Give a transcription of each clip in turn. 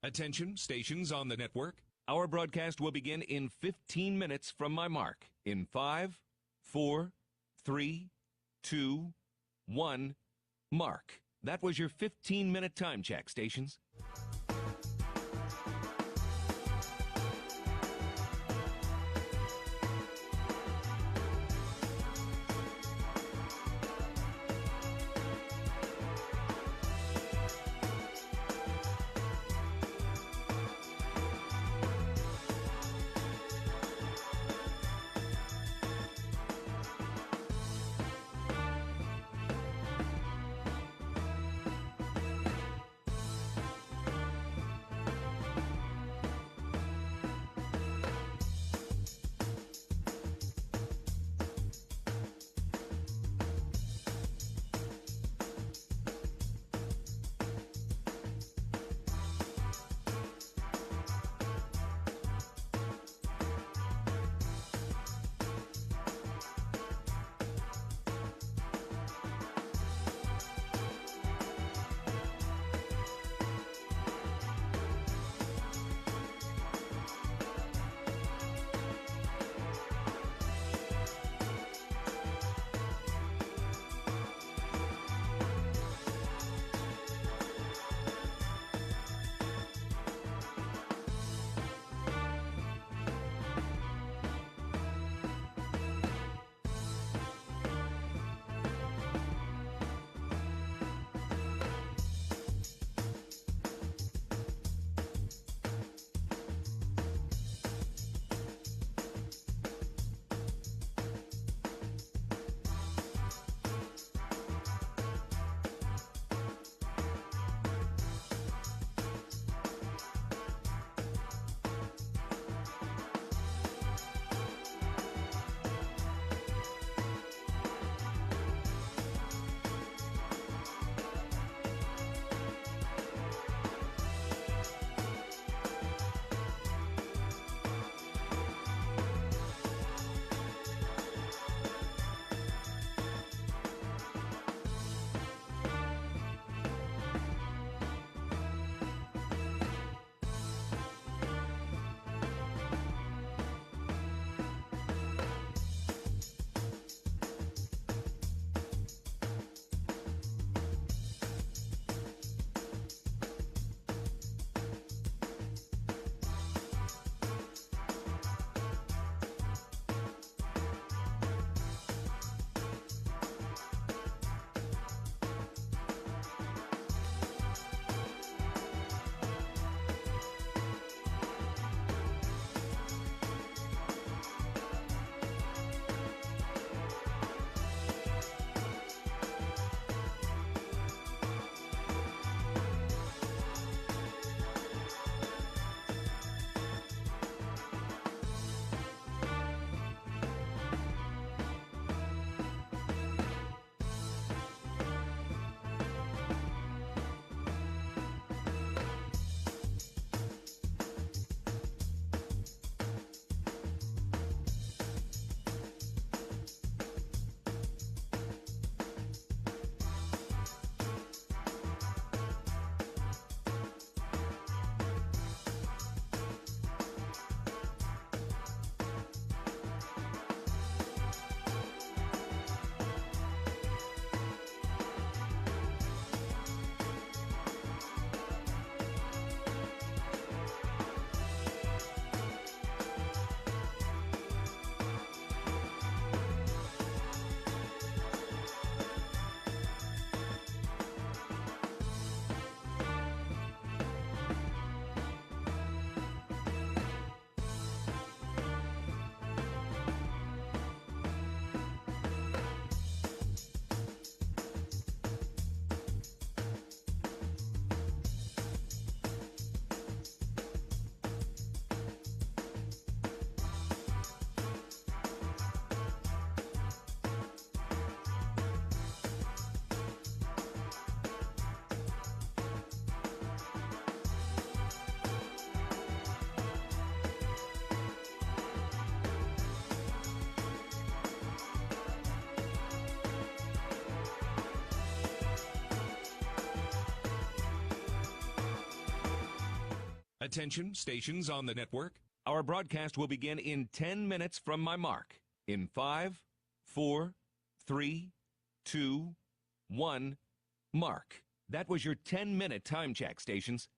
Attention, stations on the network. Our broadcast will begin in 15 minutes from my mark. In 5, 4, 3, 2, 1, mark. That was your 15-minute time check, stations. Attention, stations on the network. Our broadcast will begin in 10 minutes from my mark. In 5, 4, 3, 2, 1, mark. That was your 10-minute time check, stations.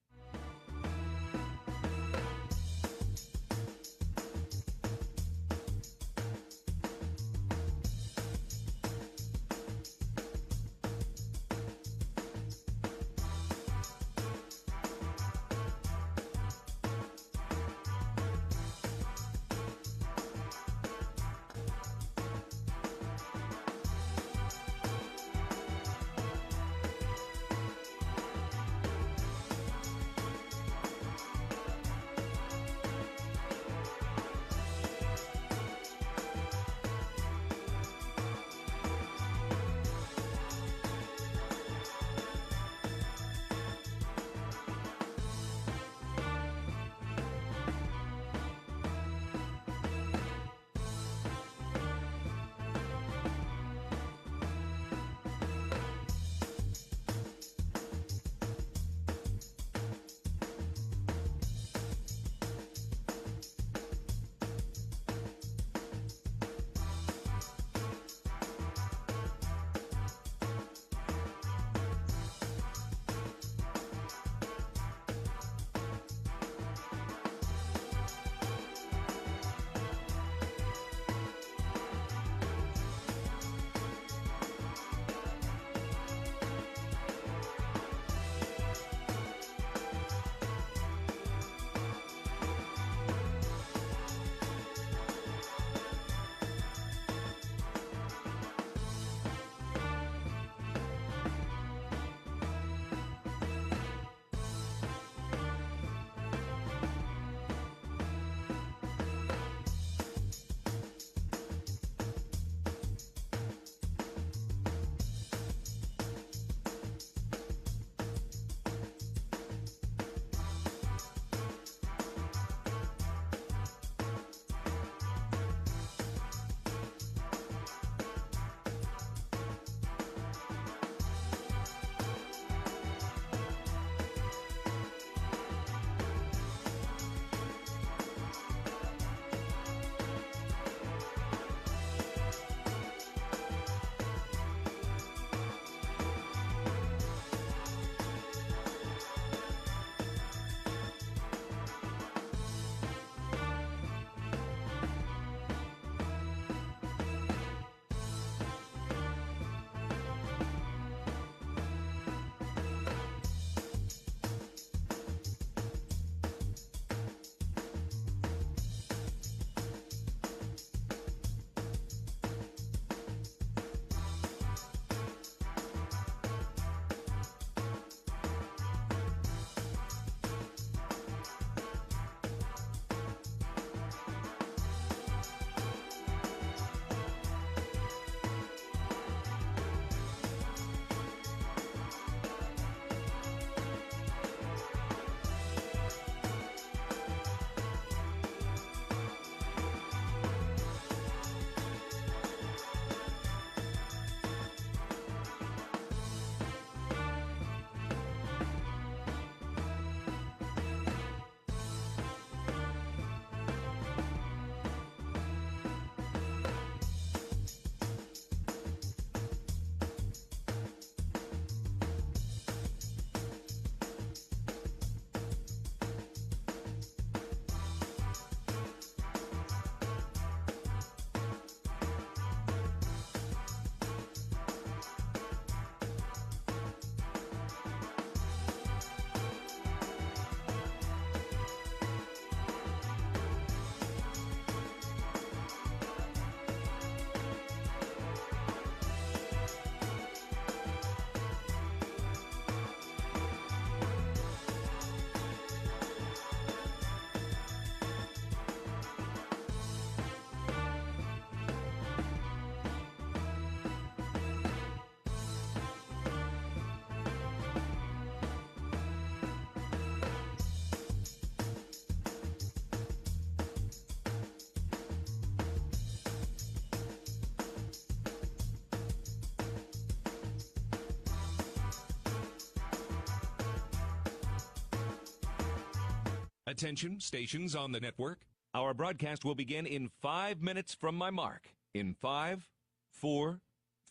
Attention, stations on the network. Our broadcast will begin in 5 minutes from my mark. In 5, 4,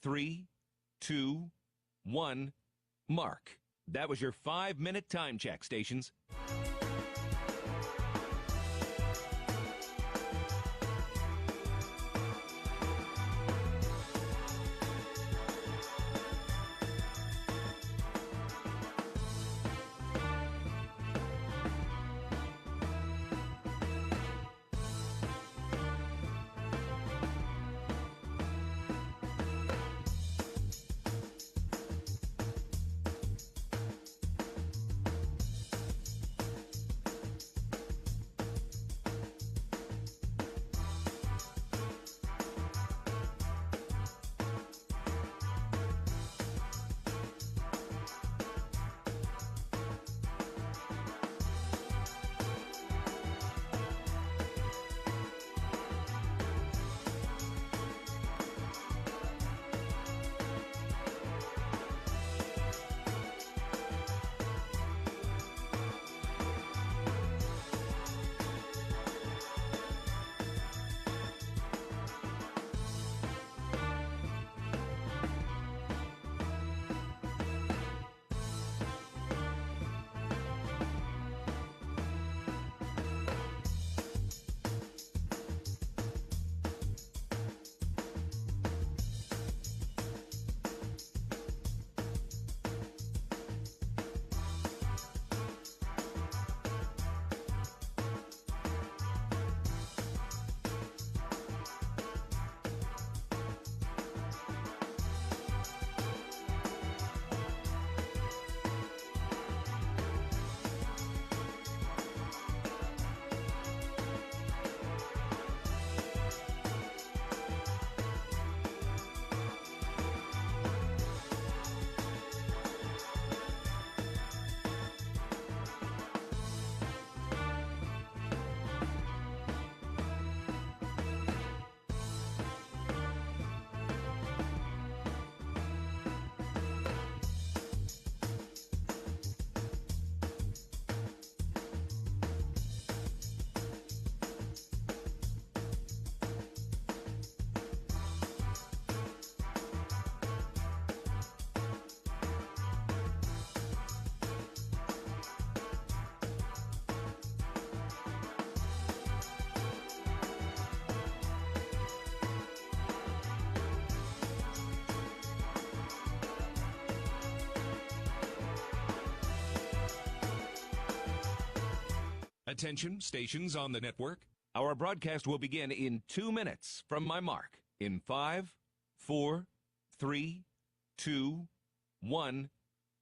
3, 2, 1, mark. That was your 5-minute time check, stations. Attention, stations on the network. Our broadcast will begin in 2 minutes from my mark. In 5, 4, 3, 2, 1,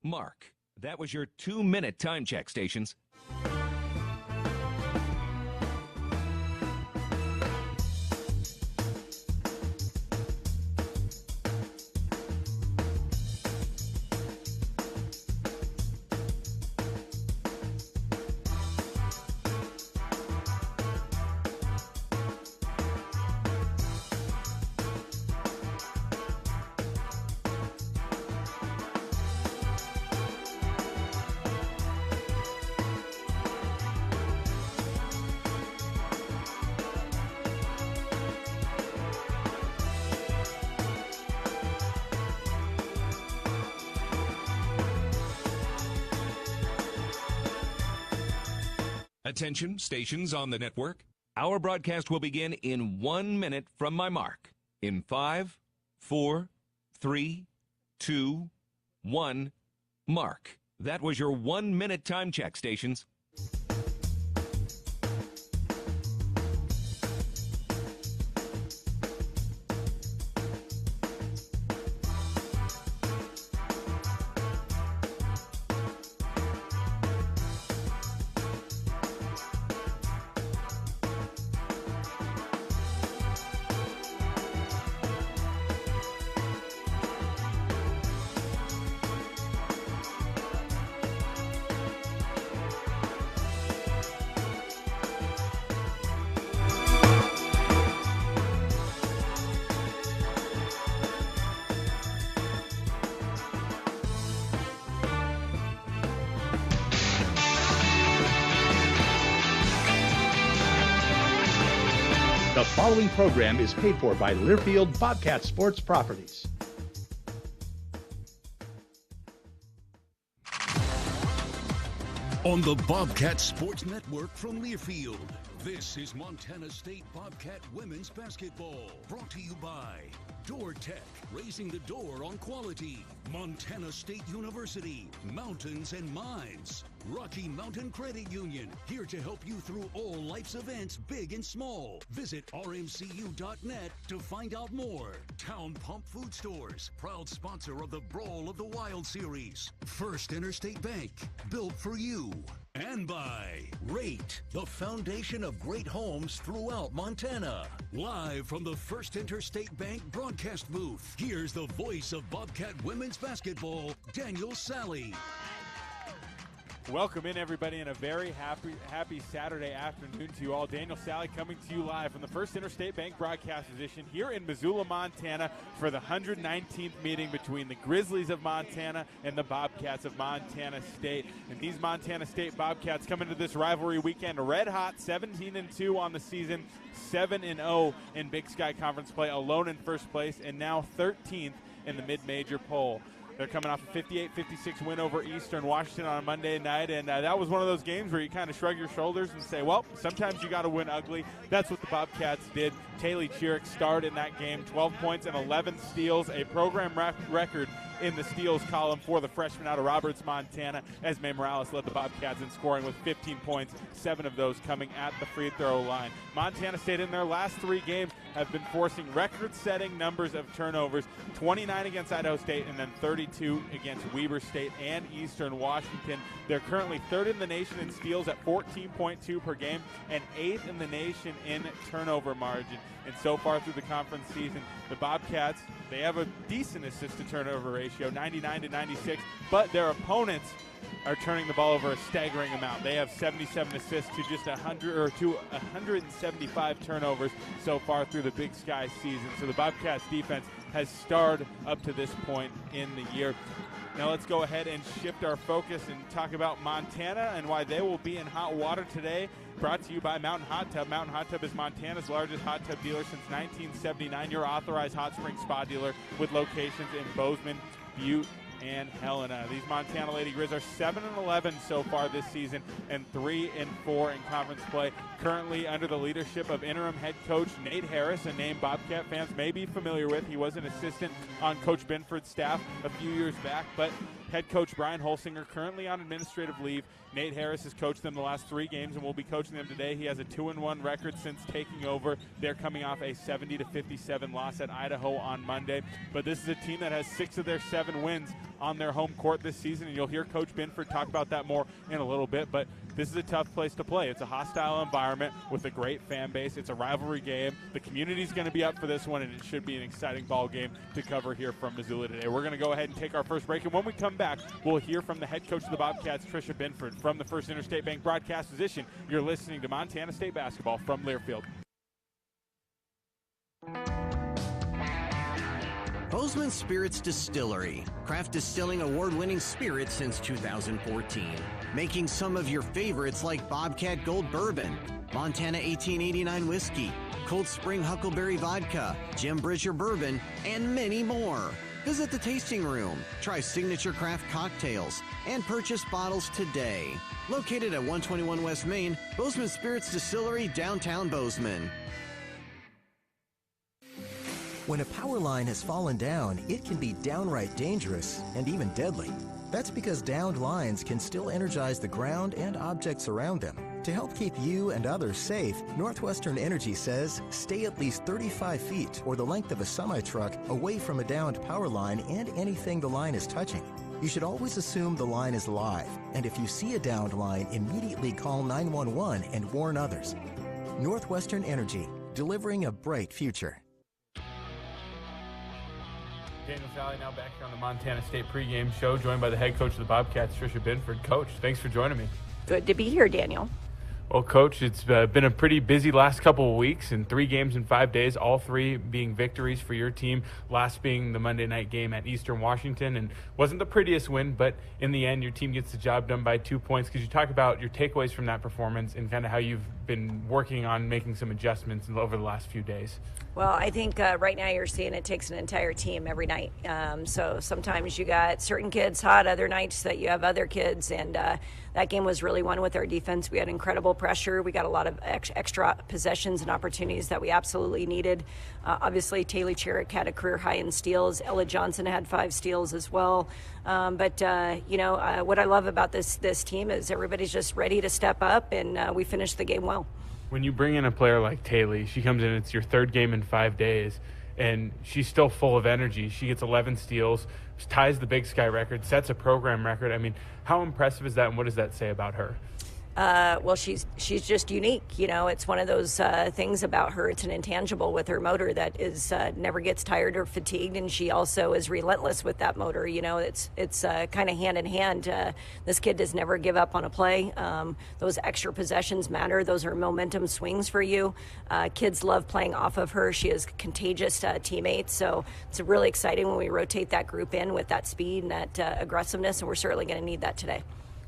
mark. That was your 2-minute time check, stations. Attention, stations on the network. Our broadcast will begin in 1 minute from my mark. In 5, 4, 3, 2, 1, mark. That was your 1-minute time check, stations. The following program is paid for by Learfield Bobcat Sports Properties. On the Bobcat Sports Network from Learfield, this is Montana State Bobcat Women's Basketball. Brought to you by Door Tech, raising the door on quality. Montana State University, Mountains and Mines. Rocky Mountain Credit Union, here to help you through all life's events, big and small. Visit rmcu.net to find out more. Town Pump Food Stores, proud sponsor of the Brawl of the Wild series. First Interstate Bank, built for you. And by Rate, the foundation of great homes throughout Montana. Live from the First Interstate Bank broadcast booth, here's the voice of Bobcat women's basketball, Daniel Salle. Welcome in, everybody, and a very happy Saturday afternoon to you all. Daniel Salle coming to you live from the First Interstate Bank broadcast position here in Missoula, Montana for the 119th meeting between the Grizzlies of Montana and the Bobcats of Montana State. And these Montana State Bobcats come into this rivalry weekend red hot, 17-2 on the season, 7-0 in Big Sky Conference play, alone in first place, and now 13th in the mid-major poll. They're coming off a 58-56 win over Eastern Washington on a Monday night, and that was one of those games where you kind of shrug your shoulders and say, well, sometimes you got to win ugly. That's what the Bobcats did. Taylor Chirick starred in that game, 12 points and 11 steals, a program record in the steals column for the freshman out of Roberts, Montana. Esme Morales led the Bobcats in scoring with 15 points, 7 of those coming at the free throw line. Montana State in their last 3 games have been forcing record-setting numbers of turnovers, 29 against Idaho State and then 32 against Weber State and Eastern Washington. They're currently 3rd in the nation in steals at 14.2 per game and 8th in the nation in turnover margin. And so far through the conference season, the Bobcats, they have a decent assist-to-turnover ratio, 99-96, but their opponents are turning the ball over a staggering amount. They have 77 assists to just 175 turnovers so far through the Big Sky season. So the Bobcats defense has starred up to this point in the year. Now let's go ahead and shift our focus and talk about Montana and why they will be in hot water today. Brought to you by Mountain Hot Tub. Mountain Hot Tub is Montana's largest hot tub dealer since 1979. Your authorized hot spring spa dealer with locations in Bozeman, Butte, and Helena. These Montana Lady Grizz are 7-11 so far this season and 3-4 in conference play. Currently under the leadership of interim head coach Nate Harris, a name Bobcat fans may be familiar with. He was an assistant on Coach Binford's staff a few years back, but head coach Brian Holsinger currently on administrative leave. Nate Harris has coached them the last 3 games and will be coaching them today. He has a 2-1 record since taking over. They're coming off a 70-57 loss at Idaho on Monday. But this is a team that has 6 of their 7 wins on their home court this season, and you'll hear Coach Binford talk about that more in a little bit. But this is a tough place to play. It's a hostile environment with a great fan base. It's a rivalry game. The community's going to be up for this one, and it should be an exciting ball game to cover here from Missoula today. We're going to go ahead and take our first break, and when we come back, we'll hear from the head coach of the Bobcats, Tricia Binford. From the First Interstate Bank broadcast position, you're listening to Montana State basketball from Learfield. Bozeman Spirits Distillery, craft distilling award-winning spirits since 2014. Making some of your favorites like Bobcat Gold Bourbon, Montana 1889 Whiskey, Cold Spring Huckleberry Vodka, Jim Bridger Bourbon, and many more. Visit the tasting room, try signature craft cocktails, and purchase bottles today. Located at 121 West Main, Bozeman Spirits Distillery, downtown Bozeman. When a power line has fallen down, it can be downright dangerous and even deadly. That's because downed lines can still energize the ground and objects around them. To help keep you and others safe, Northwestern Energy says stay at least 35 feet or the length of a semi-truck away from a downed power line and anything the line is touching. You should always assume the line is live, and if you see a downed line, immediately call 911 and warn others. Northwestern Energy, delivering a bright future. Daniel Salle now back here on the Montana State pregame show, joined by the head coach of the Bobcats, Tricia Binford. Coach, thanks for joining me. Good to be here, Daniel. Well, Coach, it's been a pretty busy last couple of weeks, and 3 games in 5 days, all 3 being victories for your team, last being the Monday night game at Eastern Washington, and wasn't the prettiest win, but in the end, your team gets the job done by 2 points. Could you talk about your takeaways from that performance and kind of how you've been working on making some adjustments over the last few days? Well, I think right now you're seeing it takes an entire team every night. So sometimes you got certain kids hot, other nights that you have other kids, and that game was really won with our defense. We had incredible pressure. We got a lot of extra possessions and opportunities that we absolutely needed. Obviously, Taylor Cherrick had a career high in steals. Ella Johnson had 5 steals as well. But what I love about this team is everybody's just ready to step up, and we finished the game well. When you bring in a player like Taylor, she comes in, it's your 3rd game in 5 days, and she's still full of energy. She gets 11 steals, ties the Big Sky record, sets a program record. I mean, how impressive is that, and what does that say about her? Well, she's just unique. It's one of those things about her. It's an intangible with her motor that is never gets tired or fatigued, and she also is relentless with that motor. It's kind of hand in hand. This kid does never give up on a play. Those extra possessions matter. Those are momentum swings for you. Kids love playing off of her. She has contagious teammates, so it's really exciting when we rotate that group in with that speed and that aggressiveness, and we're certainly going to need that today.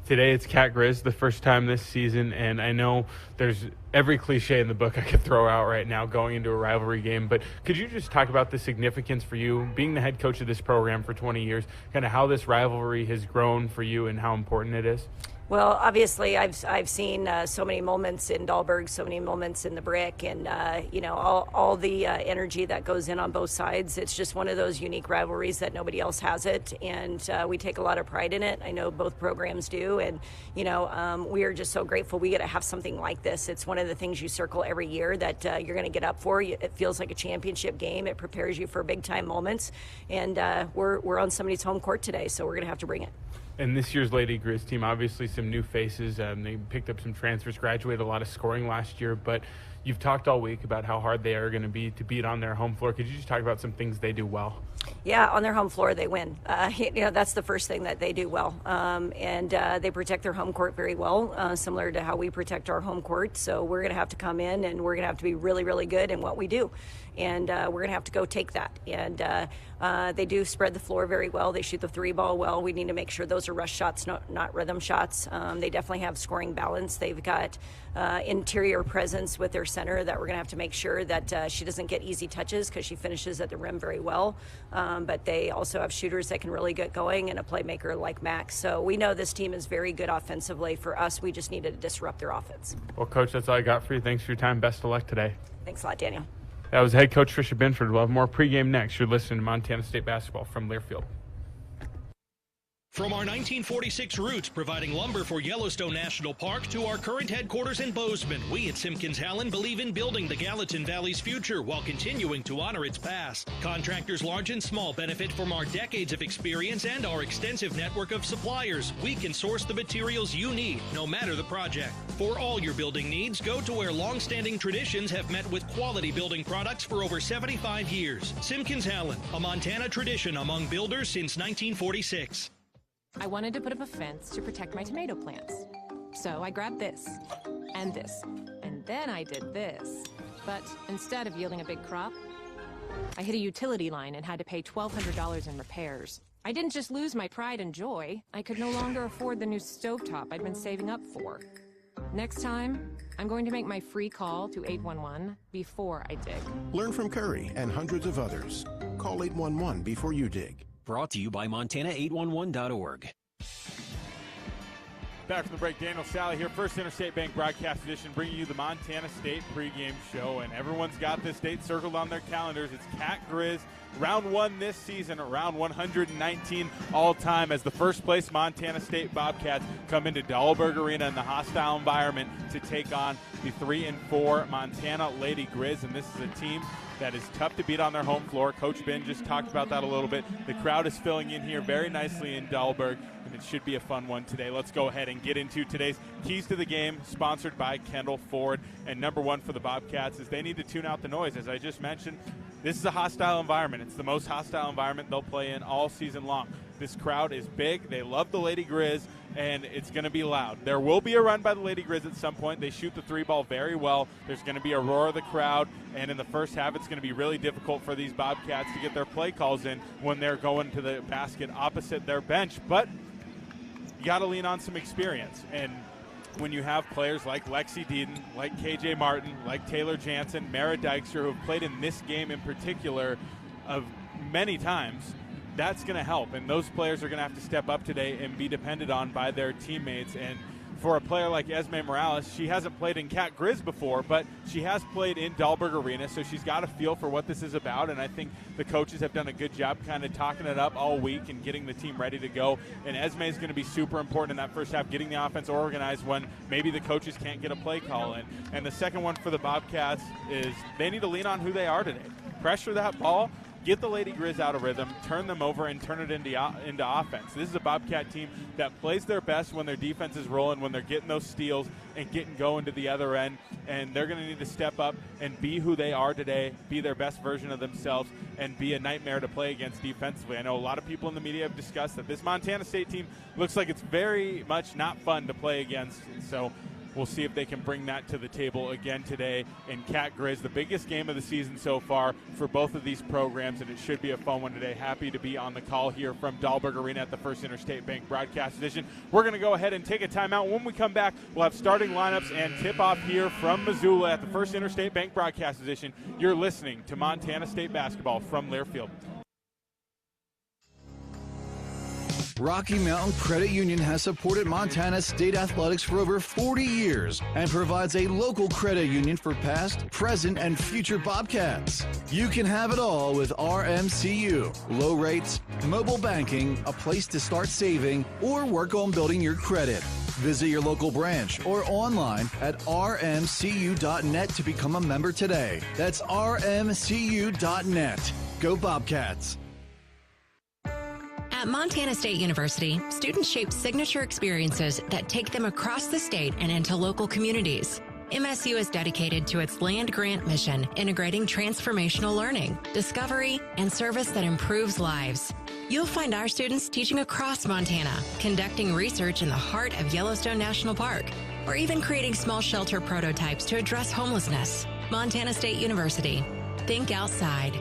Today it's Cat Grizz, the first time this season, and I know there's every cliche in the book I could throw out right now going into a rivalry game, but could you just talk about the significance for you, being the head coach of this program for 20 years, kind of how this rivalry has grown for you and how important it is? Well, obviously, I've seen so many moments in Dahlberg, so many moments in the Brick, and all the energy that goes in on both sides. It's just one of those unique rivalries that nobody else has it, and we take a lot of pride in it. I know both programs do, and we are just so grateful we get to have something like this. It's one of the things you circle every year that you're going to get up for. It feels like a championship game. It prepares you for big time moments, and we're on somebody's home court today, so we're going to have to bring it. And this year's Lady Grizz team, obviously some new faces. They picked up some transfers, graduated a lot of scoring last year, but you've talked all week about how hard they are going to be to beat on their home floor. Could you just talk about some things they do well? Yeah, on their home floor, they win. That's the first thing that they do well. And they protect their home court very well, similar to how we protect our home court. So we're going to have to come in and we're going to have to be really, really good in what we do. And we're going to have to go take that. And they do spread the floor very well. They shoot the 3 ball well. We need to make sure those are rush shots, not rhythm shots. They definitely have scoring balance. They've got interior presence with their center that we're going to have to make sure that she doesn't get easy touches because she finishes at the rim very well. But they also have shooters that can really get going and a playmaker like Max. So we know this team is very good offensively. For us, we just needed to disrupt their offense. Well, Coach, that's all I got for you. Thanks for your time. Best of luck today. Thanks a lot, Daniel. That was head coach Trisha Binford. We'll have more pregame next. You're listening to Montana State Basketball from Learfield. From our 1946 roots providing lumber for Yellowstone National Park to our current headquarters in Bozeman, we at Simpkins Hallen believe in building the Gallatin Valley's future while continuing to honor its past. Contractors large and small benefit from our decades of experience and our extensive network of suppliers. We can source the materials you need, no matter the project. For all your building needs, go to where long-standing traditions have met with quality building products for over 75 years. Simpkins Hallen, a Montana tradition among builders since 1946. I wanted to put up a fence to protect my tomato plants. So I grabbed this, and then I did this. But instead of yielding a big crop, I hit a utility line and had to pay $1,200 in repairs. I didn't just lose my pride and joy, I could no longer afford the new stovetop I'd been saving up for. Next time, I'm going to make my free call to 811 before I dig. Learn from Curry and hundreds of others. Call 811 before you dig. Brought to you by Montana811.org. Back from the break, Daniel Salle here, First Interstate Bank Broadcast Edition, bringing you the Montana State pregame show. And everyone's got this date circled on their calendars. It's Cat Grizz, round 1 this season, round 119 all-time, as the first-place Montana State Bobcats come into Dahlberg Arena in the hostile environment to take on the 3-4 Montana Lady Grizz. And this is a team that is tough to beat on their home floor. Coach Ben just talked about that a little bit. The crowd is filling in here very nicely in Dahlberg, and it should be a fun one today. Let's go ahead and get into today's Keys to the Game, sponsored by Kendall Ford. And number 1 for the Bobcats is they need to tune out the noise. As I just mentioned, this is a hostile environment. It's the most hostile environment they'll play in all season long. This crowd is big. They love the Lady Grizz, and it's going to be loud. There will be a run by the Lady Grizz at some point. They shoot the 3 ball very well. There's going to be a roar of the crowd, and in the first half, it's going to be really difficult for these Bobcats to get their play calls in when they're going to the basket opposite their bench. But you got to lean on some experience, and when you have players like Lexi Deaton, like KJ Martin, like Taylor Jansen, Mara Dykstra, who have played in this game in particular of many times, that's going to help. And those players are going to have to step up today and be depended on by their teammates. And for a player like Esme Morales, she hasn't played in Cat Grizz before, but she has played in Dahlberg Arena, so she's got a feel for what this is about. And I think the coaches have done a good job kind of talking it up all week and getting the team ready to go. And Esme is going to be super important in that first half, getting the offense organized when maybe the coaches can't get a play call in. And the second one for the Bobcats is they need to lean on who they are today. Pressure that ball, get the Lady Grizz out of rhythm, turn them over, and turn it into offense. This is a Bobcat team that plays their best when their defense is rolling, when they're getting those steals and getting going to the other end. And they're going to need to step up and be who they are today, be their best version of themselves, and be a nightmare to play against defensively. I know a lot of people in the media have discussed that this Montana State team looks like it's very much not fun to play against. And so we'll see if they can bring that to the table again today in Cat Grizz, the biggest game of the season so far for both of these programs, and it should be a fun one today. Happy to be on the call here from Dahlberg Arena at the First Interstate Bank broadcast edition. We're going to go ahead and take a timeout. When we come back, we'll have starting lineups and tip-off here from Missoula at the First Interstate Bank broadcast edition. You're listening to Montana State basketball from Learfield. Rocky Mountain Credit Union has supported Montana State athletics for over 40 years and provides a local credit union for past, present, and future Bobcats. You can have it all with RMCU. Low rates, mobile banking, a place to start saving, or work on building your credit. Visit your local branch or online at rmcu.net to become a member today. That's rmcu.net. Go Bobcats. At Montana State University, students shape signature experiences that take them across the state and into local communities. MSU is dedicated to its land grant mission, integrating transformational learning, discovery, and service that improves lives. You'll find our students teaching across Montana, conducting research in the heart of Yellowstone National Park, or even creating small shelter prototypes to address homelessness. Montana State University. Think outside.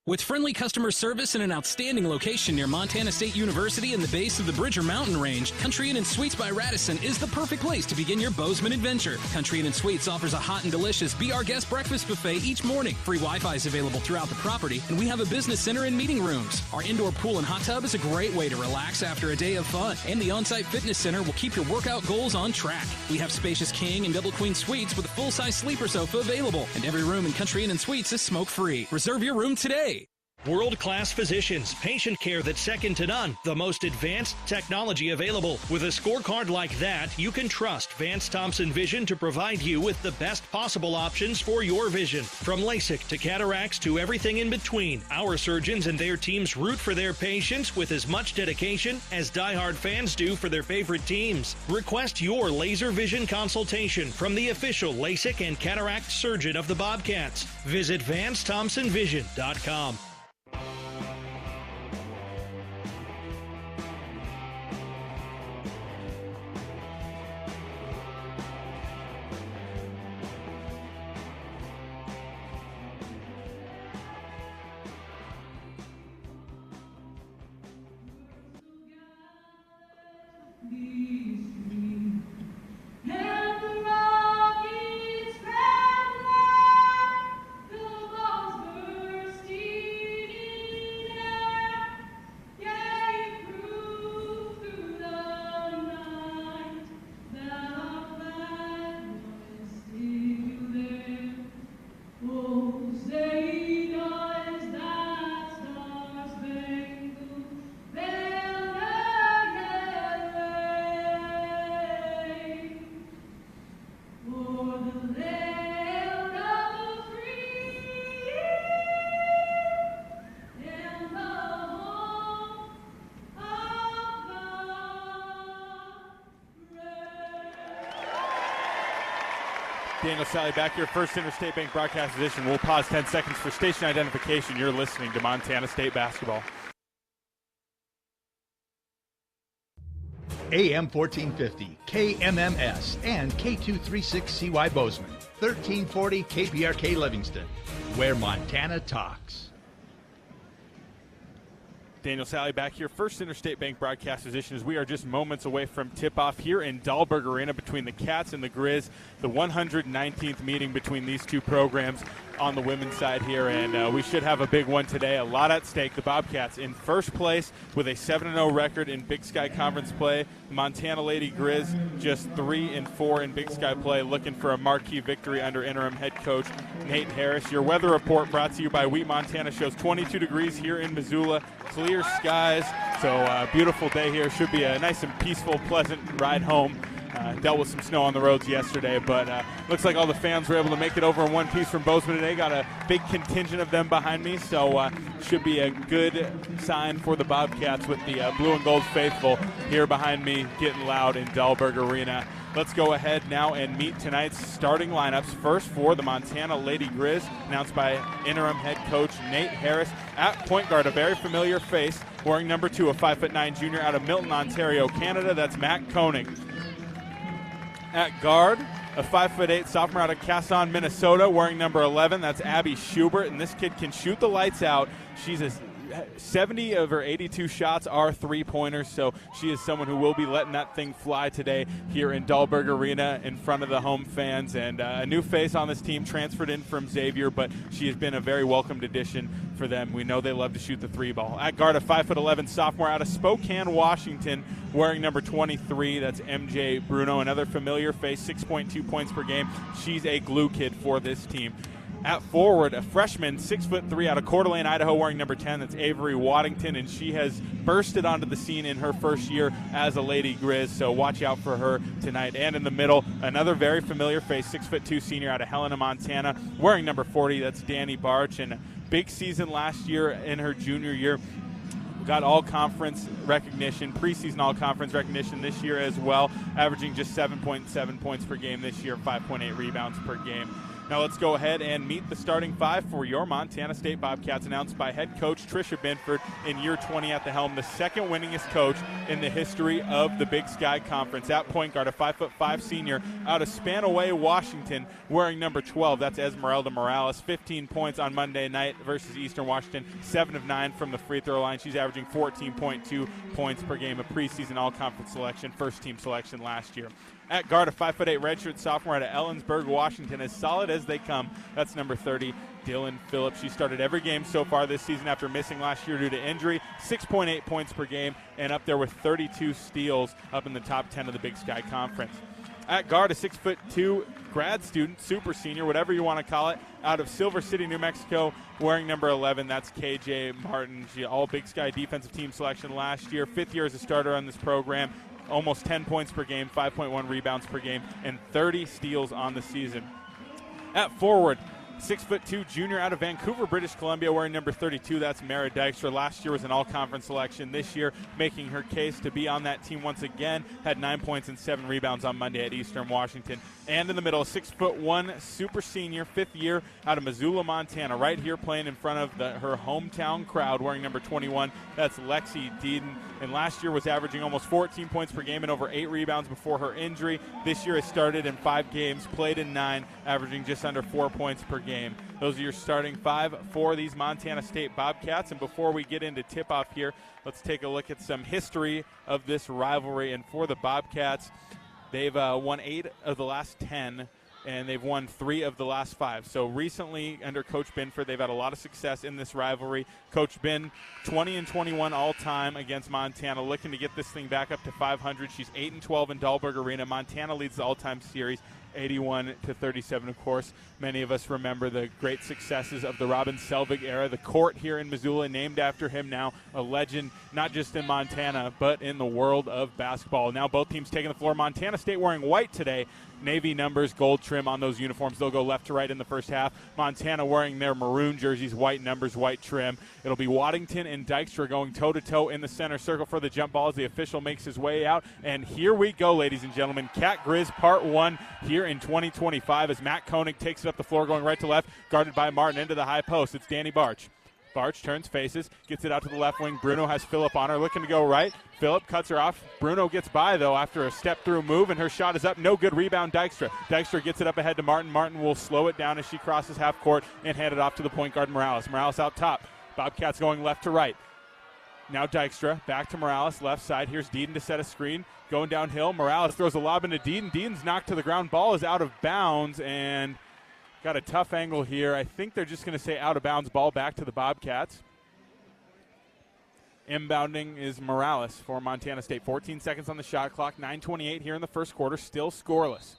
With friendly customer service and an outstanding location near Montana State University in the base of the Bridger Mountain Range, Country Inn & Suites by Radisson is the perfect place to begin your Bozeman adventure. Country Inn & Suites offers a hot and delicious Be Our Guest breakfast buffet each morning. Free Wi-Fi is available throughout the property, and we have a business center and meeting rooms. Our indoor pool and hot tub is a great way to relax after a day of fun, and the on-site fitness center will keep your workout goals on track. We have spacious king and double queen suites with a full-size sleeper sofa available, and every room in Country Inn & Suites is smoke-free. Reserve your room today. World-class physicians, patient care that's second to none, the most advanced technology available. With a scorecard like that, you can trust Vance Thompson Vision to provide you with the best possible options for your vision. From LASIK to cataracts to everything in between, our surgeons and their teams root for their patients with as much dedication as diehard fans do for their favorite teams. Request your laser vision consultation from the official LASIK and cataract surgeon of the Bobcats. Visit VanceThompsonVision.com. Daniel Salle back here, First Interstate Bank broadcast edition. We'll pause 10 seconds for station identification. You're listening to Montana State basketball. AM 1450, KMMS, and K236CY Bozeman, 1340 KPRK Livingston, where Montana talks. Daniel Salle back here, First Interstate Bank broadcast position, as we are just moments away from tip-off here in Dahlberg Arena between the Cats and the Grizz, the 119th meeting between these two programs on the women's side here, and we should have a big one today. A lot at stake. The Bobcats in first place with a 7-0 record in Big Sky Conference play. The Montana Lady Grizz just 3-4 in Big Sky play, looking for a marquee victory under interim head coach Nate Harris. Your weather report brought to you by Wheat Montana shows 22 degrees here in Missoula, clear skies, so beautiful day here. Should be a nice and peaceful, pleasant ride home. Dealt with some snow on the roads yesterday, but looks like all the fans were able to make it over in one piece from Bozeman today. Got a big contingent of them behind me, so should be a good sign for the Bobcats with the blue and gold faithful here behind me getting loud in Dahlberg Arena. Let's go ahead now and meet tonight's starting lineups. First for the Montana Lady Grizz, announced by interim head coach Nate Harris. At point guard, a very familiar face, wearing number 2, a 5'9" junior out of Milton, Ontario, Canada. That's Matt Koenig. At guard, a 5'8" sophomore out of Casson, Minnesota, wearing number 11. That's Abby Schubert, and this kid can shoot the lights out. She's a 70 of her 82 shots are three-pointers, so she is someone who will be letting that thing fly today here in Dahlberg Arena in front of the home fans. And a new face on this team, transferred in from Xavier, but she has been a very welcomed addition for them. We know they love to shoot the three ball. At guard, a 5'11" sophomore out of Spokane, Washington, wearing number 23. That's MJ Bruno, another familiar face, 6.2 points per game. She's a glue kid for this team. At forward, a freshman, 6'3" out of Coeur d'Alene, Idaho, wearing number 10. That's Avery Waddington, and she has bursted onto the scene in her first year as a Lady Grizz, so watch out for her tonight. And in the middle, another very familiar face, 6'2" senior out of Helena, Montana, wearing number 40. That's Danny Barch, and a big season last year in her junior year. Got all-conference recognition, preseason all-conference recognition this year as well, averaging just 7.7 points per game this year, 5.8 rebounds per game. Now let's go ahead and meet the starting five for your Montana State Bobcats, announced by head coach Tricia Binford in year 20 at the helm, the second winningest coach in the history of the Big Sky Conference. At point guard, a 5'5" senior out of Spanaway, Washington, wearing number 12. That's Esmeralda Morales, 15 points on Monday night versus Eastern Washington, 7 of 9 from the free throw line. She's averaging 14.2 points per game, a preseason all-conference selection, first-team selection last year. At guard, a 5'8" redshirt sophomore out of Ellensburg, Washington, as solid as they come. That's number 30, Dylan Phillips. She started every game so far this season after missing last year due to injury. 6.8 points per game, and up there with 32 steals, up in the top 10 of the Big Sky Conference. At guard, a 6'2" grad student, super senior, whatever you want to call it, out of Silver City, New Mexico, wearing number 11. That's KJ Martin. She all Big Sky defensive team selection last year. 5th year as a starter on this program. Almost 10 points per game, 5.1 rebounds per game, and 30 steals on the season. At forward, 6'2" junior out of Vancouver, British Columbia, wearing number 32. That's Mara Dykstra. Last year was an all-conference selection. This year, making her case to be on that team once again. Had 9 points and 7 rebounds on Monday at Eastern Washington. And in the middle, 6'1" super senior, 5th year out of Missoula, Montana, right here playing in front of her hometown crowd, wearing number 21. That's Lexi Deeden. And last year was averaging almost 14 points per game and over 8 rebounds before her injury. This year has started in 5 games, played in 9, averaging just under 4 points per game. Those are your starting 5 for these Montana State Bobcats. And before we get into tip-off here, let's take a look at some history of this rivalry. And for the Bobcats, they've won 8 of the last 10, and they've won 3 of the last 5. So recently, under Coach Binford, they've had a lot of success in this rivalry. Coach Ben, 20-21 all-time against Montana, looking to get this thing back up to 500. She's 8-12 in Dahlberg Arena. Montana leads the all-time series, 81-37. Of course, many of us remember the great successes of the Robin Selvig era. The court here in Missoula, named after him now, a legend not just in Montana, but in the world of basketball. Now both teams taking the floor. Montana State wearing white today. Navy numbers, gold trim on those uniforms. They'll go left to right in the first half. Montana wearing their maroon jerseys, white numbers, white trim. It'll be Waddington and Dykstra going toe-to-toe in the center circle for the jump ball as the official makes his way out. And here we go, ladies and gentlemen. Cat Grizz Part 1 here in 2025 as Matt Koenig takes it up the floor, going right to left, guarded by Martin into the high post. It's Danny Barch. Barch turns faces, gets it out to the left wing. Bruno has Phillip on her, looking to go right. Phillip cuts her off. Bruno gets by, though, after a step-through move, and her shot is up. No good. Rebound, Dykstra. Dykstra gets it up ahead to Martin. Martin will slow it down as she crosses half court and hand it off to the point guard, Morales. Morales out top. Bobcats going left to right. Now Dykstra, back to Morales, left side. Here's Deedon to set a screen. Going downhill, Morales throws a lob into Deedon. Deedon's knocked to the ground. Ball is out of bounds, and got a tough angle here. I think they're just going to say out of bounds. Ball back to the Bobcats. Inbounding is Morales for Montana State. 14 seconds on the shot clock. 9:28 here in the first quarter. Still scoreless.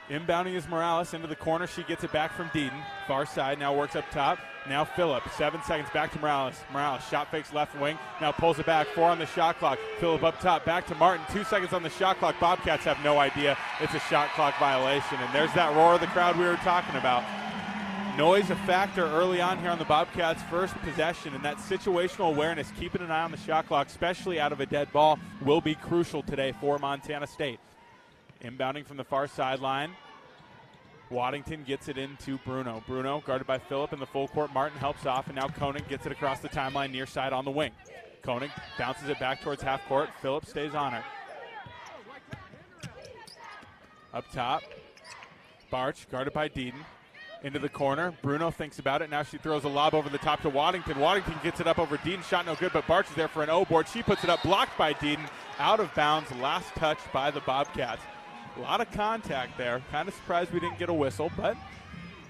Inbounding is Morales into the corner. She gets it back from Deedon. Far side, now works up top. Now Phillip, 7 seconds, back to Morales. Morales, shot fakes left wing, now pulls it back. 4 on the shot clock. Phillip up top, back to Martin. 2 seconds on the shot clock. Bobcats have no idea it's a shot clock violation. And there's that roar of the crowd we were talking about. Noise a factor early on here on the Bobcats' first possession, and that situational awareness, keeping an eye on the shot clock, especially out of a dead ball, will be crucial today for Montana State. Inbounding from the far sideline. Waddington gets it into Bruno. Bruno guarded by Phillip in the full court. Martin helps off, and now Koenig gets it across the timeline near side on the wing. Koenig bounces it back towards half court. Phillip stays on her. Up top, Barch guarded by Deedon. Into the corner. Bruno thinks about it. Now she throws a lob over the top to Waddington. Waddington gets it up over Deedon. Shot no good, but Barch is there for an O-board. She puts it up, blocked by Deedon. Out of bounds. Last touch by the Bobcats. A lot of contact there. Kind of surprised we didn't get a whistle, but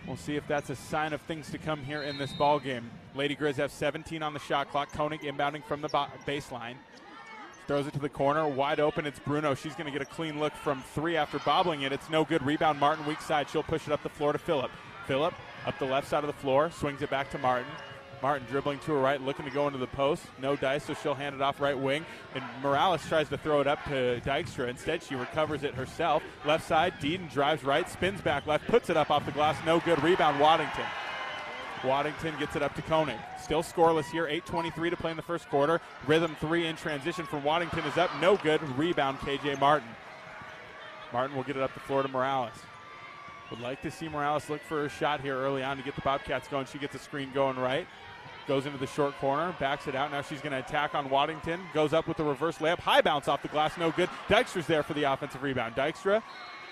we'll see if that's a sign of things to come here in this ball game. Lady Grizz have 17 on the shot clock. Koenig inbounding from the baseline. Throws it to the corner. Wide open. It's Bruno. She's going to get a clean look from 3 after bobbling it. It's no good. Rebound Martin, weak side. She'll push it up the floor to Phillip. Phillip up the left side of the floor. Swings it back to Martin. Martin dribbling to her right, looking to go into the post. No dice, so she'll hand it off right wing. And Morales tries to throw it up to Dykstra. Instead, she recovers it herself. Left side, Deedon drives right, spins back left, puts it up off the glass. No good. Rebound, Waddington. Waddington gets it up to Koenig. Still scoreless here. 8:23 to play in the first quarter. Rhythm 3 in transition from Waddington is up. No good. Rebound, KJ Martin. Martin will get it up the floor to Morales. Would like to see Morales look for a shot here early on to get the Bobcats going. She gets a screen going right. Goes into the short corner, backs it out. Now she's going to attack on Waddington. Goes up with the reverse layup. High bounce off the glass, no good. Dykstra's there for the offensive rebound. Dykstra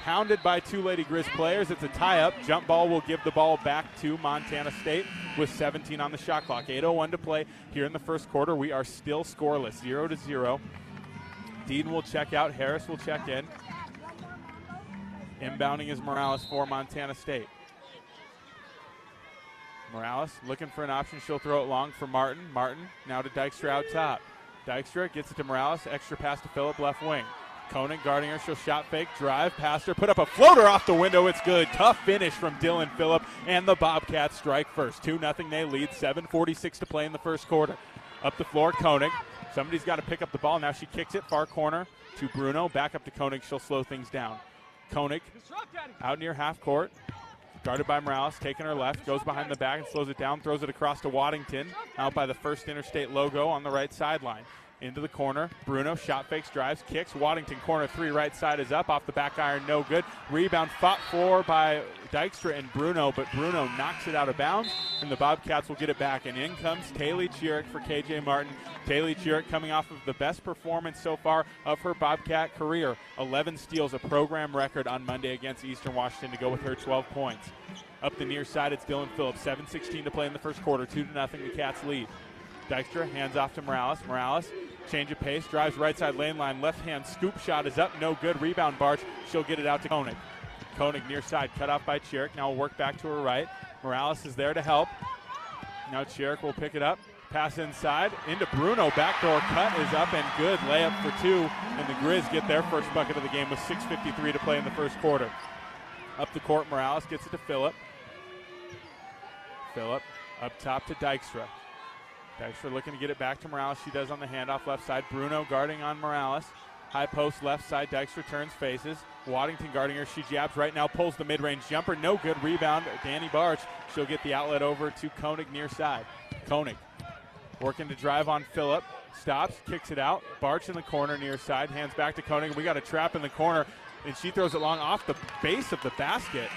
hounded by 2 Lady Grizz players. It's a tie-up. Jump ball will give the ball back to Montana State with 17 on the shot clock. 8:01 to play here in the first quarter. We are still scoreless, 0-0. Deedon will check out. Harris will check in. Inbounding is Morales for Montana State. Morales looking for an option. She'll throw it long for Martin. Martin now to Dykstra out top. Dykstra gets it to Morales. Extra pass to Phillip, left wing. Koenig guarding her. She'll shot fake, drive, past her, put up a floater off the window. It's good. Tough finish from Dylan Phillip, and the Bobcats strike first. 2-0 they lead. 7:46 to play in the first quarter. Up the floor, Koenig. Somebody's got to pick up the ball. Now she kicks it far corner to Bruno. Back up to Koenig. She'll slow things down. Koenig out near half court. Guarded by Morales, taking her left, goes behind the back and slows it down, throws it across to Waddington, out by the First Interstate logo on the right sideline. Into the corner, Bruno, shot fakes, drives, kicks. Waddington, corner 3, right side is up, off the back iron, no good. Rebound fought for by Dykstra and Bruno, but Bruno knocks it out of bounds, and the Bobcats will get it back. And in comes Taylor Chirick for KJ Martin. Taylor Chirick coming off of the best performance so far of her Bobcat career. 11 steals, a program record on Monday against Eastern Washington to go with her 12 points. Up the near side, it's Dylan Phillips. 7:16 to play in the first quarter. 2-0, the Cats lead. Dykstra hands off to Morales. Morales, change of pace, drives right side lane line. Left hand scoop shot is up, no good. Rebound Barch. She'll get it out to Koenig. Koenig near side, cut off by Chirick. Now will work back to her right. Morales is there to help. Now Chirick will pick it up. Pass inside into Bruno. Backdoor cut is up and good. Layup for 2. And the Grizz get their first bucket of the game with 6:53 to play in the first quarter. Up the court, Morales gets it to Phillip. Phillip up top to Dykstra. Dykstra looking to get it back to Morales. She does on the handoff left side. Bruno guarding on Morales. High post left side. Dykstra turns faces. Waddington guarding her. She jabs right now. Pulls the mid-range jumper. No good. Rebound. Danny Barch. She'll get the outlet over to Koenig near side. Koenig working to drive on Phillip. Stops. Kicks it out. Barch in the corner near side. Hands back to Koenig. We got a trap in the corner. And she throws it long off the base of the basket.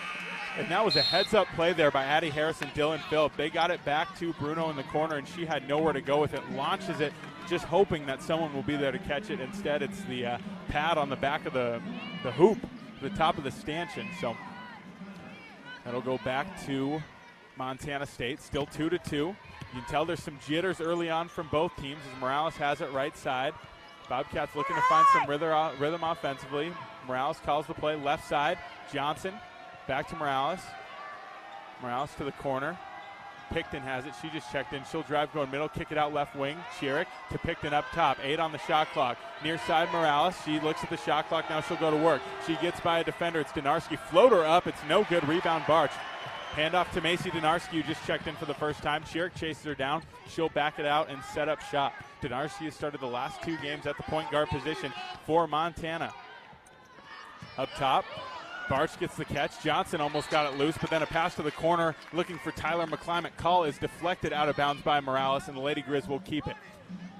And that was a heads-up play there by Addie Harris and Dylan Phillip. They got it back to Bruno in the corner, and she had nowhere to go with it. Launches it, just hoping that someone will be there to catch it. Instead, it's the pad on the back of the hoop, the top of the stanchion. So that'll go back to Montana State, still 2-2. You can tell there's some jitters early on from both teams as Morales has it right side. Bobcats looking to find some rhythm offensively. Morales calls the play left side. Johnson back to Morales. Morales to the corner. Picton has it. She just checked in. She'll drive going middle, kick it out left wing. Chiric to Picton up top. 8 on the shot clock. Near side Morales. She looks at the shot clock. Now she'll go to work. She gets by a defender. It's Donarski. Floater up. It's no good. Rebound Barch. Handoff to Macy Donarski, who just checked in for the first time. Chiric chases her down. She'll back it out and set up shot. Donarski has started the last 2 games at the point guard position for Montana. Up top, Barch gets the catch. Johnson almost got it loose, but then a pass to the corner looking for Tyler McClimate. Call is deflected out of bounds by Morales, and the Lady Grizz will keep it.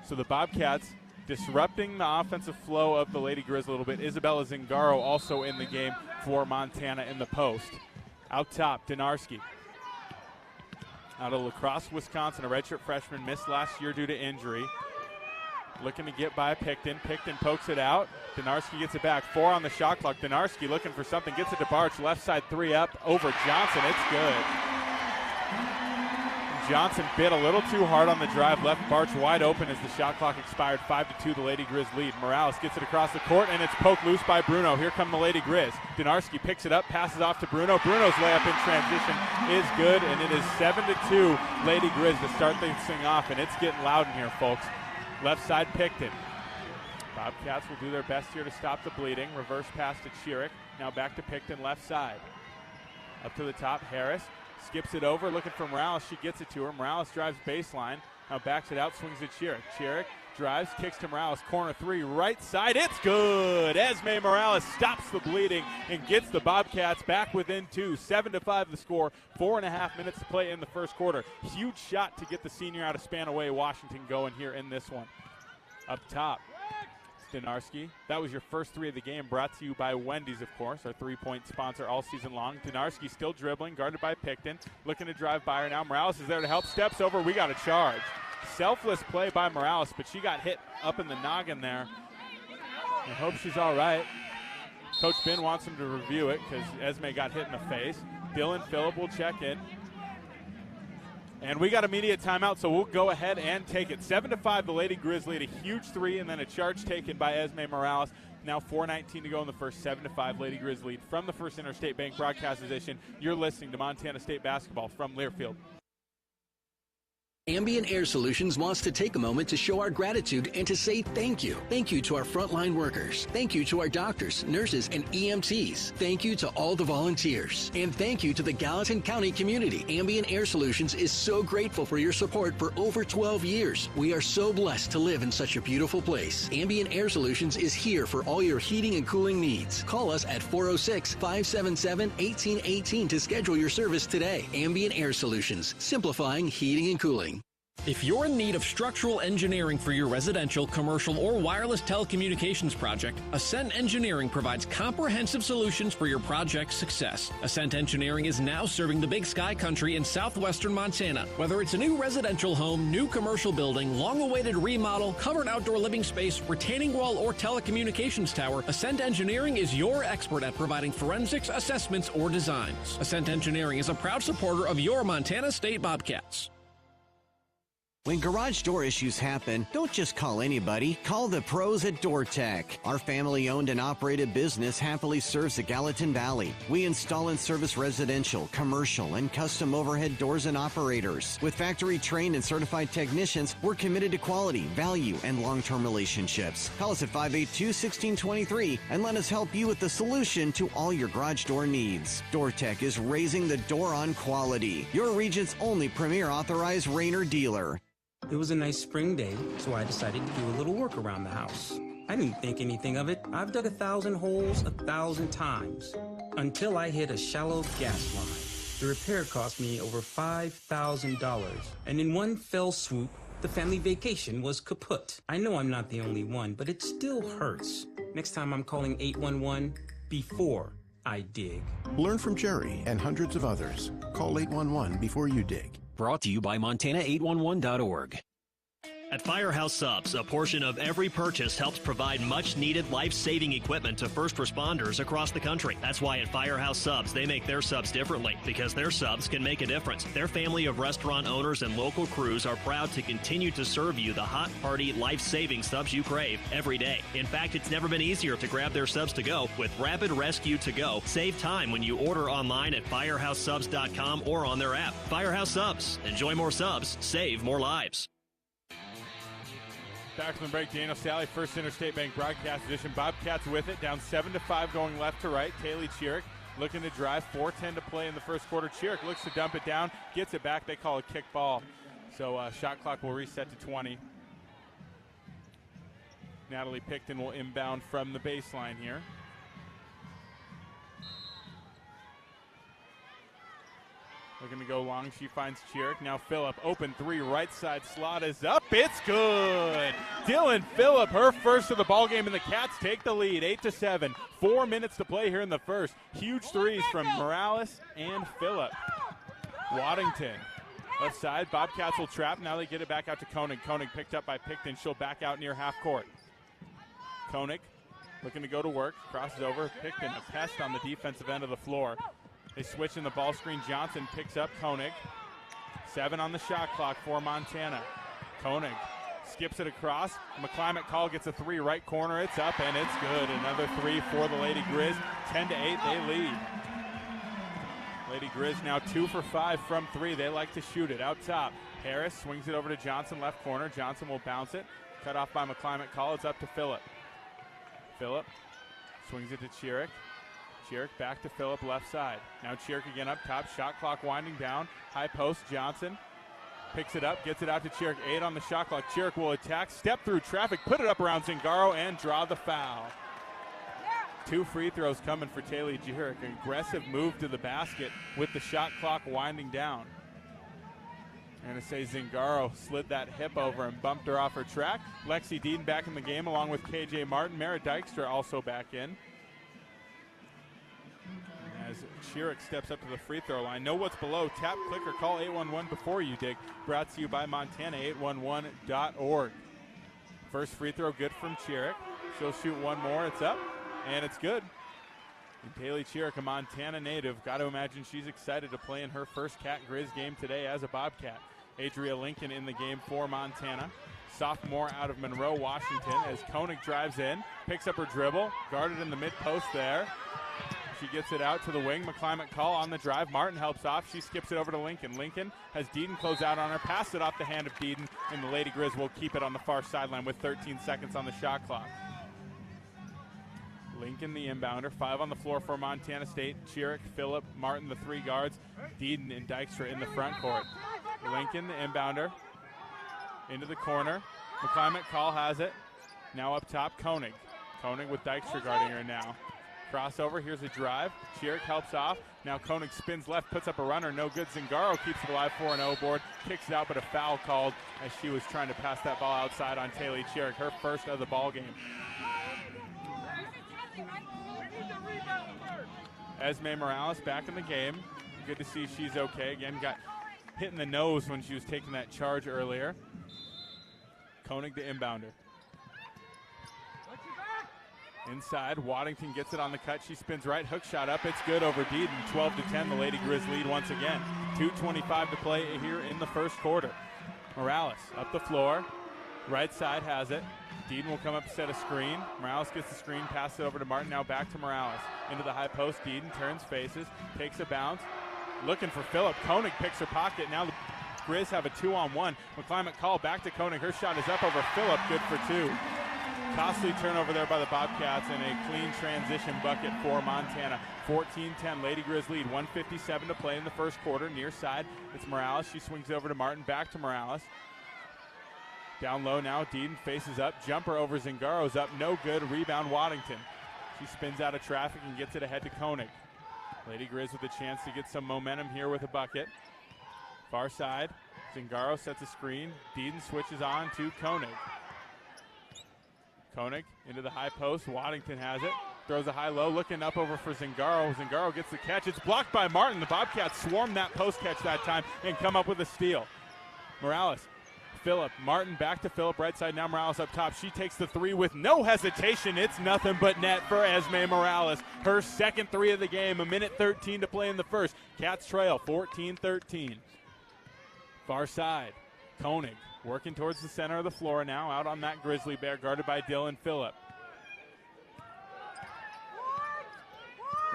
So the Bobcats disrupting the offensive flow of the Lady Grizz a little bit. Isabella Zingaro also in the game for Montana in the post. Out top, Donarski. Out of La Crosse, Wisconsin, a redshirt freshman, missed last year due to injury. Looking to get by Picton. Picton pokes it out. Donarski gets it back. 4 on the shot clock. Donarski looking for something. Gets it to Barch. Left side 3 up over Johnson. It's good. Johnson bit a little too hard on the drive. Left Barch wide open as the shot clock expired. 5-2 the Lady Grizz lead. Morales gets it across the court, and it's poked loose by Bruno. Here come the Lady Grizz. Donarski picks it up, passes off to Bruno. Bruno's layup in transition is good, and it is 7-2 Lady Grizz to start this thing off, and it's getting loud in here, folks. Left side Picton. Bobcats will do their best here to stop the bleeding. Reverse pass to Chiric. Now back to Picton left side. Up to the top, Harris. Skips it over, looking for Morales. She gets it to her. Morales drives baseline. Now backs it out, swings to Chiric. Chiric drives, kicks to Morales. Corner 3, right side. It's good. Esme Morales stops the bleeding and gets the Bobcats back within 2. 7-5 the score. 4.5 minutes to play in the first quarter. Huge shot to get the senior out of Spanaway Washington going here in this one. Up top, Donarski. That was your first 3 of the game, brought to you by Wendy's, of course, our 3-point sponsor all season long. Donarski still dribbling, guarded by Picton. Looking to drive by her now. Morales is there to help. Steps over. We got a charge. Selfless play by Morales, but she got hit up in the noggin there. I hope she's all right. Coach Ben wants him to review it because Esme got hit in the face. Dylan Phillip will check in. And we got immediate timeout, so we'll go ahead and take it. 7-5, the Lady Grizz lead. A huge 3, and then a charge taken by Esme Morales. Now 4:19 to go in the first. 7-5, Lady Grizz lead. From the First Interstate Bank broadcast position, you're listening to Montana State basketball from Learfield. Ambient Air Solutions wants to take a moment to show our gratitude and to say thank you. Thank you to our frontline workers. Thank you to our doctors, nurses, and EMTs. Thank you to all the volunteers. And thank you to the Gallatin County community. Ambient Air Solutions is so grateful for your support for over 12 years. We are so blessed to live in such a beautiful place. Ambient Air Solutions is here for all your heating and cooling needs. Call us at 406-577-1818 to schedule your service today. Ambient Air Solutions, simplifying heating and cooling. If you're in need of structural engineering for your residential, commercial, or wireless telecommunications project, Ascent Engineering provides comprehensive solutions for your project's success. Ascent Engineering is now serving the Big Sky Country in southwestern Montana. Whether it's a new residential home, new commercial building, long-awaited remodel, covered outdoor living space, retaining wall, or telecommunications tower, Ascent Engineering is your expert at providing forensics, assessments, or designs. Ascent Engineering is a proud supporter of your Montana State Bobcats. When garage door issues happen, don't just call anybody. Call the pros at DoorTech. Our family-owned and operated business happily serves the Gallatin Valley. We install and service residential, commercial, and custom overhead doors and operators. With factory-trained and certified technicians, we're committed to quality, value, and long-term relationships. Call us at 582-1623 and let us help you with the solution to all your garage door needs. DoorTech is raising the door on quality. Your region's only premier authorized Rainer dealer. It was a nice spring day, so I decided to do a little work around the house. I didn't think anything of it. I've dug 1,000 holes 1,000 times until I hit a shallow gas line. The repair cost me over $5,000, and in one fell swoop, the family vacation was kaput. I know I'm not the only one, but it still hurts. Next time I'm calling 811 before I dig. Learn from Jerry and hundreds of others. Call 811 before you dig. Brought to you by Montana811.org. At Firehouse Subs, a portion of every purchase helps provide much-needed life-saving equipment to first responders across the country. That's why at Firehouse Subs, they make their subs differently, because their subs can make a difference. Their family of restaurant owners and local crews are proud to continue to serve you the hot, hearty, life-saving subs you crave every day. In fact, it's never been easier to grab their subs to go with Rapid Rescue to Go. Save time when you order online at firehousesubs.com or on their app. Firehouse Subs. Enjoy more subs. Save more lives. Back from the break, Daniel Salle, First Interstate Bank Broadcast Edition. Bobcats with it, down 7-5 going left to right. Taylor Chiric looking to drive, 4:10 to play in the first quarter. Chiric looks to dump it down, gets it back. They call a kick ball. So shot clock will reset to 20. Natalie Picton will inbound from the baseline here. Looking to go long, she finds Chiric. Now Phillip, open three, right side slot is up. It's good. Dylan Phillip, her first of the ball game, and the Cats take the lead, 8-7. 4 minutes to play here in the first. Huge threes from Morales and Phillip. Waddington, left side. Bobcats will trap. Now they get it back out to Koenig. Koenig picked up by Picton. She'll back out near half court. Koenig looking to go to work. Crosses over. Picton, a pest on the defensive end of the floor. They switch in the ball screen. Johnson picks up Koenig. 7 on the shot clock for Montana. Koenig skips it across. McClimate Call gets a three, right corner. It's up and it's good. Another three for the Lady Grizz. 10-8, they lead. Lady Grizz now 2 for 5 from 3. They like to shoot it out top. Harris swings it over to Johnson, left corner. Johnson will bounce it. Cut off by McClimate Call. It's up to Phillip. Phillip swings it to Chiric. Chiric back to Phillip, left side. Now Chiric again up top. Shot clock winding down. High post, Johnson picks it up, gets it out to Chiric. 8 on the shot clock. Chiric will attack, step through traffic, put it up around Zingaro, and draw the foul. 2 free throws coming for Taylor Chiric. Aggressive move to the basket with the shot clock winding down. I'm going to say Zingaro slid that hip over and bumped her off her track. Lexi Dean back in the game along with KJ Martin. Mara Dykstra also back in. As Chiric steps up to the free throw line. Know what's below. Tap, click, or call 811 before you dig. Brought to you by Montana811.org. First free throw good from Chiric. She'll shoot one more. It's up, and it's good. And Taylor Chiric, a Montana native. Got to imagine she's excited to play in her first Cat Grizz game today as a Bobcat. Adria Lincoln in the game for Montana. Sophomore out of Monroe, Washington, as Koenig drives in, picks up her dribble, guarded in the mid-post there. She gets it out to the wing. McClimate Call on the drive. Martin helps off. She skips it over to Lincoln. Lincoln has Deeden close out on her. Pass it off the hand of Deeden, and the Lady Grizz will keep it on the far sideline with 13 seconds on the shot clock. Lincoln, the inbounder. 5 on the floor for Montana State. Chiric, Phillip, Martin, the 3 guards. Deeden and Dykstra in the front court. Lincoln, the inbounder. Into the corner. McClimate Call has it. Now up top, Koenig. Koenig with Dykstra guarding her now. Crossover, here's a drive. Chiric helps off. Now Koenig spins left, puts up a runner. No good. Zingaro keeps it alive, 4-0 board. Kicks it out, but a foul called as she was trying to pass that ball outside on Taylor Chiric, her first of the ball game. Esme Morales back in the game. Good to see she's okay. Again, got hit in the nose when she was taking that charge earlier. Koenig the inbounder. Inside, Waddington gets it on the cut. She spins right, hook shot up. It's good over Deeden. 12-10, the Lady Grizz lead once again. 2:25 to play here in the first quarter. Morales up the floor. Right side has it. Deeden will come up, set a screen. Morales gets the screen, passes it over to Martin. Now back to Morales. Into the high post. Deeden turns, faces, takes a bounce. Looking for Phillip. Koenig picks her pocket. Now the Grizz have a 2-on-1. McClimate Call back to Koenig. Her shot is up over Phillip. Good for 2. Costly turnover there by the Bobcats and a clean transition bucket for Montana. 14-10, Lady Grizz lead. 1:57 to play in the first quarter. Near side, it's Morales. She swings it over to Martin. Back to Morales. Down low now, Deeden faces up. Jumper over Zingaro's up. No good. Rebound, Waddington. She spins out of traffic and gets it ahead to Koenig. Lady Grizz with a chance to get some momentum here with a bucket. Far side, Zingaro sets a screen. Deeden switches on to Koenig. Koenig into the high post. Waddington has it. Throws a high-low, looking up over for Zingaro. Zingaro gets the catch. It's blocked by Martin. The Bobcats swarm that post catch that time and come up with a steal. Morales Phillip. Martin back to Phillip. Right side now. Morales up top. She takes the three with no hesitation. It's nothing but net for Esme Morales. Her second three of the game. 1:13 to play in the first. Cats trail 14-13. Far side. Koenig working towards the center of the floor now. Out on that Grizzly Bear, guarded by Dylan Phillip.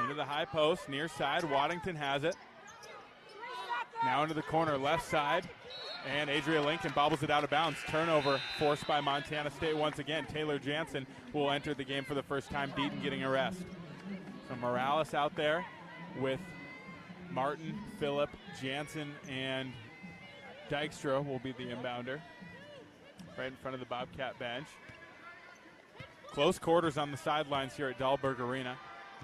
Into the high post, near side. Waddington has it. Now into the corner, left side. And Adria Lincoln bobbles it out of bounds. Turnover forced by Montana State once again. Taylor Jansen will enter the game for the first time. Deaton getting a rest. So Morales out there with Martin, Phillip, Jansen, and Dykstra will be the inbounder. Right in front of the Bobcat bench. Close quarters on the sidelines here at Dahlberg Arena.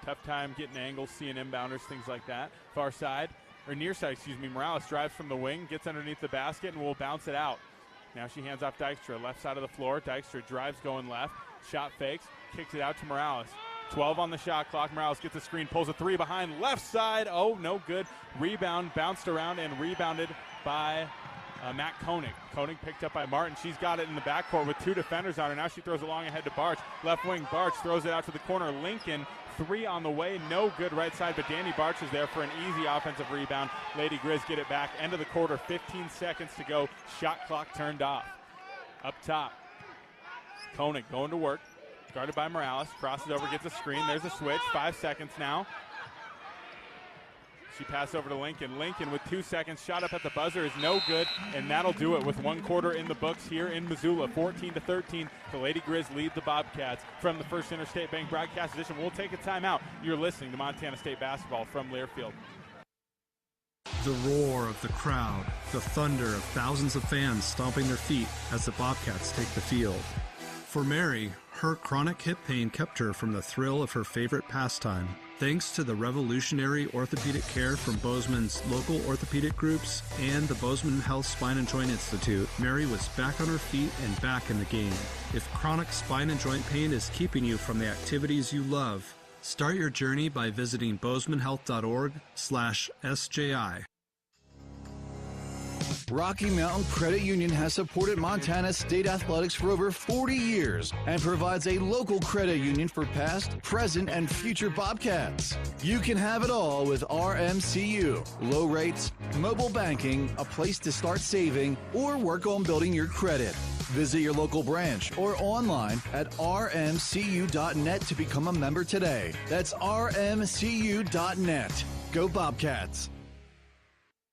Tough time getting angles, seeing inbounders, things like that. Far side. Or near side, Morales drives from the wing, gets underneath the basket, and will bounce it out. Now she hands off Dykstra, left side of the floor. Dykstra drives going left, shot fakes, kicks it out to Morales. 12 on the shot clock. Morales gets a screen, pulls a three behind, left side. Oh, no good. Rebound, bounced around and rebounded by Matt Koenig. Koenig picked up by Martin. She's got it in the backcourt with two defenders on her. Now she throws it long ahead to Barch. Left wing, Barch throws it out to the corner. Lincoln, three on the way, no good right side, but Danny Barch is there for an easy offensive rebound. Lady Grizz get it back. End of the quarter, 15 seconds to go. Shot clock turned off. Up top, Koenig going to work. Guarded by Morales. Crosses over, gets a screen. There's a switch. 5 seconds now. She passes over to Lincoln. Lincoln with 2 seconds. Shot up at the buzzer is no good, and that'll do it with 1 quarter in the books here in Missoula. 14-13. The Lady Grizz lead the Bobcats. From the First Interstate Bank broadcast edition, we'll take a timeout. You're listening to Montana State basketball from Learfield. The roar of the crowd, the thunder of thousands of fans stomping their feet as the Bobcats take the field. For Mary, her chronic hip pain kept her from the thrill of her favorite pastime. Thanks to the revolutionary orthopedic care from Bozeman's local orthopedic groups and the Bozeman Health Spine and Joint Institute, Mary was back on her feet and back in the game. If chronic spine and joint pain is keeping you from the activities you love, start your journey by visiting bozemanhealth.org/SJI. Rocky Mountain Credit Union has supported Montana State athletics for over 40 years and provides a local credit union for past, present, and future Bobcats. You can have it all with RMCU. Low rates, mobile banking, a place to start saving, or work on building your credit. Visit your local branch or online at rmcu.net to become a member today. That's rmcu.net. Go Bobcats.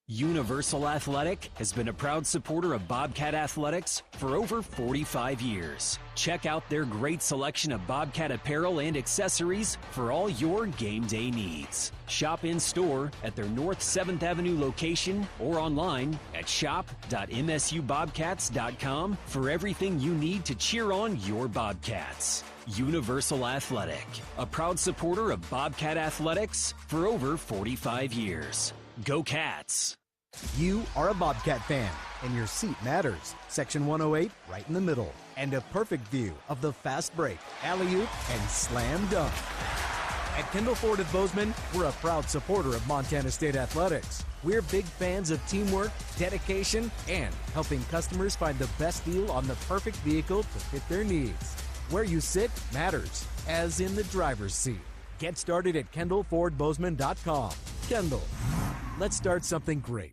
Universal Athletic has been a proud supporter of Bobcat Athletics for over 45 years. Check out their great selection of Bobcat apparel and accessories for all your game day needs. Shop in-store at their North 7th Avenue location or online at shop.msubobcats.com for everything you need to cheer on your Bobcats. Universal Athletic, a proud supporter of Bobcat Athletics for over 45 years. Go Cats! You are a Bobcat fan, and your seat matters. Section 108, right in the middle. And a perfect view of the fast break, alley-oop, and slam dunk. At Kendall Ford of Bozeman, we're a proud supporter of Montana State Athletics. We're big fans of teamwork, dedication, and helping customers find the best deal on the perfect vehicle to fit their needs. Where you sit matters, as in the driver's seat. Get started at KendallFordBozeman.com. Kendall, let's start something great.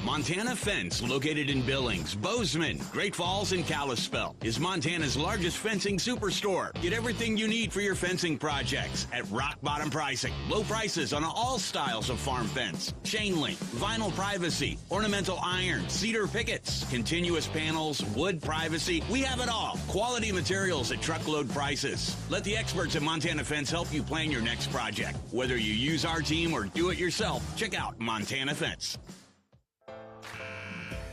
Montana Fence, located in Billings, Bozeman, Great Falls, and Kalispell, is Montana's largest fencing superstore. Get everything you need for your fencing projects at rock bottom pricing. Low prices on all styles of farm fence, chain link, vinyl privacy, ornamental iron, cedar pickets, continuous panels, wood privacy. We have it all. Quality materials at truckload prices. Let the experts at Montana Fence help you plan your next project. Whether you use our team or do it yourself, check out Montana Fence.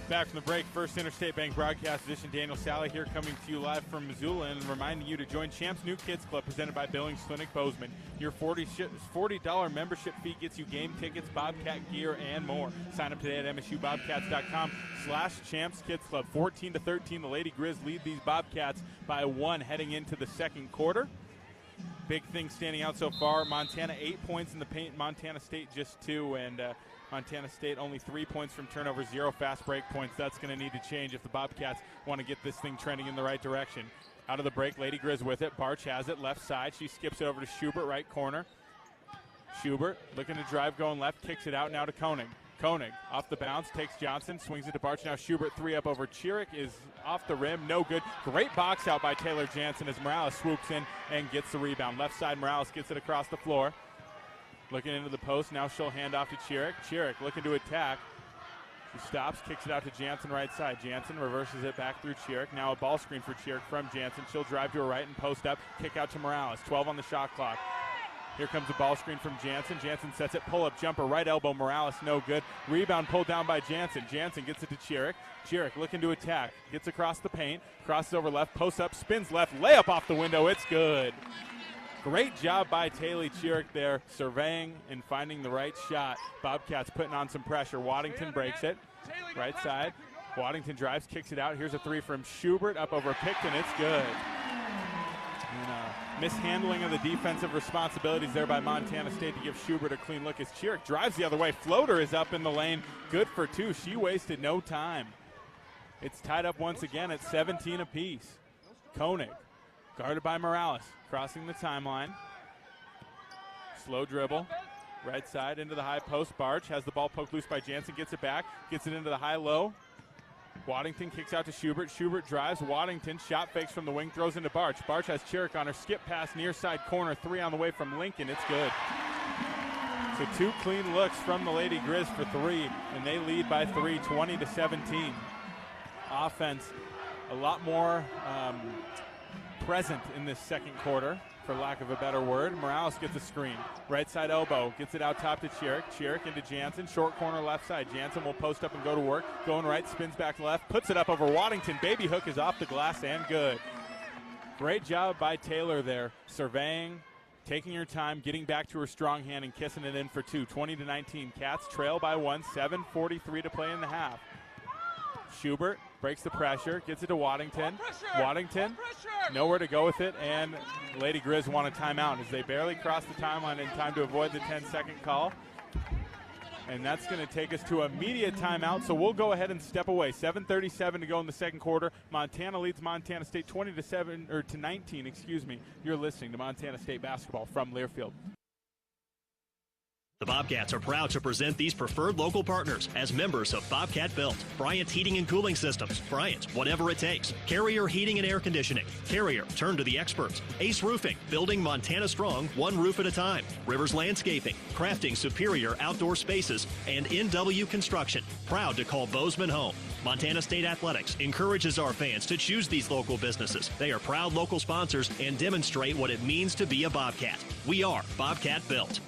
Back from the break, First Interstate Bank broadcast edition. Daniel Salle here, coming to you live from Missoula and reminding you to join Champs New Kids Club presented by Billings Clinic Bozeman. Your $40 membership fee gets you game tickets, Bobcat gear, and more. Sign up today at msubobcats.com/Champs Kids Club. 14-13, the Lady Grizz lead these Bobcats by 1 heading into the second quarter. big things standing out so far. Montana 8 points in the paint, Montana State just 2, and Montana State only 3 points from turnover, 0 fast break points. That's going to need to change if the Bobcats want to get this thing trending in the right direction. Out of the break, Lady Grizz with it. Barch has it, left side. She skips it over to Schubert, right corner. Schubert looking to drive, going left, kicks it out now to Koenig. Koenig off the bounce, takes Johnson, swings it to Barch. Now Schubert 3 up over Chiric is off the rim, no good. Great box out by Taylor Jansen as Morales swoops in and gets the rebound. Left side, Morales gets it across the floor. Looking into the post, now she'll hand off to Chiric. Chiric looking to attack. She stops, kicks it out to Jansen right side. Jansen reverses it back through Chiric. Now a ball screen for Chiric from Jansen. She'll drive to her right and post up, kick out to Morales. 12 on the shot clock. Here comes a ball screen from Jansen. Jansen sets it, pull-up jumper, right elbow, Morales, no good. Rebound pulled down by Jansen. Jansen gets it to Chiric. Chiric looking to attack. Gets across the paint, crosses over left, posts up, spins left, layup off the window. It's good. Great job by Taylor Chiric there, surveying and finding the right shot. Bobcats putting on some pressure. Waddington breaks it. Right side. Waddington drives, kicks it out. Here's a 3 from Schubert up over Picton. It's good. And, mishandling of the defensive responsibilities there by Montana State to give Schubert a clean look as Chiric drives the other way. Floater is up in the lane. Good for 2. She wasted no time. It's tied up once again at 17 apiece. Koenig, guarded by Morales, crossing the timeline. Slow dribble. Right side into the high post. Barch has the ball poked loose by Jansen. Gets it back. Gets it into the high-low. Waddington kicks out to Schubert. Schubert drives. Waddington shot fakes from the wing. Throws into Barch. Barch has Chiric on her. Skip pass near side corner. 3 on the way from Lincoln. It's good. So 2 clean looks from the Lady Grizz for 3. And they lead by 3, 20-17. Offense a lot more present in this second quarter, for lack of a better word. Morales gets a screen. Right side elbow. Gets it out top to Chiric. Chiric into Jansen. Short corner left side. Jansen will post up and go to work. Going right, spins back left. Puts it up over Waddington. Baby hook is off the glass and good. Great job by Taylor there. Surveying, taking her time, getting back to her strong hand and kissing it in for 2. 20-19. Cats trail by 1. 7:43 to play in the half. Schubert breaks the pressure, gets it to Waddington. Waddington, nowhere to go with it, and Lady Grizz want a timeout as they barely cross the timeline in time to avoid the 10-second call. And that's going to take us to immediate timeout, so we'll go ahead and step away. 7:37 to go in the second quarter. Montana leads Montana State 20-19, excuse me. You're listening to Montana State basketball from Learfield. The Bobcats are proud to present these preferred local partners as members of Bobcat Built. Bryant Heating and Cooling Systems. Bryant, whatever it takes. Carrier Heating and Air Conditioning. Carrier, turn to the experts. Ace Roofing, building Montana strong, one roof at a time. Rivers Landscaping, crafting superior outdoor spaces. And NW Construction, proud to call Bozeman home. Montana State Athletics encourages our fans to choose these local businesses. They are proud local sponsors and demonstrate what it means to be a Bobcat. We are Bobcat Built.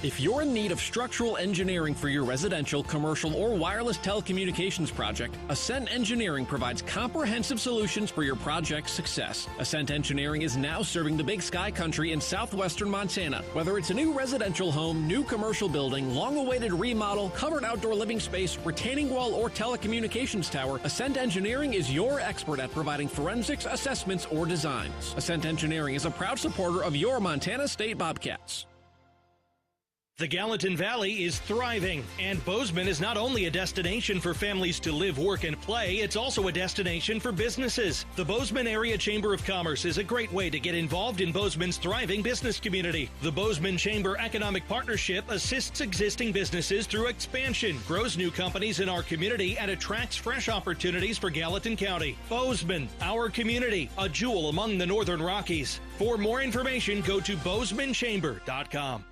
If you're in need of structural engineering for your residential, commercial, or wireless telecommunications project, Ascent Engineering provides comprehensive solutions for your project's success. Ascent Engineering is now serving the Big Sky Country in southwestern Montana. Whether it's a new residential home, new commercial building, long-awaited remodel, covered outdoor living space, retaining wall, or telecommunications tower, Ascent Engineering is your expert at providing forensics, assessments, or designs. Ascent Engineering is a proud supporter of your Montana State Bobcats. The Gallatin Valley is thriving, and Bozeman is not only a destination for families to live, work, and play, it's also a destination for businesses. The Bozeman Area Chamber of Commerce is a great way to get involved in Bozeman's thriving business community. The Bozeman Chamber Economic Partnership assists existing businesses through expansion, grows new companies in our community, and attracts fresh opportunities for Gallatin County. Bozeman, our community, a jewel among the Northern Rockies. For more information, go to bozemanchamber.com.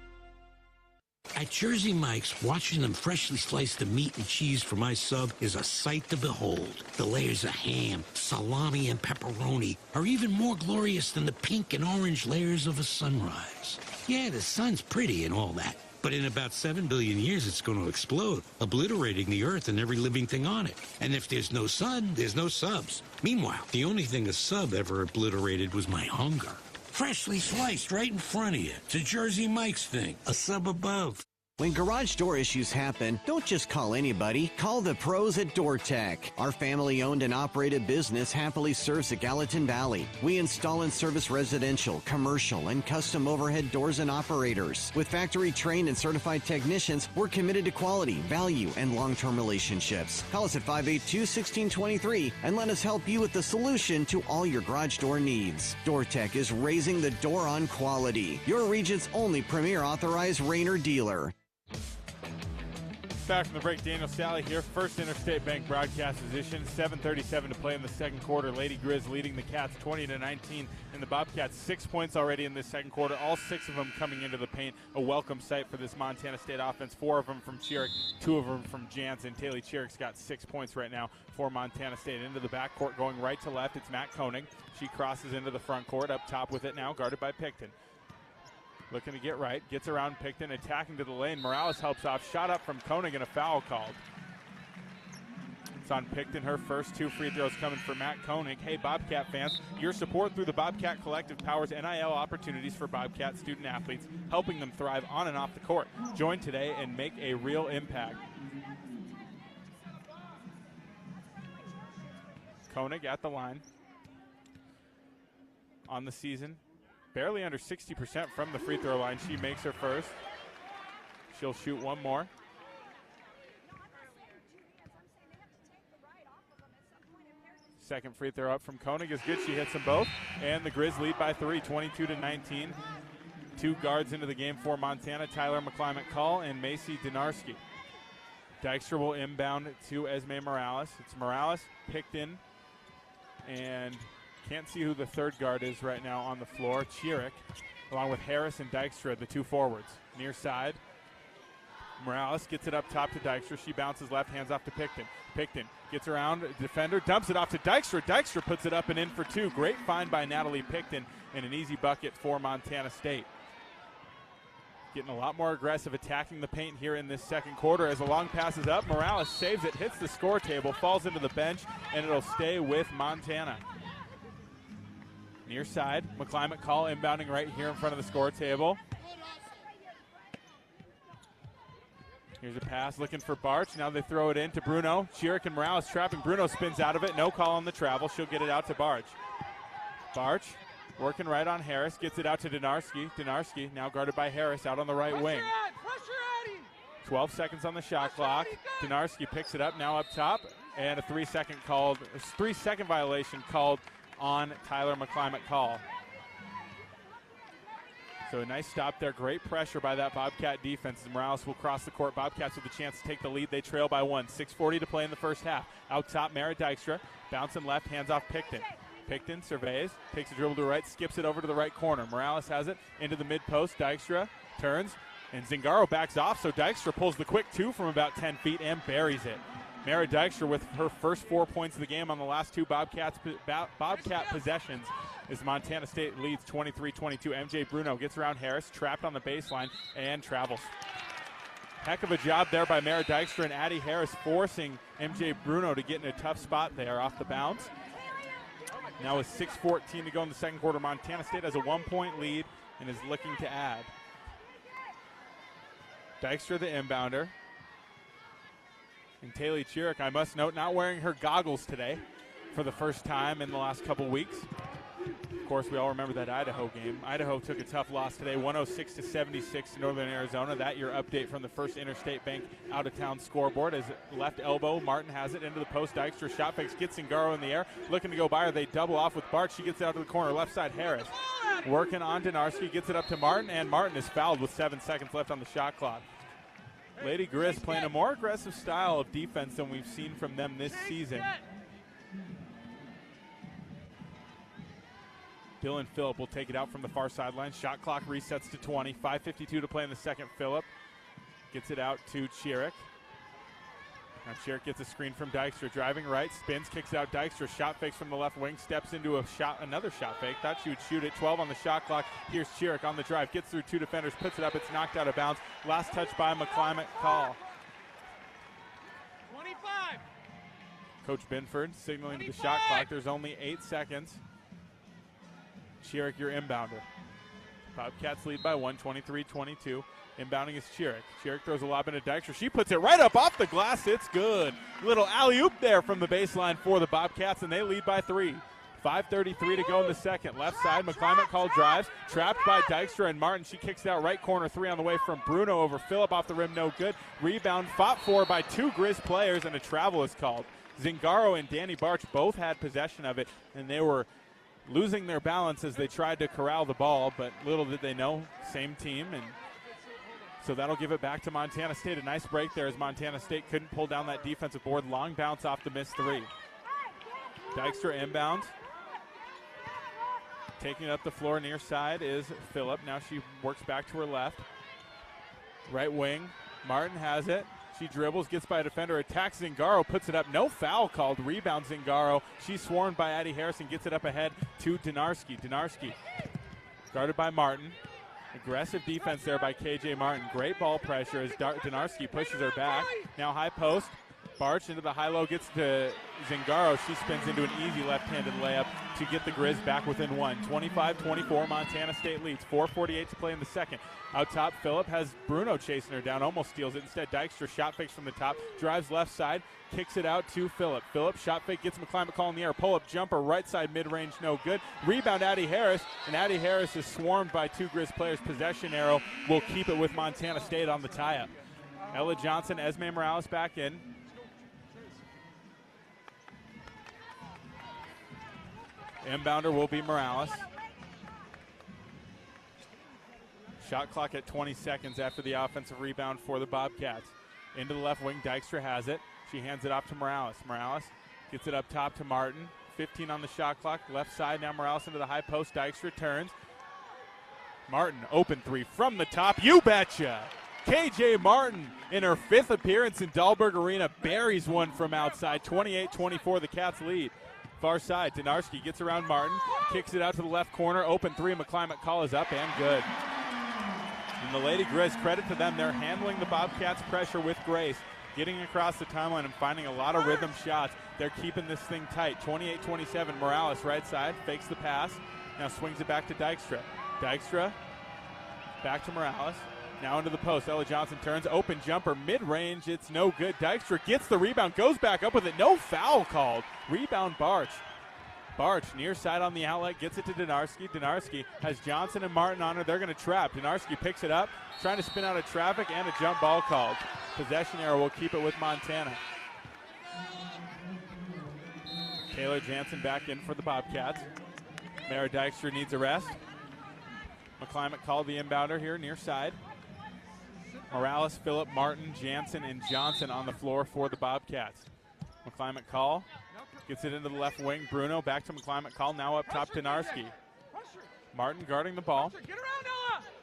At Jersey Mike's, watching them freshly slice the meat and cheese for my sub is a sight to behold. The layers of ham, salami, and pepperoni are even more glorious than the pink and orange layers of a sunrise. Yeah, the sun's pretty and all that, but in about 7 billion years it's going to explode, obliterating the earth and every living thing on it. And if there's no sun, there's no subs. Meanwhile, the only thing a sub ever obliterated was my hunger. Freshly sliced right in front of you. It's a Jersey Mike's thing. A sub above. When garage door issues happen, don't just call anybody. Call the pros at DoorTech. Our family-owned and operated business happily serves the Gallatin Valley. We install and service residential, commercial, and custom overhead doors and operators. With factory-trained and certified technicians, we're committed to quality, value, and long-term relationships. Call us at 582-1623 and let us help you with the solution to all your garage door needs. DoorTech is raising the door on quality. Your region's only premier authorized Rainer dealer. Back from the break, Daniel Salle here. First Interstate Bank broadcast position. 7:37 to play in the second quarter. Lady Grizz leading the Cats 20-19 in the Bobcats. 6 points already in this second quarter. All 6 of them coming into the paint. A welcome sight for this Montana State offense. 4 of them from Chiric, 2 of them from Jansen. Taylor Chiric's got 6 points right now for Montana State. Into the backcourt, going right to left. It's Matt Koenig. She crosses into the front court. Up top with it now, guarded by Picton. Looking to get right, gets around Picton, attacking to the lane. Morales helps off, shot up from Koenig and a foul called. It's on Picton, her first 2 free throws coming for Matt Koenig. Hey, Bobcat fans, your support through the Bobcat Collective powers NIL opportunities for Bobcat student athletes, helping them thrive on and off the court. Join today and make a real impact. Koenig at the line. On the season, barely under 60% from the free throw line. She makes her first. She'll shoot one more. Second free throw up from Koenig is good. She hits them both. And the Grizz lead by 3, 22-19. 2 guards into the game for Montana, Tyler McClymonk-Call and Macy Dinarski. Dykstra will inbound to Esme Morales. It's Morales, Picton, and can't see who the third guard is right now on the floor. Chiric, along with Harris and Dykstra, the 2 forwards. Near side, Morales gets it up top to Dykstra. She bounces left, hands off to Picton. Picton gets around, defender, dumps it off to Dykstra. Dykstra puts it up and in for 2. Great find by Natalie Picton and an easy bucket for Montana State. Getting a lot more aggressive, attacking the paint here in this second quarter. As the long pass is up, Morales saves it, hits the score table, falls into the bench, and it'll stay with Montana. Near side, McClymonk-Call inbounding right here in front of the score table. Here's a pass looking for Barch. Now they throw it in to Bruno. Chiric and Morales trapping. Bruno spins out of it. No call on the travel. She'll get it out to Barch. Barch working right on Harris. Gets it out to Dinarski. Dinarski now guarded by Harris out on the right wing. 12 seconds on the shot clock. Dinarski picks it up now up top. And a 3-second violation called on Tyler McClymonk-Call. So a nice stop there. Great pressure by that Bobcat defense as Morales will cross the court. Bobcats with a chance to take the lead. They trail by 1. 6:40 to play in the first half. Out top, Mara Dykstra. Bouncing left, hands off Picton. Picton surveys, takes a dribble to the right, skips it over to the right corner. Morales has it into the mid-post. Dykstra turns, and Zingaro backs off, so Dykstra pulls the quick 2 from about 10 feet and buries it. Mara Dykstra with her first 4 points of the game on the last 2 Bobcat possessions as Montana State leads 23-22. MJ Bruno gets around Harris, trapped on the baseline, and travels. Heck of a job there by Mara Dykstra and Addie Harris, forcing MJ Bruno to get in a tough spot there off the bounce. Now with 6:14 to go in the second quarter, Montana State has a 1-point lead and is looking to add. Dykstra the inbounder. And Taylor Chiric, I must note, not wearing her goggles today for the first time in the last couple weeks. Of course, we all remember that Idaho game. Idaho took a tough loss today, 106-76 to Northern Arizona. That your update from the First Interstate Bank out-of-town scoreboard. As left elbow, Martin has it into the post. Dykstra shot fakes, gets Zingaro in the air, looking to go by her. They double off with Bart. She gets it out to the corner, left side Harris. Working on Dinarski, gets it up to Martin, and Martin is fouled with 7 seconds left on the shot clock. Lady Grizz playing a more aggressive style of defense than we've seen from them this season. Dylan Phillip will take it out from the far sideline. Shot clock resets to 20. 5:52 to play in the second. Phillip gets it out to Chiric. Now Chiric gets a screen from Dykstra. Driving right, spins, kicks out Dykstra. Shot fakes from the left wing, steps into another shot fake. Thought she would shoot it. 12 on the shot clock. Here's Chiric on the drive. Gets through 2 defenders, puts it up. It's knocked out of bounds. Last touch by McClymonk-Call. 25. Coach Binford signaling to the shot clock. There's only 8 seconds. Chiric, your inbounder. Bobcats lead by 1, 23-22. Inbounding is Chiric. Chiric throws a lob into Dykstra. She puts it right up off the glass. It's good. Little alley-oop there from the baseline for the Bobcats, and they lead by 3. 5:33 to go in the second. Left side, McClymont call drives. Trapped by Dykstra and Martin. She kicks it out right corner 3 on the way from Bruno over Phillip off the rim. No good. Rebound fought for by 2 Grizz players, and a travel is called. Zingaro and Danny Barch both had possession of it, and they were losing their balance as they tried to corral the ball, but little did they know, same team, and so that'll give it back to Montana State. A nice break there as Montana State couldn't pull down that defensive board. Long bounce off the missed 3. Dykstra inbound. Taking it up the floor near side is Phillip. Now she works back to her left. Right wing, Martin has it. She dribbles, gets by a defender, attacks Zingaro, puts it up. No foul called. Rebound Zingaro. She's swarmed by Addie Harrison, gets it up ahead to Donarski. Donarski guarded by Martin. Aggressive defense there by KJ Martin. Great ball pressure as Donarski pushes her back. Now high post. Barch into the high-low, gets to Zingaro. She spins into an easy left-handed layup to get the Grizz back within 1. 25-24, Montana State leads. 4:48 to play in the second. Out top, Phillip has Bruno chasing her down, almost steals it. Instead, Dykstra shot fakes from the top, drives left side, kicks it out to Phillip. Phillip shot fake, gets McClymont call in the air. Pull-up jumper, right side mid-range, no good. Rebound, Addie Harris, and Addie Harris is swarmed by 2 Grizz players. Possession arrow will keep it with Montana State on the tie-up. Ella Johnson, Esme Morales back in. Inbounder will be Morales. Shot clock at 20 seconds after the offensive rebound for the Bobcats. Into the left wing, Dykstra has it. She hands it off to Morales. Morales gets it up top to Martin. 15 on the shot clock. Left side, now Morales into the high post. Dykstra turns. Martin, open 3 from the top. You betcha! KJ Martin, in her 5th appearance in Dahlberg Arena, buries one from outside. 28-24, the Cats lead. Far side, Donarski gets around Martin, kicks it out to the left corner, open 3, McClymont call is up and good. And the Lady Grizz, credit to them, they're handling the Bobcats' pressure with grace, getting across the timeline and finding a lot of rhythm shots. They're keeping this thing tight. 28-27, Morales right side, fakes the pass, now swings it back to Dykstra. Dykstra, back to Morales. Now into the post, Ella Johnson turns, open jumper, mid-range, it's no good. Dykstra gets the rebound, goes back up with it, no foul called. Rebound Barch. Barch near side on the outlet, gets it to Donarski. Donarski has Johnson and Martin on her, they're going to trap. Donarski picks it up, trying to spin out of traffic, and a jump ball called. Possession error will keep it with Montana. Taylor Jansen back in for the Bobcats. Mara Dykstra needs a rest. McClymont called the inbounder here near side. Morales, Phillip, Martin, Jansen, and Johnson on the floor for the Bobcats. McClymont call, gets it into the left wing. Bruno back to McClymont call, now up top to Narski. Martin guarding the ball.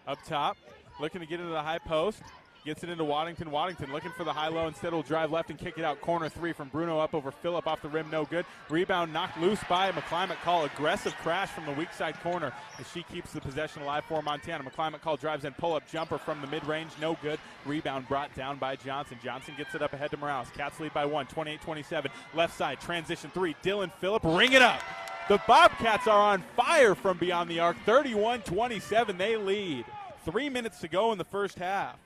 Up top, looking to get into the high post. Gets it into Waddington. Waddington looking for the high-low. Instead will drive left and kick it out. Corner 3 from Bruno up over Phillip off the rim. No good. Rebound knocked loose by McClymont call. Aggressive crash from the weak side corner as she keeps the possession alive for Montana. McClymont call drives in. Pull-up jumper from the mid-range. No good. Rebound brought down by Johnson. Johnson gets it up ahead to Morales. Cats lead by 1. 28-27. Left side. Transition 3. Dylan Phillip. Ring it up. The Bobcats are on fire from beyond the arc. 31-27. They lead. 3 minutes to go in the first half.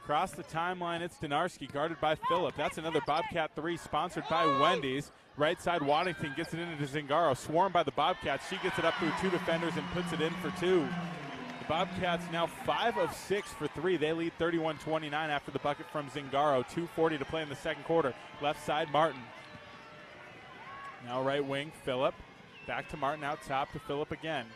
Across the timeline, it's Donarski, guarded by Phillip. That's another Bobcat 3, sponsored by Wendy's. Right side, Waddington gets it into Zingaro. Swarmed by the Bobcats. She gets it up through 2 defenders and puts it in for 2. The Bobcats now 5 of 6 for 3. They lead 31-29 after the bucket from Zingaro. 2:40 to play in the second quarter. Left side, Martin. Now right wing, Phillip. Back to Martin, out top to Phillip again.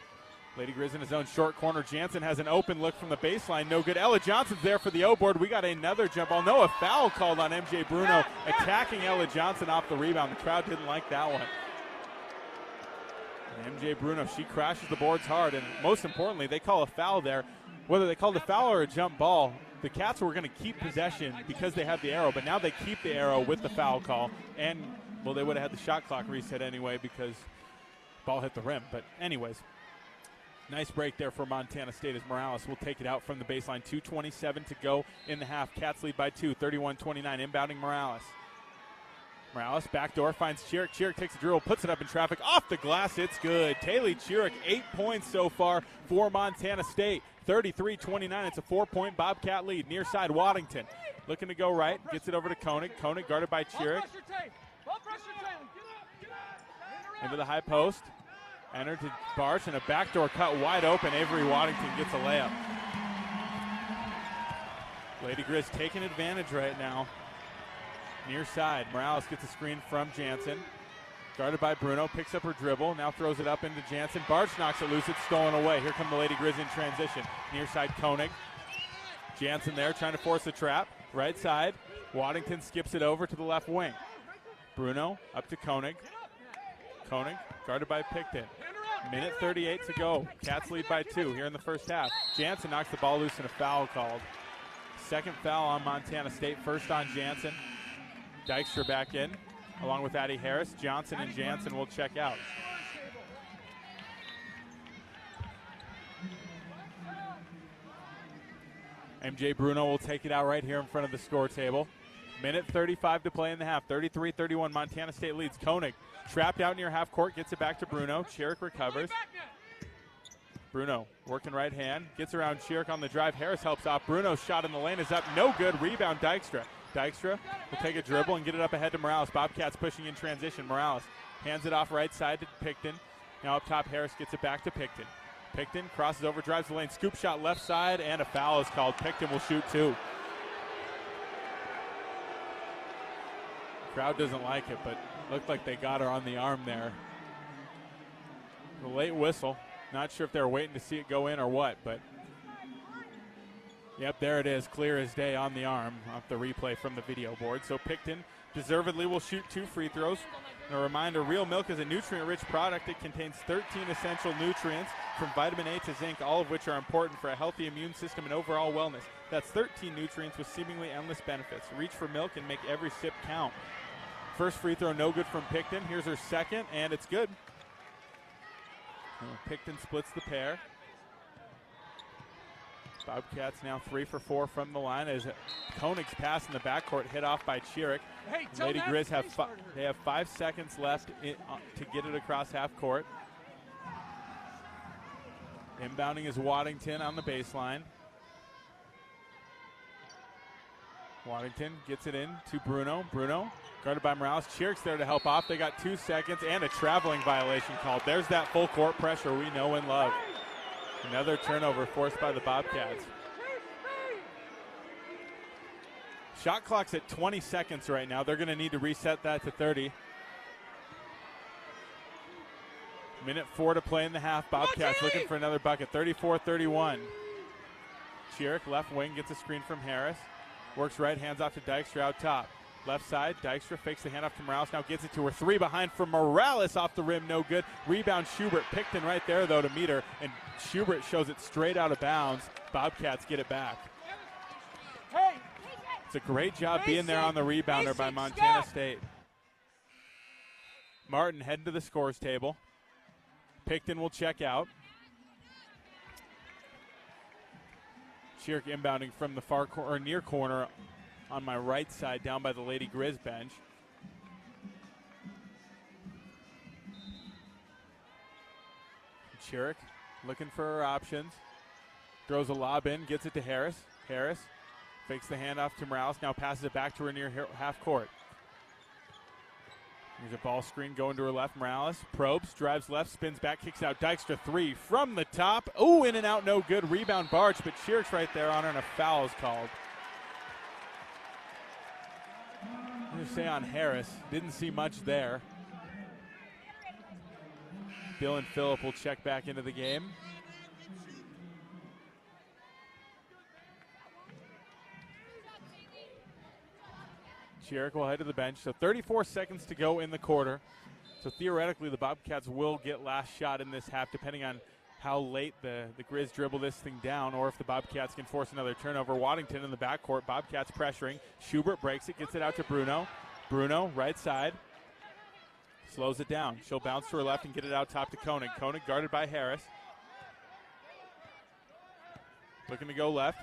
Lady Grizz in his own short corner. Jansen has an open look from the baseline. No good. Ella Johnson's there for the O-board. We got another jump ball. No, a foul called on MJ Bruno, attacking Ella Johnson off the rebound. The crowd didn't like that one. And MJ Bruno, she crashes the boards hard, and most importantly, they call a foul there. Whether they called a foul or a jump ball, the Cats were going to keep possession because they have the arrow, but now they keep the arrow with the foul call. And, well, they would have had the shot clock reset anyway because ball hit the rim. But anyways, nice break there for Montana State as Morales will take it out from the baseline. 2:27 to go in the half. Cats lead by 2, 31-29. Inbounding Morales. Morales, backdoor, finds Chiric. Chiric takes a dribble, puts it up in traffic. Off the glass, it's good. Taylor Chiric, 8 points so far for Montana State. 33-29, it's a 4-point Bobcat lead. Near side, Waddington. Looking to go right, gets it over to Koenig. Koenig guarded by Chiric. Into the high post. Entered to Barch, and a backdoor cut wide open. Avery Waddington gets a layup. Lady Grizz taking advantage right now. Near side, Morales gets a screen from Jansen. Guarded by Bruno, picks up her dribble, now throws it up into Jansen. Barch knocks it loose, it's stolen away. Here come the Lady Grizz in transition. Near side, Koenig. Jansen there trying to force a trap. Right side, Waddington skips it over to the left wing. Bruno up to Koenig. Koenig guarded by Picton. Minute 38 to go. Cats lead by 2 here in the first half. Jansen knocks the ball loose and a foul called. Second foul on Montana State, first on Jansen. Dykstra back in, along with Addie Harris. Johnson and Jansen will check out. MJ Bruno will take it out right here in front of the score table. Minute 35 to play in the half. 33-31, Montana State leads. Koenig trapped out near half court, gets it back to Bruno. Chiric recovers. Bruno working right hand, gets around Chiric on the drive. Harris helps off. Bruno's shot in the lane is up, no good. Rebound Dykstra. Dykstra will take a dribble and get it up ahead to Morales. Bobcats pushing in transition. Morales hands it off right side to Picton. Now up top, Harris gets it back to Picton. Picton crosses over, drives the lane, scoop shot left side, and a foul is called. Picton will shoot 2. Crowd doesn't like it, but looked like they got her on the arm there. The late whistle. Not sure if they were waiting to see it go in or what, but yep, there it is, clear as day on the arm off the replay from the video board. So Picton deservedly will shoot 2 free throws. And a reminder, Real Milk is a nutrient-rich product. It contains 13 essential nutrients from vitamin A to zinc, all of which are important for a healthy immune system and overall wellness. That's 13 nutrients with seemingly endless benefits. Reach for milk and make every sip count. First free throw, no good from Picton. Here's her second, and it's good. Picton splits the pair. Bobcats now 3 for 4 from the line as Koenig's pass in the backcourt hit off by Chiric. Lady Grizz have 5 seconds left to get it across half court. Inbounding is Waddington on the baseline. Waddington gets it in to Bruno. Bruno guarded by Morales. Chiric's there to help off. They got 2 seconds and a traveling violation called. There's that full court pressure we know and love. Another turnover forced by the Bobcats. Shot clock's at 20 seconds right now. They're going to need to reset that to 30. Minute 4 to play in the half. Bobcats looking for another bucket. 34-31. Chiric, left wing, gets a screen from Harris. Works right, hands off to Dykstra out top. Left side, Dykstra fakes the handoff to Morales, now gets it to her. 3 behind from Morales off the rim, no good. Rebound Schubert, Picton right there though to meet her, and Schubert shows it straight out of bounds. Bobcats get it back. It's a great job being there on the rebounder by Montana State. Martin heading to the scores table. Picton will check out. Chiric inbounding from the far corner, near corner on my right side, down by the Lady Grizz bench. Chiric looking for her options. Throws a lob in, gets it to Harris. Harris fakes the handoff to Morales, now passes it back to her near half court. Here's a ball screen going to her left. Morales probes, drives left, spins back, kicks out. Dykstra 3 from the top. Oh, in and out, no good. Rebound Barch, but Chiric's right there on her, and a foul is called. I'm going to say on Harris, didn't see much there. Bill and Phillip will check back into the game. Chiric will head to the bench. So 34 seconds to go in the quarter. So theoretically, the Bobcats will get last shot in this half, depending on how late the Grizz dribble this thing down, or if the Bobcats can force another turnover. Waddington in the backcourt. Bobcats pressuring. Schubert breaks it, gets it out to Bruno. Bruno, right side. Slows it down. She'll bounce to her left and get it out top to Koenig. Koenig guarded by Harris. Looking to go left.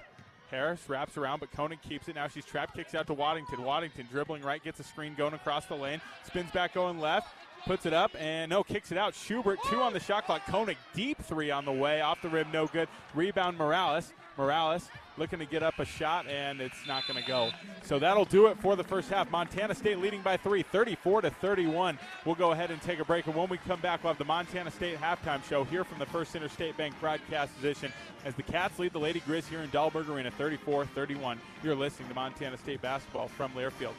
Harris wraps around, but Koenig keeps it. Now she's trapped, kicks out to Waddington. Waddington dribbling right, gets a screen going across the lane, spins back going left, puts it up, and no, kicks it out. Schubert, 2 on the shot clock. Koenig, deep 3 on the way. Off the rim, no good. Rebound, Morales. Morales looking to get up a shot, and it's not going to go. So that'll do it for the first half. Montana State leading by 3, 34-31. We'll go ahead and take a break, and when we come back, we'll have the Montana State halftime show here from the First Interstate Bank broadcast position as the Cats lead the Lady Grizz here in Dahlberg Arena, 34-31. You're listening to Montana State basketball from Learfield.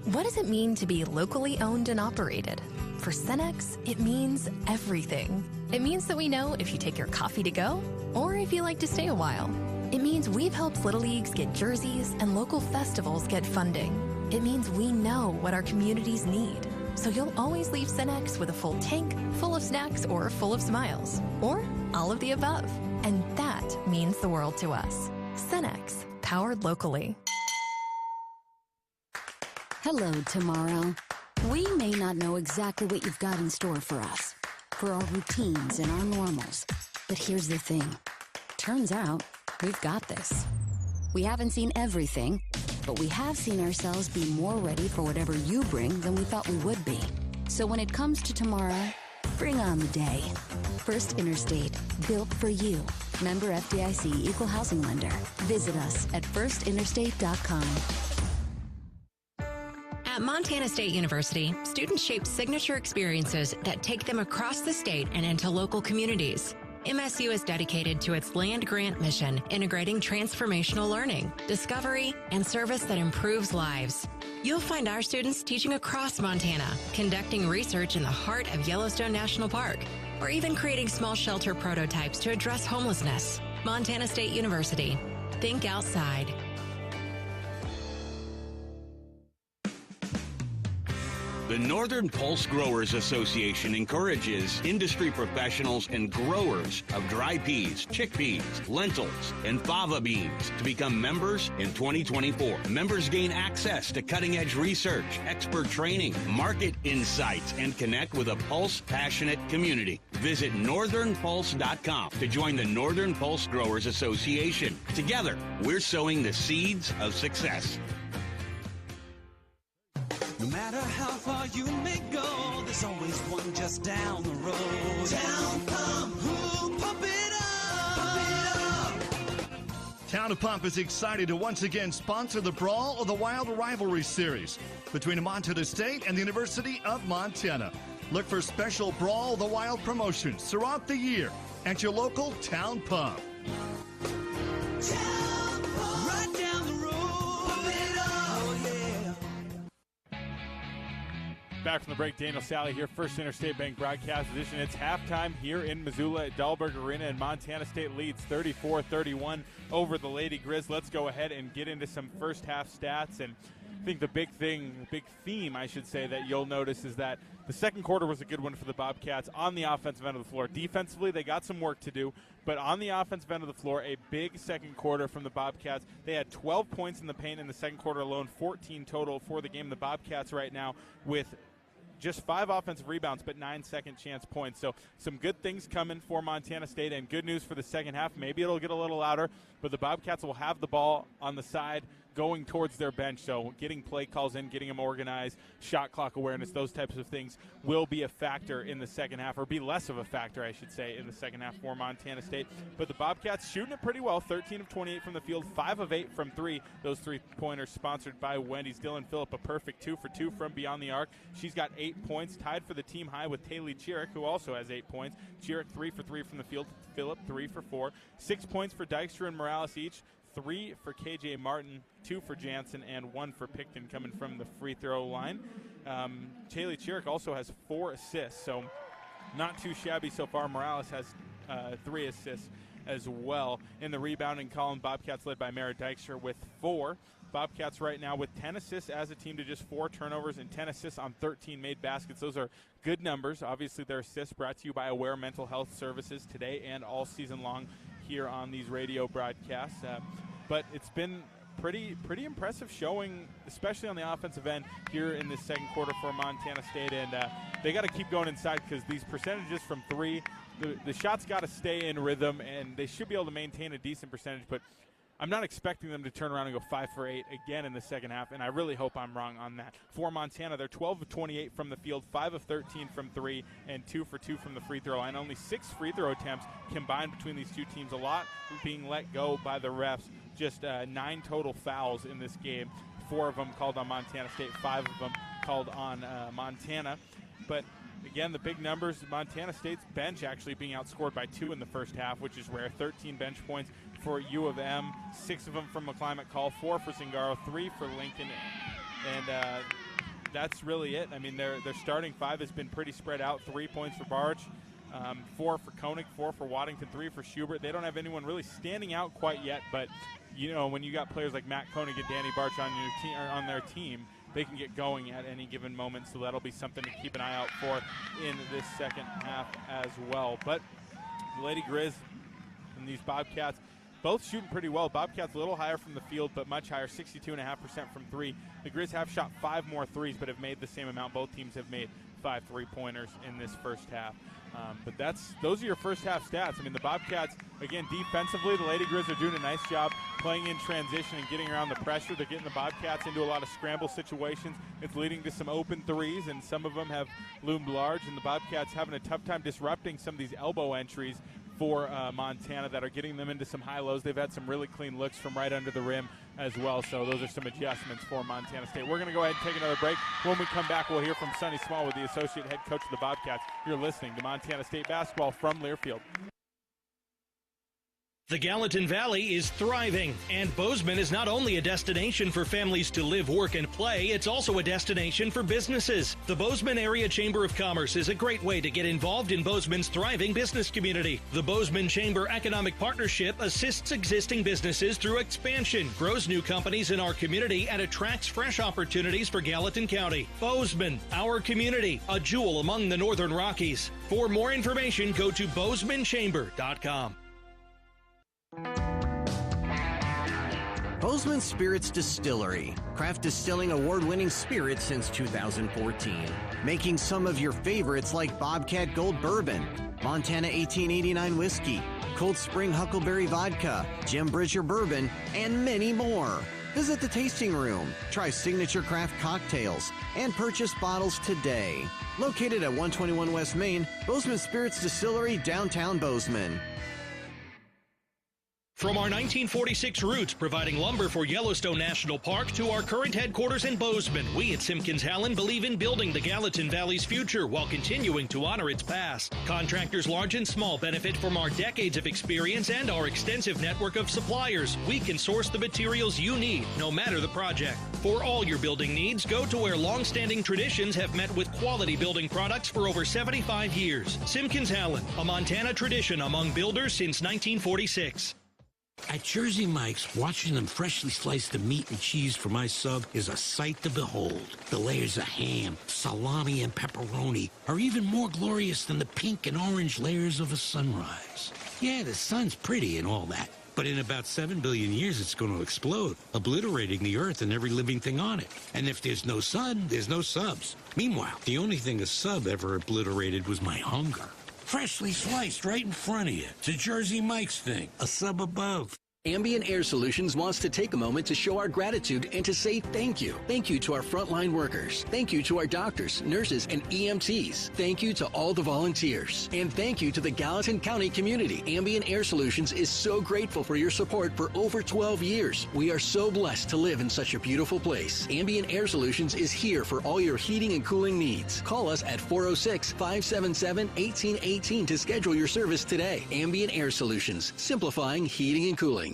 What does it mean to be locally owned and operated? For Cenex, it means everything. It means that we know if you take your coffee to go or if you like to stay a while. It means we've helped Little Leagues get jerseys and local festivals get funding. It means we know what our communities need. So you'll always leave Cenex with a full tank, full of snacks, or full of smiles. Or all of the above. And that means the world to us. Cenex, powered locally. Hello, tomorrow. We may not know exactly what you've got in store for us, for our routines and our normals. But here's the thing. Turns out, we've got this. We haven't seen everything, but we have seen ourselves be more ready for whatever you bring than we thought we would be. So when it comes to tomorrow, bring on the day. First Interstate, built for you. Member FDIC Equal Housing Lender. Visit us at firstinterstate.com. At Montana State University, students shape signature experiences that take them across the state and into local communities. MSU is dedicated to its land grant mission, integrating transformational learning, discovery, and service that improves lives. You'll find our students teaching across Montana, conducting research in the heart of Yellowstone National Park, or even creating small shelter prototypes to address homelessness. Montana State University. Think outside. The Northern Pulse Growers Association encourages industry professionals and growers of dry peas, chickpeas, lentils, and fava beans to become members in 2024. Members gain access to cutting-edge research, expert training, market insights, and connect with a Pulse-passionate community. Visit northernpulse.com to join the Northern Pulse Growers Association. Together, we're sowing the seeds of success. No matter how far you may go, there's always one just down the road. Town Pump, ooh, pump it up. Town of Pump is excited to once again sponsor the Brawl of the Wild Rivalry Series between Montana State and the University of Montana. Look for special Brawl of the Wild promotions throughout the year at your local Town Pump. Town Pump, right down the road. Pump it up, oh yeah. Back from the break, Daniel Salle here, First Interstate Bank broadcast edition. It's halftime here in Missoula at Dahlberg Arena, and Montana State leads 34-31 over the Lady Grizz. Let's go ahead and get into some first half stats. And I think the big theme, I should say, that you'll notice is that the second quarter was a good one for the Bobcats on the offensive end of the floor. Defensively, they got some work to do, but on the offensive end of the floor, a big second quarter from the Bobcats. They had 12 points in the paint in the second quarter alone, 14 total for the game. The Bobcats right now with just 5 offensive rebounds, but 9 second chance points. So some good things coming for Montana State, and good news for the second half. Maybe it'll get a little louder, but the Bobcats will have the ball on the side going towards their bench. So getting play calls in, getting them organized, shot clock awareness, those types of things will be a factor in the second half, or be less of a factor, I should say, in the second half for Montana State. But the Bobcats shooting it pretty well, 13 of 28 from the field, 5 of 8 from 3. Those three-pointers sponsored by Wendy's. Dylan Phillip, a perfect 2 for 2 from beyond the arc. She's got 8 points, tied for the team high with Taylor Chirick, who also has 8 points. Chirick 3 for 3 from the field. Phillip 3 for 4. 6 points for Dykstra and Morales each. 3 for KJ Martin, 2 for Jansen, and 1 for Picton coming from the free throw line. Taylor Chirick also has 4 assists, so not too shabby so far. Morales has 3 assists as well. In the rebounding column, Bobcats led by Mara Dykstra with 4. Bobcats right now with 10 assists as a team to just 4 turnovers and 10 assists on 13 made baskets. Those are good numbers. Obviously, their assists brought to you by Aware Mental Health Services today and all season long here on these radio broadcasts. But it's been pretty impressive showing, especially on the offensive end here in this second quarter for Montana State, and they got to keep going inside because these percentages from three, the shots got to stay in rhythm, and they should be able to maintain a decent percentage, but I'm not expecting them to turn around and go 5 for 8 again in the second half, and I really hope I'm wrong on that. For Montana, they're 12 of 28 from the field, 5 of 13 from 3, and 2 for 2 from the free throw line. Only 6 free throw attempts combined between these two teams. A lot being let go by the refs. Just 9 total fouls in this game. 4 of them called on Montana State, 5 of them called on Montana. But again, the big numbers, Montana State's bench actually being outscored by 2 in the first half, which is rare. 13 bench points for U of M, 6 of them from McClimate Call, 4 for Zingaro, 3 for Lincoln, and that's really it. I mean, their starting 5 has been pretty spread out. 3 points for Barch, 4 for Koenig, 4 for Waddington, 3 for Schubert. They don't have anyone really standing out quite yet, but you know, when you got players like Matt Koenig and Danny Barch on your team, or on their team, they can get going at any given moment, so that'll be something to keep an eye out for in this second half as well. But the Lady Grizz and these Bobcats both shooting pretty well. Bobcats a little higher from the field, but much higher, 62.5% from 3. The Grizz have shot 5 more threes, but have made the same amount. Both teams have made 5 3-pointers in this first half. But those are your first half stats. I mean, the Bobcats, again, defensively, the Lady Grizz are doing a nice job playing in transition and getting around the pressure. They're getting the Bobcats into a lot of scramble situations. It's leading to some open threes, and some of them have loomed large, and the Bobcats having a tough time disrupting some of these elbow entries for Montana that are getting them into some high lows. They've had some really clean looks from right under the rim as well, so those are some adjustments for Montana State. We're going to go ahead and take another break. When we come back, we'll hear from Sonny Small with the associate head coach of the Bobcats. You're listening to Montana State basketball from Learfield. The Gallatin Valley is thriving, and Bozeman is not only a destination for families to live, work, and play, it's also a destination for businesses. The Bozeman Area Chamber of Commerce is a great way to get involved in Bozeman's thriving business community. The Bozeman Chamber Economic Partnership assists existing businesses through expansion, grows new companies in our community, and attracts fresh opportunities for Gallatin County. Bozeman, our community, a jewel among the Northern Rockies. For more information, go to bozemanchamber.com. Bozeman Spirits Distillery. Craft distilling award-winning spirits since 2014. Making some of your favorites like Bobcat Gold Bourbon, Montana 1889 Whiskey, Cold Spring Huckleberry Vodka, Jim Bridger Bourbon, and many more. Visit the tasting room, try signature craft cocktails, and purchase bottles today. Located at 121 West Main, Bozeman Spirits Distillery, downtown Bozeman. From our 1946 roots providing lumber for Yellowstone National Park to our current headquarters in Bozeman, we at Simpkins-Hallen believe in building the Gallatin Valley's future while continuing to honor its past. Contractors large and small benefit from our decades of experience and our extensive network of suppliers. We can source the materials you need, no matter the project. For all your building needs, go to where long-standing traditions have met with quality building products for over 75 years. Simpkins-Hallen, a Montana tradition among builders since 1946. At Jersey Mike's, watching them freshly slice the meat and cheese for my sub is a sight to behold. The layers of ham, salami, and pepperoni are even more glorious than the pink and orange layers of a sunrise. Yeah, the sun's pretty and all that, but in about 7 billion years it's going to explode, obliterating the earth and every living thing on it. And if there's no sun, there's no subs. Meanwhile, the only thing a sub ever obliterated was my hunger. Freshly sliced right in front of you. It's a Jersey Mike's thing. A sub above. Ambient Air Solutions wants to take a moment to show our gratitude and to say thank you. Thank you to our frontline workers. Thank you to our doctors, nurses, and EMTs. Thank you to all the volunteers. And thank you to the Gallatin County community. Ambient Air Solutions is so grateful for your support for over 12 years. We are so blessed to live in such a beautiful place. Ambient Air Solutions is here for all your heating and cooling needs. Call us at 406-577-1818 to schedule your service today. Ambient Air Solutions, simplifying heating and cooling.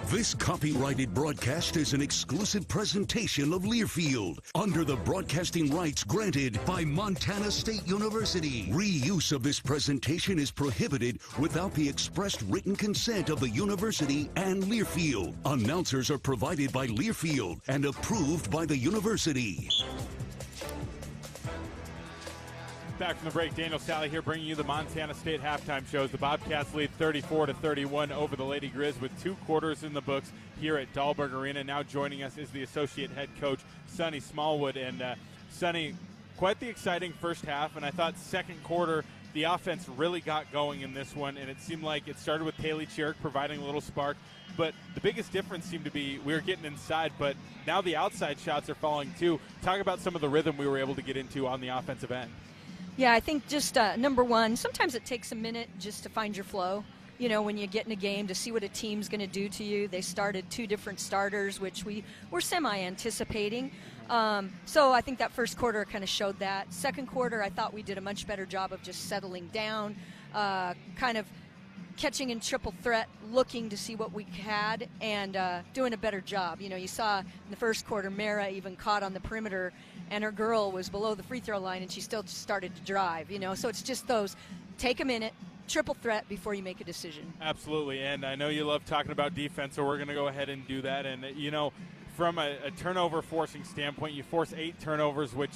This copyrighted broadcast is an exclusive presentation of Learfield under the broadcasting rights granted by Montana State University. Reuse of this presentation is prohibited without the expressed written consent of the university and Learfield. Announcers are provided by Learfield and approved by the university. Back from the break, Daniel Salle here bringing you the Montana State halftime shows. The Bobcats lead 34-31 over the Lady Grizz with 2 quarters in the books here at Dahlberg Arena. Now joining us is the associate head coach, Sonny Smallwood. And Sonny, quite the exciting first half, and I thought second quarter the offense really got going in this one, and it seemed like it started with Kaylee Chirk providing a little spark. But the biggest difference seemed to be we were getting inside, but now the outside shots are falling too. Talk about some of the rhythm we were able to get into on the offensive end. Yeah, I think just number one, sometimes it takes a minute just to find your flow. You know, when you get in a game, to see what a team's going to do to you. They started 2 different starters, which we were semi-anticipating. So I think that first quarter kind of showed that. Second quarter, I thought we did a much better job of just settling down, kind of catching in triple threat, looking to see what we had, and doing a better job. You know, you saw in the first quarter, Mara even caught on the perimeter, and her girl was below the free throw line, and she still started to drive, you know. So it's just those, take a minute, triple threat before you make a decision. Absolutely, and I know you love talking about defense, so we're going to go ahead and do that. And, you know, from a turnover forcing standpoint, you force 8 turnovers, which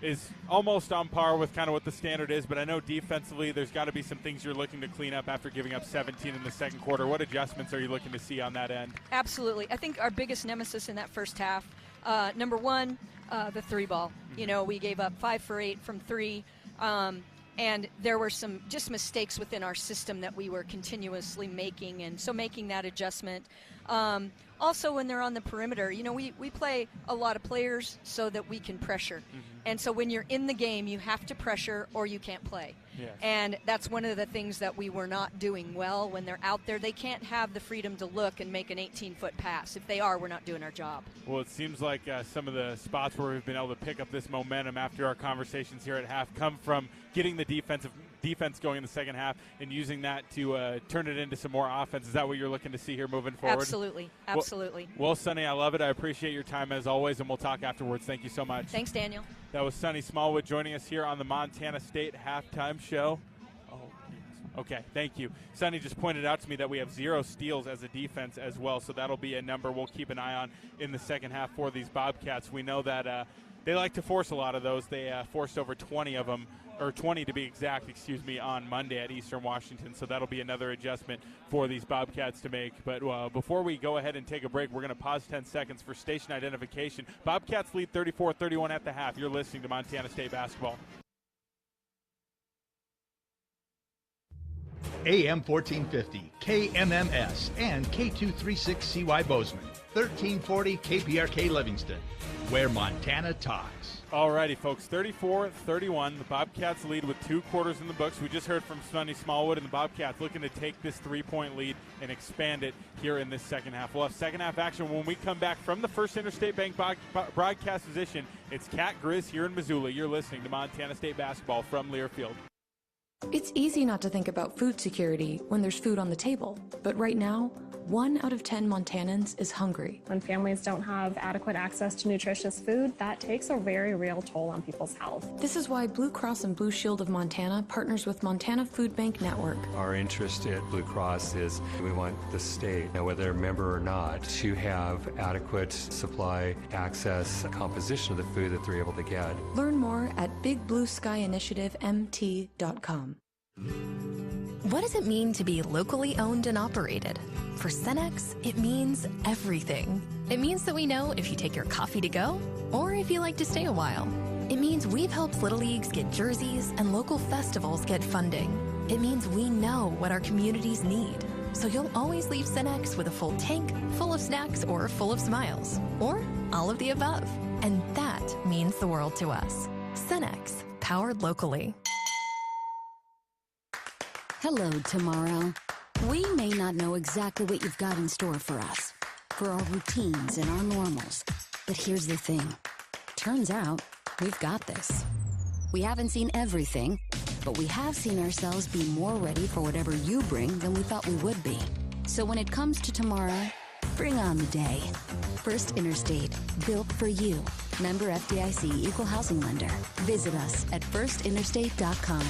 is almost on par with kind of what the standard is, but I know defensively there's got to be some things you're looking to clean up after giving up 17 in the second quarter. What adjustments are you looking to see on that end? Absolutely. I think our biggest nemesis in that first half, number one, the 3 ball. You know, we gave up 5 for 8 from 3, and there were some just mistakes within our system that we were continuously making, and so making that adjustment. Also, when they're on the perimeter, you know, we play a lot of players so that we can pressure. And so when you're in the game, you have to pressure or you can't play. Yes. And that's one of the things that we were not doing well. When they're out there, they can't have the freedom to look and make an 18-foot pass. If they are, we're not doing our job. Well, it seems like some of the spots where we've been able to pick up this momentum after our conversations here at half come from getting the defense going in the second half and using that to turn it into some more offense. Is that what you're looking to see here moving forward? Absolutely. Well, Sonny, I love it. I appreciate your time as always, and we'll talk afterwards. Thank you so much. Thanks, Daniel. That was Sonny Smallwood joining us here on the Montana State halftime show. Oh, yes. Okay, thank you. Sonny just pointed out to me that we have 0 steals as a defense as well, so that'll be a number we'll keep an eye on in the second half for these Bobcats. We know that they like to force a lot of those. They forced over 20 of them, or 20 to be exact, on Monday at Eastern Washington. So that'll be another adjustment for these Bobcats to make. But before we go ahead and take a break, we're going to pause 10 seconds for station identification. Bobcats lead 34-31 at the half. You're listening to Montana State basketball. AM 1450, KMMS, and K236CY Bozeman, 1340 KPRK Livingston, where Montana talks. All righty, folks, 34-31. The Bobcats lead with 2 quarters in the books. We just heard from Sonny Smallwood, and the Bobcats looking to take this 3-point lead and expand it here in this second half. We'll have second half action when we come back from the First Interstate Bank broadcast position. It's Cat Grizz here in Missoula. You're listening to Montana State basketball from Learfield. It's easy not to think about food security when there's food on the table, but right now, 1 out of 10 Montanans is hungry. When families don't have adequate access to nutritious food, that takes a very real toll on people's health. This is why Blue Cross and Blue Shield of Montana partners with Montana Food Bank Network. Our interest at Blue Cross is we want the state, whether they're a member or not, to have adequate supply, access, composition of the food that they're able to get. Learn more at bigblueskyinitiativemt.com. What does it mean to be locally owned and operated? For Cenex, it means everything. It means that we know if you take your coffee to go or if you like to stay a while. It means we've helped Little Leagues get jerseys and local festivals get funding. It means we know what our communities need. So you'll always leave Cenex with a full tank, full of snacks, or full of smiles. Or all of the above. And that means the world to us. Cenex, powered locally. Hello, tomorrow. We may not know exactly what you've got in store for us, for our routines and our normals. But here's the thing. Turns out, we've got this. We haven't seen everything, but we have seen ourselves be more ready for whatever you bring than we thought we would be. So when it comes to tomorrow, bring on the day. First Interstate, built for you. Member FDIC Equal Housing Lender. Visit us at firstinterstate.com.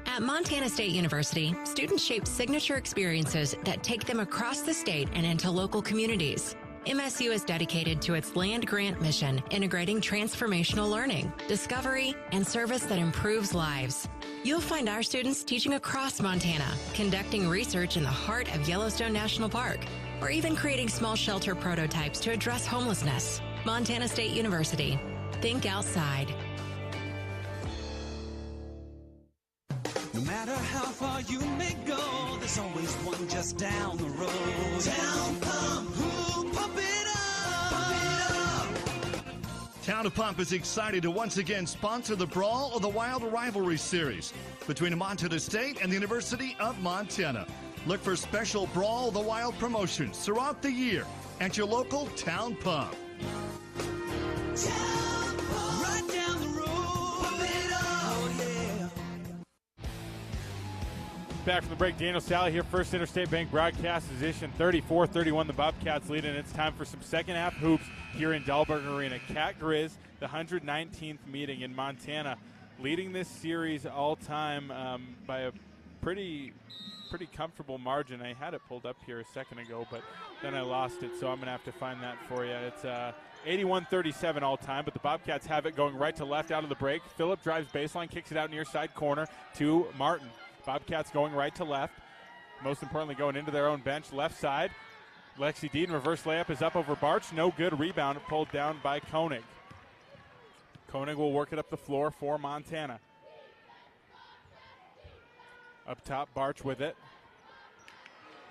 At Montana State University, students shape signature experiences that take them across the state and into local communities. MSU is dedicated to its land grant mission, integrating transformational learning, discovery, and service that improves lives. You'll find our students teaching across Montana, conducting research in the heart of Yellowstone National Park, or even creating small shelter prototypes to address homelessness. Montana State University. Think outside. No matter how far you may go, there's always one just down the road. Town Pump, who pump it up, pump it up. Town of Pump is excited to once again sponsor the Brawl of the Wild Rivalry Series between Montana State and the University of Montana. Look for special Brawl of the Wild promotions throughout the year at your local Town Pump. Town Pump, right down the road, pump it up, yeah. Back from the break, Daniel Salle here, First Interstate Bank broadcast position 34-31. The Bobcats lead, and it's time for some second half hoops here in Dahlberg Arena. Cat Grizz, the 119th meeting in Montana, leading this series all time by a pretty comfortable margin. I had it pulled up here a second ago, but then I lost it, so I'm going to have to find that for you. It's 81-37 all time, but the Bobcats have it going right to left out of the break. Phillip drives baseline, kicks it out near side corner to Martin. Bobcats going right to left. Most importantly, going into their own bench, left side. Lexi Dean, reverse layup is up over Barch. No good. Rebound pulled down by Koenig. Koenig will work it up the floor for Montana. Up top, Barch with it.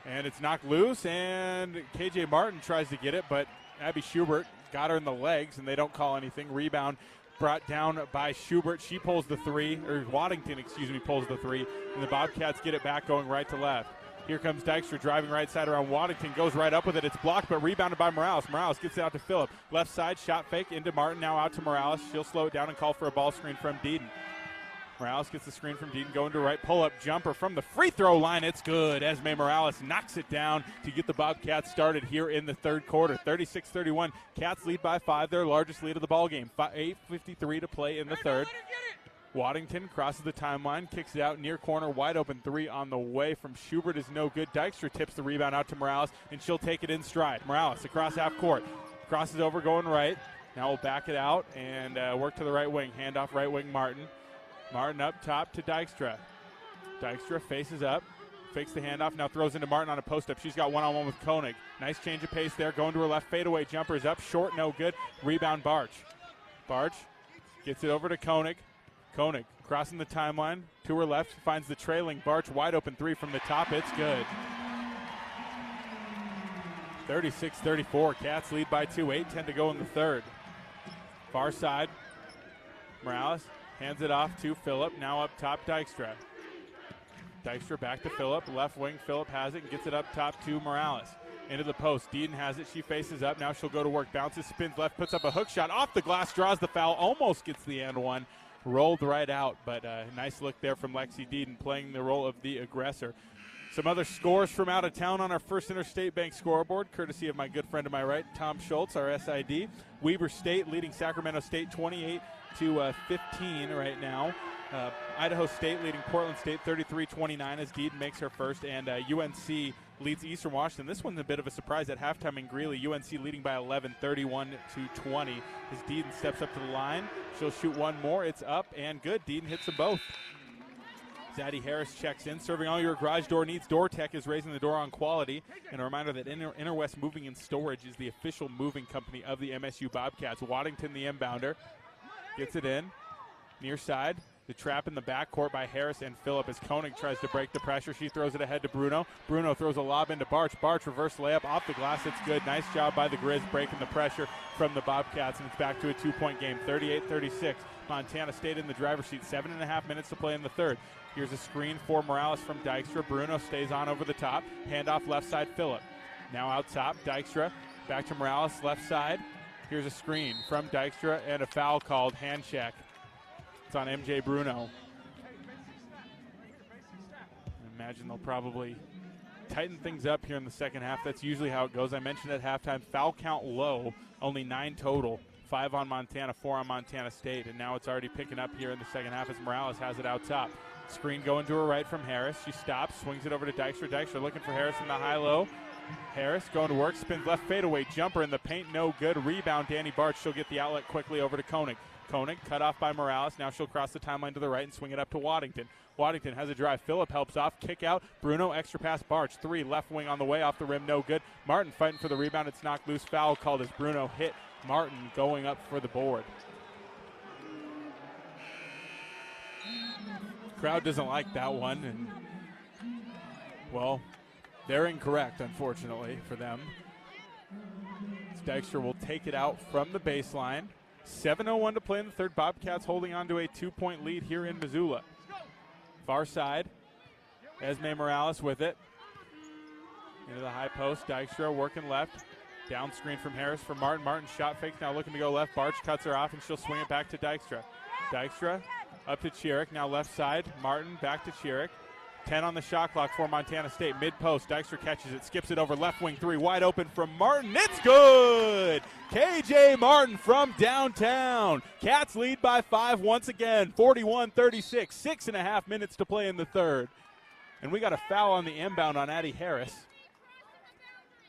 And it's knocked loose, and KJ Martin tries to get it, but Abby Schubert got her in the legs, and they don't call anything. Rebound brought down by Schubert. She pulls the three, or Waddington, pulls the three, and the Bobcats get it back going right to left. Here comes Dykstra driving right side around Waddington, goes right up with it. It's blocked, but rebounded by Morales. Morales gets it out to Phillip. Left side, shot fake into Martin, now out to Morales. She'll slow it down and call for a ball screen from Deedon. Morales gets the screen from Deedon, going to right, pull-up jumper from the free throw line. It's good. Esme Morales knocks it down to get the Bobcats started here in the third quarter. 36-31. Cats lead by 5, their largest lead of the ballgame. 8:53 to play in the third. Waddington crosses the timeline, kicks it out near corner, wide open three on the way from Schubert is no good. Dykstra tips the rebound out to Morales, and she'll take it in stride. Morales across half court, crosses over going right. Now we'll back it out and work to the right wing. Handoff right wing Martin. Martin up top to Dykstra. Dykstra faces up, fakes the handoff, now throws into Martin on a post-up. She's got one-on-one with Koenig. Nice change of pace there, going to her left, fadeaway jumper is up, short, no good. Rebound Barch. Barch gets it over to Koenig. Koenig crossing the timeline to her left, finds the trailing Barch, wide open three from the top, it's good. 36-34, Cats lead by 2, 8:10 to go in the third. Far side, Morales hands it off to Phillip, now up top Dykstra. Dykstra back to Phillip, left wing, Phillip has it and gets it up top to Morales. Into the post, Deedon has it, she faces up, now she'll go to work, bounces, spins left, puts up a hook shot, off the glass, draws the foul, almost gets the and one, rolled right out, but nice look there from Lexi Deedon, playing the role of the aggressor. Some other scores from out of town on our First Interstate Bank scoreboard, courtesy of my good friend to my right, Tom Schultz, our SID. Weber State leading Sacramento State 28-15 right now. Idaho State leading Portland State 33-29 as Deedon makes her first, and UNC leads Eastern Washington. This one's a bit of a surprise at halftime in Greeley. UNC leading by 11, 31-20 as Deedon steps up to the line. She'll shoot one more. It's up and good. Deedon hits them both. Zadie Harris checks in. Serving all your garage door needs, DoorTech is raising the door on quality. And a reminder that Interwest Moving and Storage is the official moving company of the MSU Bobcats. Waddington, the inbounder, gets it in. Near side. The trap in the backcourt by Harris and Phillip as Koenig tries to break the pressure. She throws it ahead to Bruno. Bruno throws a lob into Barch. Barch reverse layup off the glass. It's good. Nice job by the Grizz breaking the pressure from the Bobcats, and it's back to a 2-point game. 38-36. Montana State in the driver's seat. 7.5 minutes to play in the third. Here's a screen for Morales from Dykstra. Bruno stays on over the top. Handoff left side, Phillip. Now out top, Dykstra. Back to Morales, left side. Here's a screen from Dykstra and a foul called, hand check. It's on MJ Bruno. I imagine they'll probably tighten things up here in the second half. That's usually how it goes. I mentioned at halftime, foul count low, only 9 total. 5 on Montana, 4 on Montana State, and now it's already picking up here in the second half as Morales has it out top. Screen going to her right from Harris. She stops, swings it over to Dykstra. Dykstra looking for Harris in the high-low. Harris going to work, spins left fadeaway jumper in the paint, no good. Rebound, Danny Barch. She'll get the outlet quickly over to Koenig. Koenig cut off by Morales. Now she'll cross the timeline to the right and swing it up to Waddington. Waddington has a drive. Phillip helps off. Kick out. Bruno, extra pass. Barch. 3, left wing on the way. Off the rim, no good. Martin fighting for the rebound. It's knocked loose. Foul called as Bruno hit Martin going up for the board. Crowd doesn't like that one. And, well, they're incorrect, unfortunately, for them. Dykstra will take it out from the baseline. 7:01 to play in the third. Bobcats holding on to a 2-point lead here in Missoula. Far side. Esme Morales with it. Into the high post. Dykstra working left. Down screen from Harris for Martin. Martin shot fake, now looking to go left. Barch cuts her off, and she'll swing it back to Dykstra. Dykstra up to Chiric. Now left side. Martin back to Chiric. 10 on the shot clock for Montana State. Mid-post, Dykstra catches it, skips it over left wing 3, wide open from Martin. It's good! KJ Martin from downtown. Cats lead by 5 once again, 41-36. 6.5 minutes to play in the third. And we got a foul on the inbound on Addie Harris.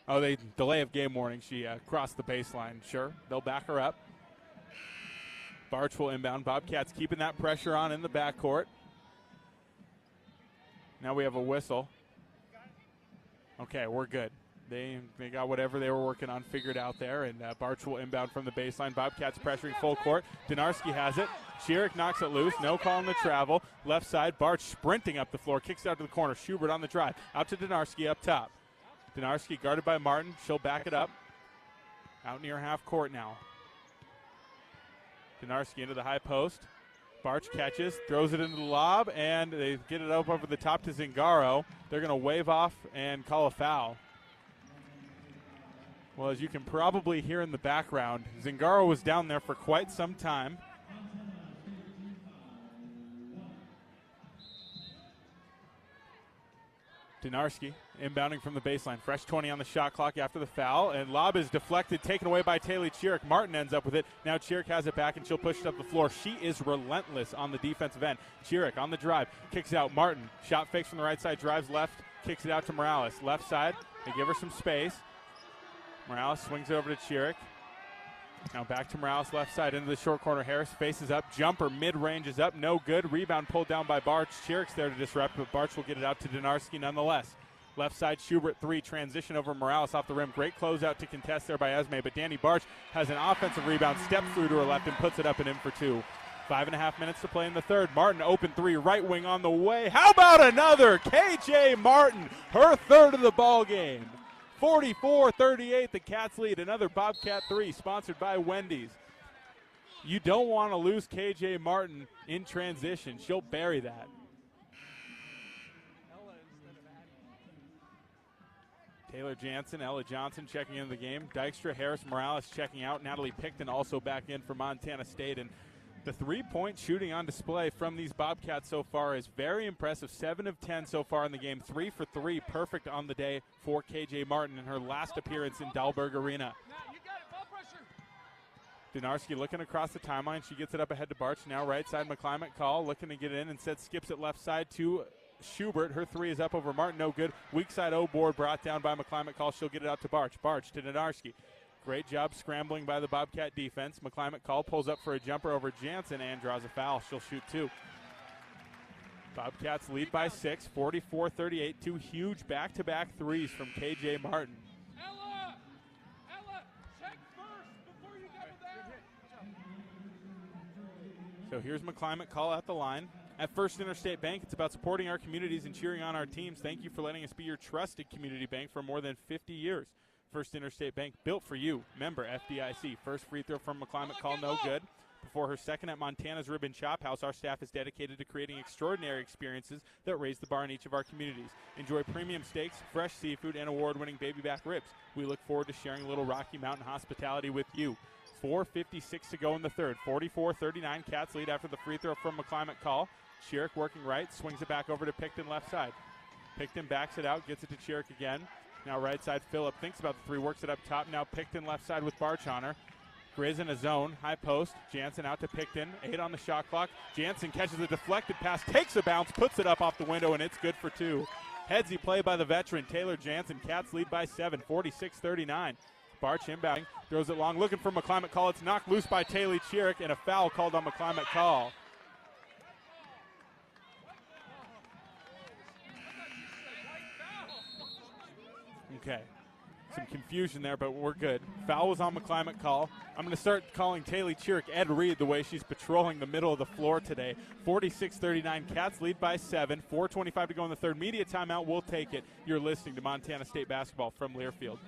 Oh, they delay of game warning. She crossed the baseline. Sure, they'll back her up. Barch will inbound. Bobcats keeping that pressure on in the backcourt. Now we have a whistle. Okay, we're good. They got whatever they were working on figured out there, and Barch will inbound from the baseline. Bobcats pressuring full court. Donarski has it. Chiric knocks it loose. No call on the travel. Left side, Barch sprinting up the floor. Kicks it out to the corner. Schubert on the drive. Out to Donarski up top. Donarski guarded by Martin. She'll back it up. Out near half court now. Donarski into the high post. Barch catches, throws it into the lob, and they get it up over the top to Zingaro. They're going to wave off and call a foul. Well, as you can probably hear in the background, Zingaro was down there for quite some time. Donarski inbounding from the baseline. Fresh 20 on the shot clock after the foul, and lob is deflected, taken away by Taylor Chiric. Martin ends up with it. Now Chiric has it back, and she'll push it up the floor. She is relentless on the defensive end. Chiric on the drive, kicks out. Martin, shot fakes from the right side, drives left, kicks it out to Morales. Left side, they give her some space. Morales swings it over to Chiric. Now back to Morales, left side into the short corner. Harris faces up. Jumper mid-range is up. No good. Rebound pulled down by Barch. Chiric's there to disrupt, but Barch will get it out to Donarski nonetheless. Left side, Schubert 3. Transition over Morales off the rim. Great closeout to contest there by Esme, but Danny Barch has an offensive rebound, steps through to her left, and puts it up and in for 2. 5.5 minutes to play in the third. Martin open 3, right wing on the way. How about another? KJ Martin, her third of the ball game. 44-38, the Cats lead. Another Bobcat 3, sponsored by Wendy's. You don't want to lose KJ Martin in transition. She'll bury that. Taylor Jansen, Ella Johnson checking into the game. Dykstra, Harris, Morales checking out. Natalie Picton also back in for Montana State. And the three-point shooting on display from these Bobcats so far is very impressive. 7 of 10 so far in the game. 3 for 3, perfect on the day for KJ Martin in her last appearance in Dahlberg Arena. Donarski looking across the timeline. She gets it up ahead to Barch. Now right side, McClimate call, looking to get in. Instead skips it left side to Schubert. Her 3 is up over Martin, no good. Weak side O-board brought down by McClimate call. She'll get it out to Barch. Barch to Donarski. Great job scrambling by the Bobcat defense. McClimate call, pulls up for a jumper over Jansen and draws a foul. She'll shoot 2. Bobcats lead by 6, 44-38. 2 huge back-to-back threes from KJ Martin. Ella, check first before you go there. So here's McClimate call at the line. At First Interstate Bank, it's about supporting our communities and cheering on our teams. Thank you for letting us be your trusted community bank for more than 50 years. First Interstate Bank, built for you. Member FDIC. First free throw from McClimate call, no good. Before her second at Montana's Ribbon Chop House, our staff is dedicated to creating extraordinary experiences that raise the bar in each of our communities. Enjoy premium steaks, fresh seafood, and award-winning baby back ribs. We look forward to sharing a little Rocky Mountain hospitality with you. 4:56 to go in the third. 44-39, Cats lead after the free throw from McClimate call. Chiric working right, swings it back over to Picton left side. Picton backs it out, gets it to Chiric again. Now right side, Phillip thinks about the 3, works it up top. Now Picton left side with Barch on her. Grizz in a zone, high post. Jansen out to Picton, 8 on the shot clock. Jansen catches a deflected pass, takes a bounce, puts it up off the window, and it's good for 2. Headsy play by the veteran Taylor Jansen. Cats lead by 7, 46-39. Barch inbounding, throws it long, looking for McClimate call. It's knocked loose by Taylor Chirick, and a foul called on McClimate call. Okay, some confusion there, but we're good. Foul was on McClimate call. I'm going to start calling Taylor Chirick Ed Reed the way she's patrolling the middle of the floor today. 46-39, Cats lead by 7, 4:25 to go in the third. Media timeout, we'll take it. You're listening to Montana State basketball from Learfield.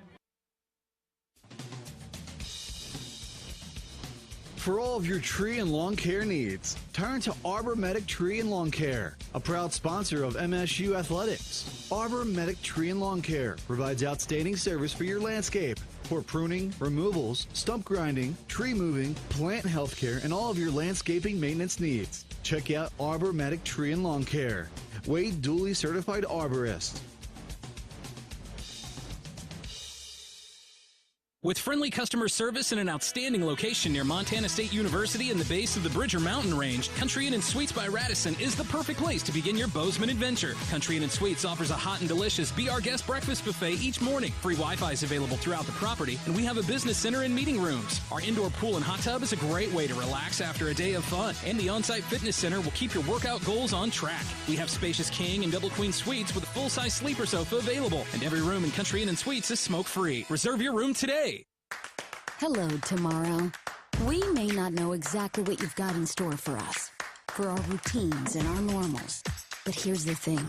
For all of your tree and lawn care needs, turn to Arbor Medic Tree and Lawn Care, a proud sponsor of MSU Athletics. Arbor Medic Tree and Lawn Care provides outstanding service for your landscape. For pruning, removals, stump grinding, tree moving, plant health care, and all of your landscaping maintenance needs. Check out Arbor Medic Tree and Lawn Care. Wade duly certified arborist. With friendly customer service and an outstanding location near Montana State University and the base of the Bridger Mountain Range, Country Inn & Suites by Radisson is the perfect place to begin your Bozeman adventure. Country Inn & Suites offers a hot and delicious Be Our Guest breakfast buffet each morning. Free Wi-Fi is available throughout the property, and we have a business center and meeting rooms. Our indoor pool and hot tub is a great way to relax after a day of fun, and the on-site fitness center will keep your workout goals on track. We have spacious king and double queen suites with a full-size sleeper sofa available, and every room in Country Inn & Suites is smoke-free. Reserve your room today. Hello, tomorrow. We may not know exactly what you've got in store for us, for our routines and our normals. But here's the thing.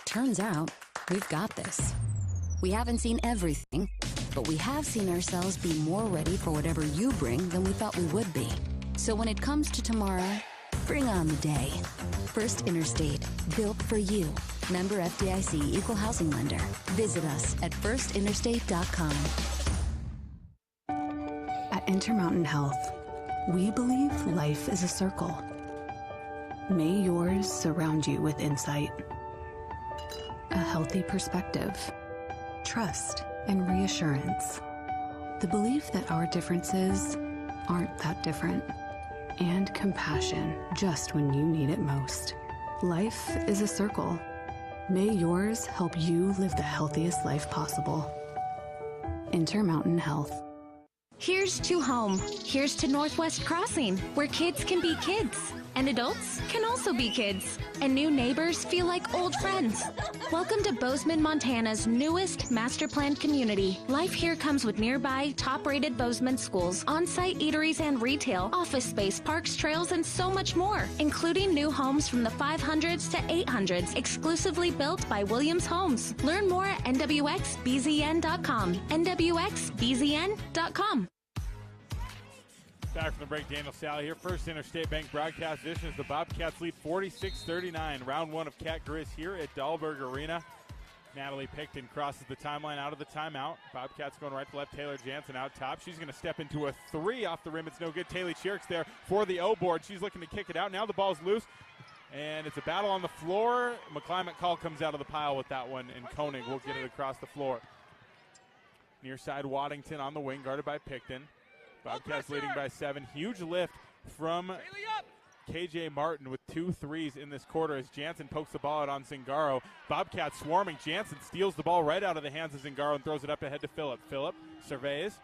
Turns out, we've got this. We haven't seen everything, but we have seen ourselves be more ready for whatever you bring than we thought we would be. So when it comes to tomorrow, bring on the day. First Interstate, built for you. Member FDIC Equal Housing Lender. Visit us at firstinterstate.com. At Intermountain Health, we believe life is a circle. May yours surround you with insight, a healthy perspective, trust, and reassurance. The belief that our differences aren't that different, and compassion just when you need it most. Life is a circle. May yours help you live the healthiest life possible. Intermountain Health. Here's to home. Here's to Northwest Crossing, where kids can be kids, and adults can also be kids, and new neighbors feel like old friends. Welcome to Bozeman, Montana's newest master planned community. Life here comes with nearby, top-rated Bozeman schools, on-site eateries and retail, office space, parks, trails, and so much more, including new homes from the 500s to 800s, exclusively built by Williams Homes. Learn more at nwxbzn.com. nwxbzn.com. Back from the break, Daniel Salle here. First Interstate Bank broadcast edition as the Bobcats lead 46-39. Round one of Cat Grizz here at Dahlberg Arena. Natalie Picton crosses the timeline out of the timeout. Bobcats going right to left. Taylor Jansen out top. She's going to step into a three off the rim. It's no good. Taylor Chirick's there for the O board. She's looking to kick it out. Now the ball's loose, and it's a battle on the floor. McClimate call comes out of the pile with that one, and Koenig will get it across the floor. Near side, Waddington on the wing, guarded by Picton. Bobcats leading by 7. Huge lift from KJ Martin with 2 threes in this quarter as Jansen pokes the ball out on Zingaro. Bobcats swarming. Jansen steals the ball right out of the hands of Zingaro and throws it up ahead to Phillip. Phillip surveys,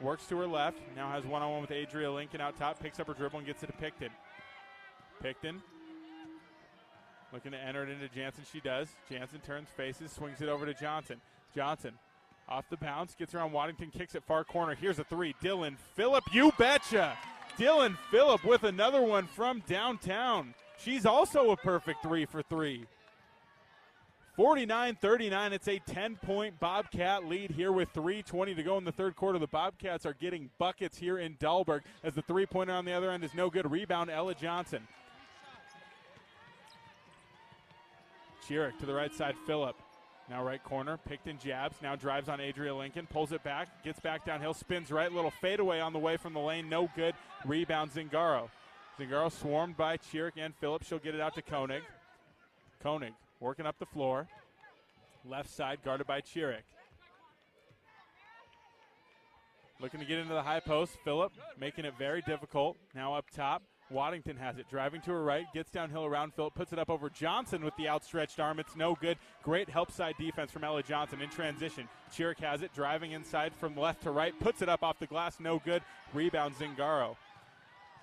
works to her left, now has one-on-one with Adria Lincoln out top, picks up her dribble and gets it to Picton. Picton looking to enter it into Jansen. She does. Jansen turns faces, swings it over to Johnson. Johnson off the bounce, gets around Waddington, kicks it far corner. Here's a three. Dylan Phillip, you betcha. Dylan Phillip with another one from downtown. She's also a perfect 3 for 3. 49-39. It's a 10-point Bobcat lead here with 3:20 to go in the third quarter. The Bobcats are getting buckets here in Dahlberg as the three-pointer on the other end is no good. Rebound, Ella Johnson. Chirick to the right side, Phillip. Now right corner, Picton jabs, now drives on Adria Lincoln, pulls it back, gets back downhill, spins right, little fadeaway on the way from the lane, no good. Rebound, Zingaro. Zingaro swarmed by Chirick and Phillip. She'll get it out to Koenig. Koenig working up the floor. Left side guarded by Chirick. Looking to get into the high post, Phillip making it very difficult. Now up top, Waddington has it, driving to her right, gets downhill around Phillip, puts it up over Johnson with the outstretched arm. It's no good. Great help side defense from Ella Johnson in transition. Chiric has it, driving inside from left to right, puts it up off the glass, no good. Rebound Zingaro.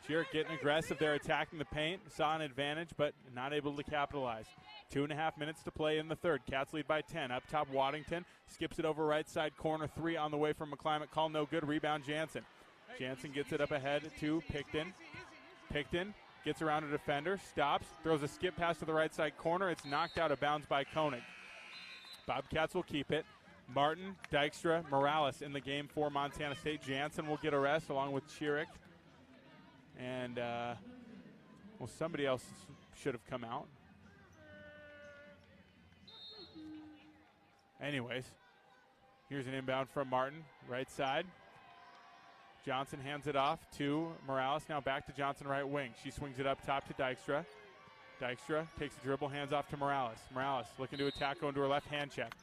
Chiric getting aggressive there, attacking the paint. Saw an advantage, but not able to capitalize. 2.5 minutes to play in the third. Cats lead by 10. Up top, Waddington skips it over right side corner. 3 on the way from McClimate. Call no good. Rebound Jansen. Jansen gets it up ahead to Picton. Picton gets around a defender, stops, throws a skip pass to the right side corner. It's knocked out of bounds by Koenig. Bobcats will keep it. Martin, Dykstra, Morales in the game for Montana State. Jansen will get a rest along with Chiric. And, somebody else should have come out. Anyways, here's an inbound from Martin, right side. Johnson hands it off to Morales. Now back to Johnson, right wing. She swings it up top to Dykstra. Dykstra takes a dribble, hands off to Morales. Morales looking to attack, going to her left, hand check.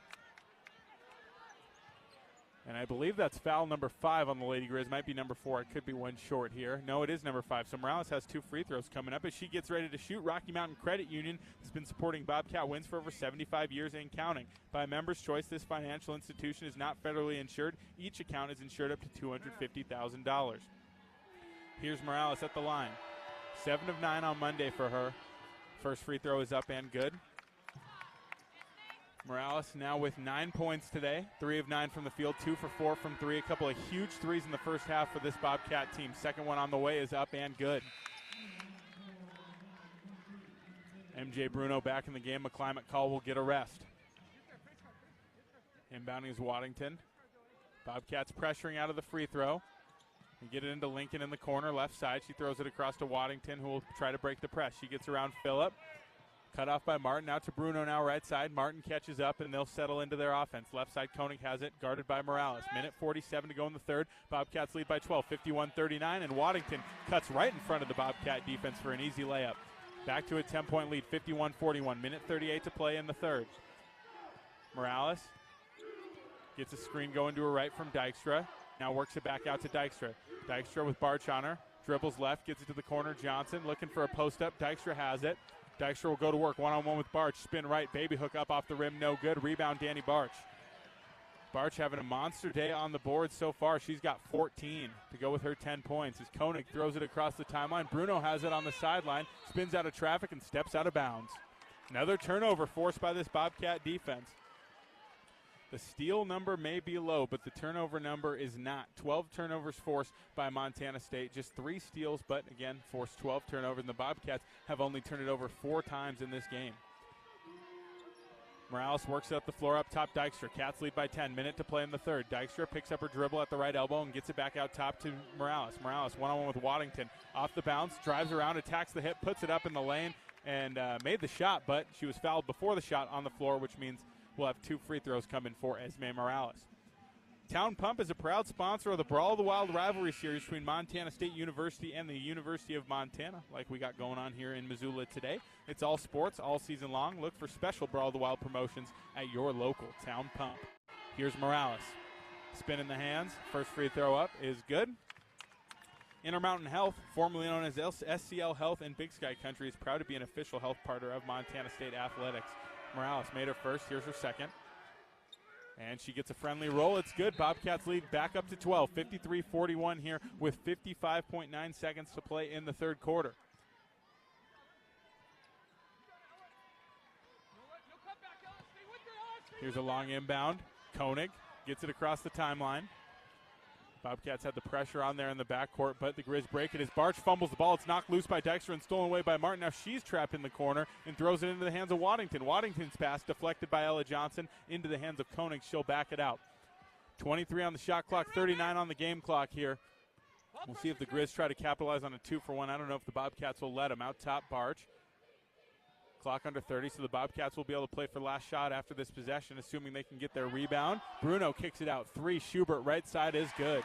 And I believe that's foul number 5 on the Lady Grizz. Might be number 4. It could be one short here. No, it is number 5. So Morales has 2 free throws coming up as she gets ready to shoot. Rocky Mountain Credit Union has been supporting Bobcat wins for over 75 years and counting. By members' choice, this financial institution is not federally insured. Each account is insured up to $250,000. Here's Morales at the line. 7 of 9 on Monday for her. First free throw is up and good. Morales now with 9 points today. 3 of 9 from the field, 2 for 4 from 3. A couple of huge threes in the first half for this Bobcat team. Second one on the way is up and good. MJ Bruno back in the game. McClimate call will get a rest. Inbounding is Waddington. Bobcats pressuring out of the free throw. And get it into Lincoln in the corner, left side. She throws it across to Waddington, who will try to break the press. She gets around Phillip. Cut off by Martin. Out to Bruno now, right side. Martin catches up, and they'll settle into their offense. Left side, Koenig has it, guarded by Morales. Minute 47 to go in the third. Bobcats lead by 12, 51-39, and Waddington cuts right in front of the Bobcat defense for an easy layup. Back to a 10-point lead, 51-41. Minute 38 to play in the third. Morales gets a screen going to her right from Dykstra. Now works it back out to Dykstra. Dykstra with Barch on her. Dribbles left, gets it to the corner. Johnson looking for a post-up. Dykstra has it. Dykstra will go to work one-on-one with Barch. Spin right, baby hook up off the rim, no good. Rebound, Danny Barch. Barch having a monster day on the board so far. She's got 14 to go with her 10 points as Koenig throws it across the timeline. Bruno has it on the sideline, spins out of traffic and steps out of bounds. Another turnover forced by this Bobcat defense. The steal number may be low, but the turnover number is not. 12 turnovers forced by Montana State. Just 3 steals, but again, forced 12 turnovers. And the Bobcats have only turned it over 4 times in this game. Morales works up the floor up top. Dykstra. Cats lead by 10. Minute to play in the third. Dykstra picks up her dribble at the right elbow and gets it back out top to Morales. Morales one-on-one with Waddington. Off the bounce, drives around, attacks the hip, puts it up in the lane, and made the shot, but she was fouled before the shot on the floor, which means we'll have 2 free throws coming for Esme Morales. Town Pump is a proud sponsor of the Brawl of the Wild rivalry series between Montana State University and the University of Montana, like we got going on here in Missoula today. It's all sports, all season long. Look for special Brawl of the Wild promotions at your local Town Pump. Here's Morales. Spin in the hands. First free throw up is good. Intermountain Health, formerly known as SCL Health in Big Sky Country, is proud to be an official health partner of Montana State Athletics. Morales made her first. Here's her second. And she gets a friendly roll. It's good. Bobcats lead back up to 12. 53-41 here with 55.9 seconds to play in the third quarter. Here's a long inbound. Koenig gets it across the timeline. Bobcats had the pressure on there in the backcourt, but the Grizz break it as Barch fumbles the ball. It's knocked loose by Dykstra and stolen away by Martin. Now she's trapped in the corner and throws it into the hands of Waddington. Waddington's pass deflected by Ella Johnson into the hands of Koenig. She'll back it out. 23 on the shot clock, 39 on the game clock here. We'll see if the Grizz try to capitalize on a 2-for-1. I don't know if the Bobcats will let them. Out top, Barch. Clock under 30, so the Bobcats will be able to play for last shot after this possession, assuming they can get their rebound. Bruno kicks it out. 3, Schubert right side is good.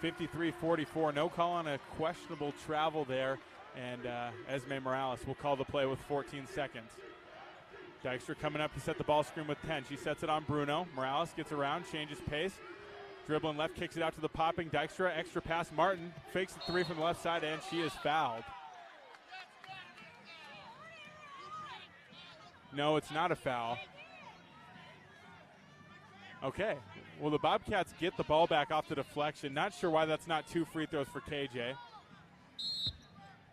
53-44, no call on a questionable travel there, and Esme Morales will call the play with 14 seconds. Dykstra coming up to set the ball screen with 10. She sets it on Bruno. Morales gets around, changes pace, Dribbling left, kicks it out to the popping Dykstra. Extra pass, Martin fakes the three from the left side, and she is fouled. No, it's not a foul. Okay, well, the Bobcats get the ball back off the deflection. Not sure why that's not 2 free throws for KJ.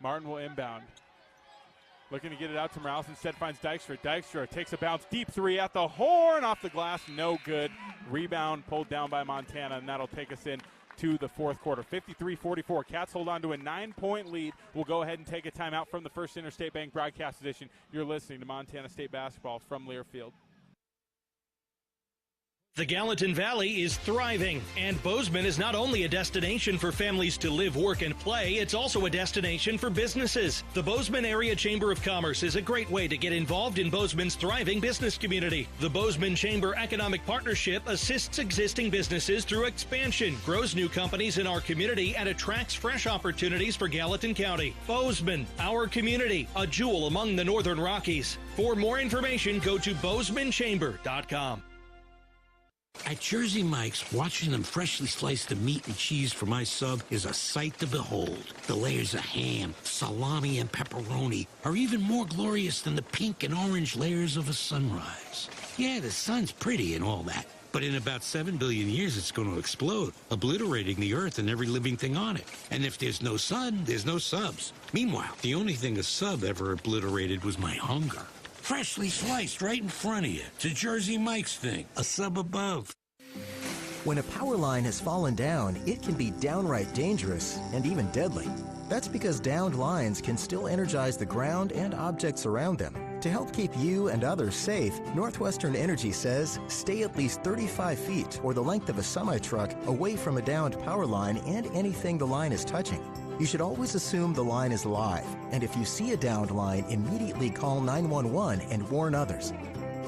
Martin will inbound. Looking to get it out to Morales, instead finds Dykstra. Dykstra takes a bounce, deep three at the horn, off the glass, no good. Rebound pulled down by Montana, and that'll take us in to the fourth quarter. 53-44, Cats hold on to a 9-point lead. We'll go ahead and take a timeout from the First Interstate Bank broadcast edition. You're listening to Montana State basketball from Learfield. The Gallatin Valley is thriving, and Bozeman is not only a destination for families to live, work, and play, it's also a destination for businesses. The Bozeman Area Chamber of Commerce is a great way to get involved in Bozeman's thriving business community. The Bozeman Chamber Economic Partnership assists existing businesses through expansion, grows new companies in our community, and attracts fresh opportunities for Gallatin County. Bozeman, our community, a jewel among the Northern Rockies. For more information, go to bozemanchamber.com. At Jersey Mike's, watching them freshly slice the meat and cheese for my sub is a sight to behold. The layers of ham, salami, and pepperoni are even more glorious than the pink and orange layers of a sunrise. Yeah, the sun's pretty and all that, but in about 7 billion years it's going to explode, obliterating the earth and every living thing on it. And if there's no sun, there's no subs. Meanwhile, the only thing a sub ever obliterated was my hunger. Freshly sliced right in front of you. It's a Jersey Mike's thing, a sub above. When a power line has fallen down, it can be downright dangerous and even deadly. That's because downed lines can still energize the ground and objects around them. To help keep you and others safe, Northwestern Energy says stay at least 35 feet or the length of a semi-truck away from a downed power line and anything the line is touching. You should always assume the line is live, and if you see a downed line, immediately call 911 and warn others.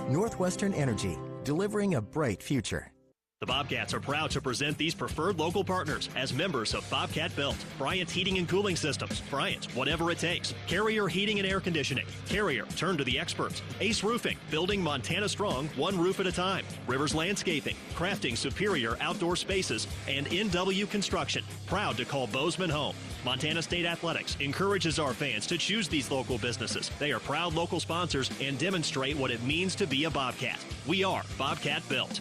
Northwestern Energy, delivering a bright future. The Bobcats are proud to present these preferred local partners as members of Bobcat Built. Bryant Heating and Cooling Systems. Bryant, whatever it takes. Carrier Heating and Air Conditioning. Carrier, turn to the experts. Ace Roofing, building Montana strong, one roof at a time. Rivers Landscaping, crafting superior outdoor spaces. And NW Construction, proud to call Bozeman home. Montana State Athletics encourages our fans to choose these local businesses. They are proud local sponsors and demonstrate what it means to be a Bobcat. We are Bobcat Built.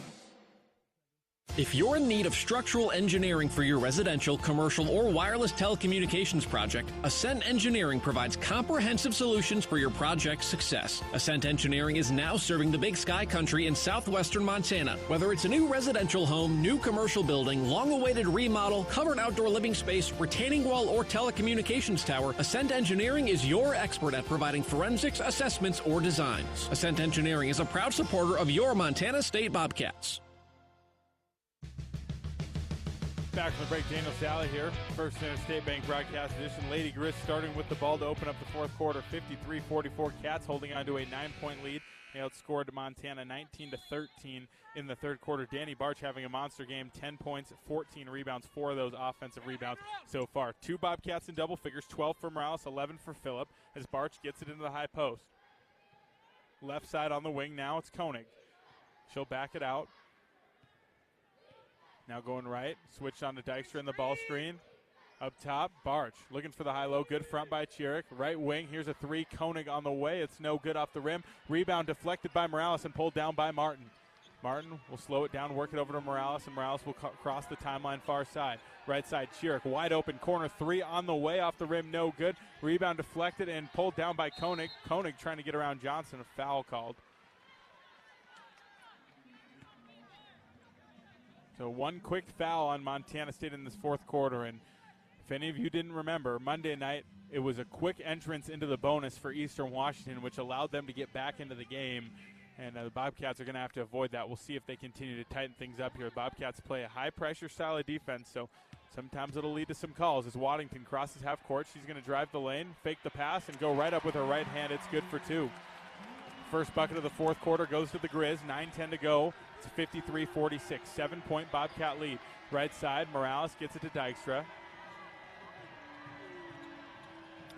If you're in need of structural engineering for your residential, commercial, or wireless telecommunications project, Ascent Engineering provides comprehensive solutions for your project's success. Ascent Engineering is now serving the Big Sky Country in southwestern Montana. Whether it's a new residential home, new commercial building, long-awaited remodel, covered outdoor living space, retaining wall, or telecommunications tower, Ascent Engineering is your expert at providing forensics, assessments, or designs. Ascent Engineering is a proud supporter of your Montana State Bobcats. Back from the break, Daniel Salle here. First Interstate Bank broadcast edition. Lady Grist starting with the ball to open up the fourth quarter. 53-44. Cats holding on to a 9-point lead. They outscored Montana 19-13 in the third quarter. Danny Barch having a monster game. 10 points, 14 rebounds, 4 of those offensive rebounds so far. 2 Bobcats in double figures, 12 for Morales, 11 for Phillip, as Barch gets it into the high post. Left side on the wing now, it's Koenig. She'll back it out. Now going right, switched on to Dykstra in the ball screen. Up top, Barch looking for the high-low. Good front by Chiric. Right wing, here's a three. Koenig on the way. It's no good off the rim. Rebound deflected by Morales and pulled down by Martin. Martin will slow it down, work it over to Morales, and Morales will cross the timeline far side. Right side, Chiric, wide open corner three on the way, off the rim, no good. Rebound deflected and pulled down by Koenig. Koenig trying to get around Johnson, a foul called. So one quick foul on Montana State in this fourth quarter, and if any of you didn't remember, Monday night it was a quick entrance into the bonus for Eastern Washington, which allowed them to get back into the game, and the Bobcats are going to have to avoid that. We'll see if they continue to tighten things up here. The Bobcats play a high-pressure style of defense, so sometimes it'll lead to some calls. As Waddington crosses half court, she's going to drive the lane, fake the pass, and go right up with her right hand. It's good for 2. First bucket of the fourth quarter goes to the Grizz. 9:10 to go. It's 53-46. 7-point Bobcat lead. Right side, Morales gets it to Dykstra.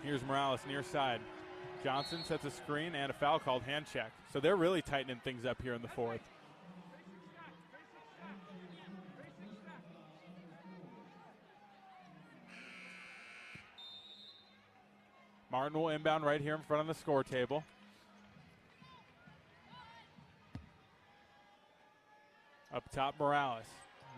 Here's Morales near side. Johnson sets a screen and a foul called, hand check. So they're really tightening things up here in the fourth. Martin will inbound right here in front of the score table. Up top, Morales.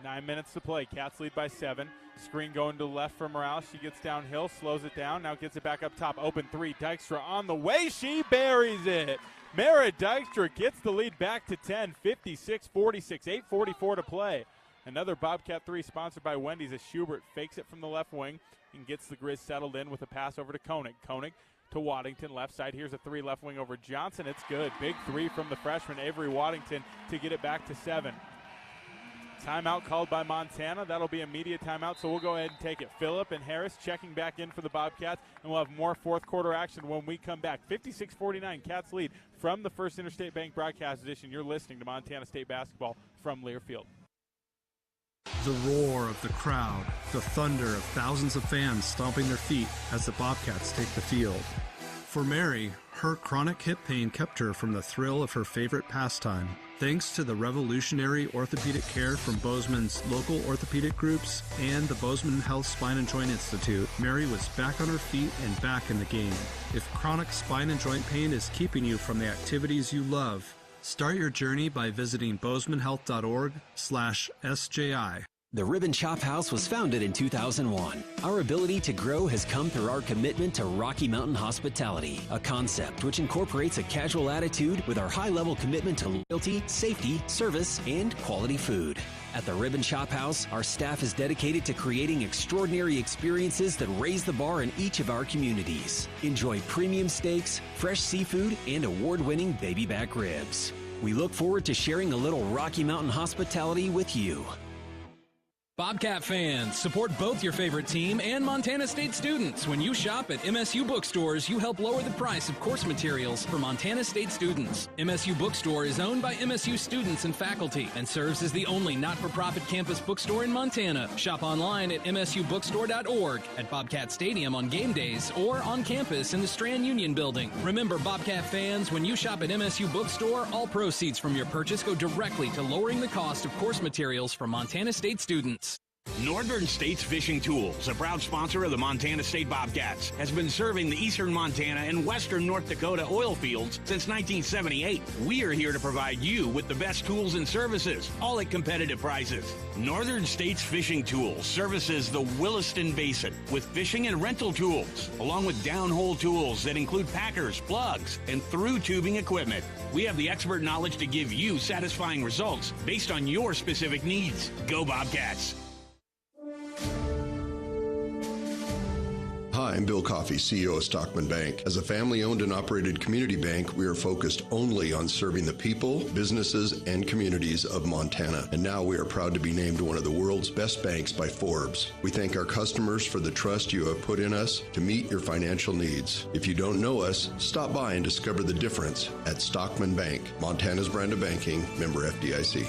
9 minutes to play. Cats lead by 7. Screen going to the left for Morales. She gets downhill, slows it down. Now gets it back up top. Open 3. Dykstra on the way. She buries it. Mara Dykstra gets the lead back to 10. 56-46. 8:44 to play. Another Bobcat 3 sponsored by Wendy's as Schubert fakes it from the left wing and gets the Grizz settled in with a pass over to Koenig. Koenig to Waddington, left side. Here's a 3 left wing over Johnson. It's good. Big 3 from the freshman Avery Waddington to get it back to 7. Timeout called by Montana. That'll be a media timeout, so we'll go ahead and take it. Phillip and Harris checking back in for the Bobcats, and we'll have more fourth quarter action when we come back. 56-49, Cats lead from the First Interstate Bank broadcast edition. You're listening to Montana State basketball from Learfield. The roar of the crowd, the thunder of thousands of fans stomping their feet as the Bobcats take the field. For Mary, her chronic hip pain kept her from the thrill of her favorite pastime. Thanks to the revolutionary orthopedic care from Bozeman's local orthopedic groups and the Bozeman Health Spine and Joint Institute, Mary was back on her feet and back in the game. If chronic spine and joint pain is keeping you from the activities you love, start your journey by visiting bozemanhealth.org/SJI. The Ribbon Chop House was founded in 2001. Our ability to grow has come through our commitment to Rocky Mountain hospitality, a concept which incorporates a casual attitude with our high-level commitment to loyalty, safety, service, and quality food. At the Ribbon Chop House, our staff is dedicated to creating extraordinary experiences that raise the bar in each of our communities. Enjoy premium steaks, fresh seafood, and award-winning baby back ribs. We look forward to sharing a little Rocky Mountain hospitality with you. Bobcat fans, support both your favorite team and Montana State students. When you shop at MSU bookstores, you help lower the price of course materials for Montana State students. MSU Bookstore is owned by MSU students and faculty and serves as the only not-for-profit campus bookstore in Montana. Shop online at msubookstore.org, at Bobcat Stadium on game days, or on campus in the Strand Union Building. Remember, Bobcat fans, when you shop at MSU Bookstore, all proceeds from your purchase go directly to lowering the cost of course materials for Montana State students. Northern States Fishing Tools, a proud sponsor of the Montana State Bobcats, has been serving the eastern Montana and western North Dakota oil fields since 1978. We are here to provide you with the best tools and services, all at competitive prices. Northern States Fishing Tools services the Williston Basin with fishing and rental tools, along with downhole tools that include packers, plugs, and through tubing equipment. We have the expert knowledge to give you satisfying results based on your specific needs. Go Bobcats! Hi, I'm Bill Coffey, CEO of Stockman Bank. As a family-owned and operated community bank, we are focused only on serving the people, businesses, and communities of Montana. And now we are proud to be named one of the world's best banks by Forbes. We thank our customers for the trust you have put in us to meet your financial needs. If you don't know us, stop by and discover the difference at Stockman Bank, Montana's brand of banking, member FDIC.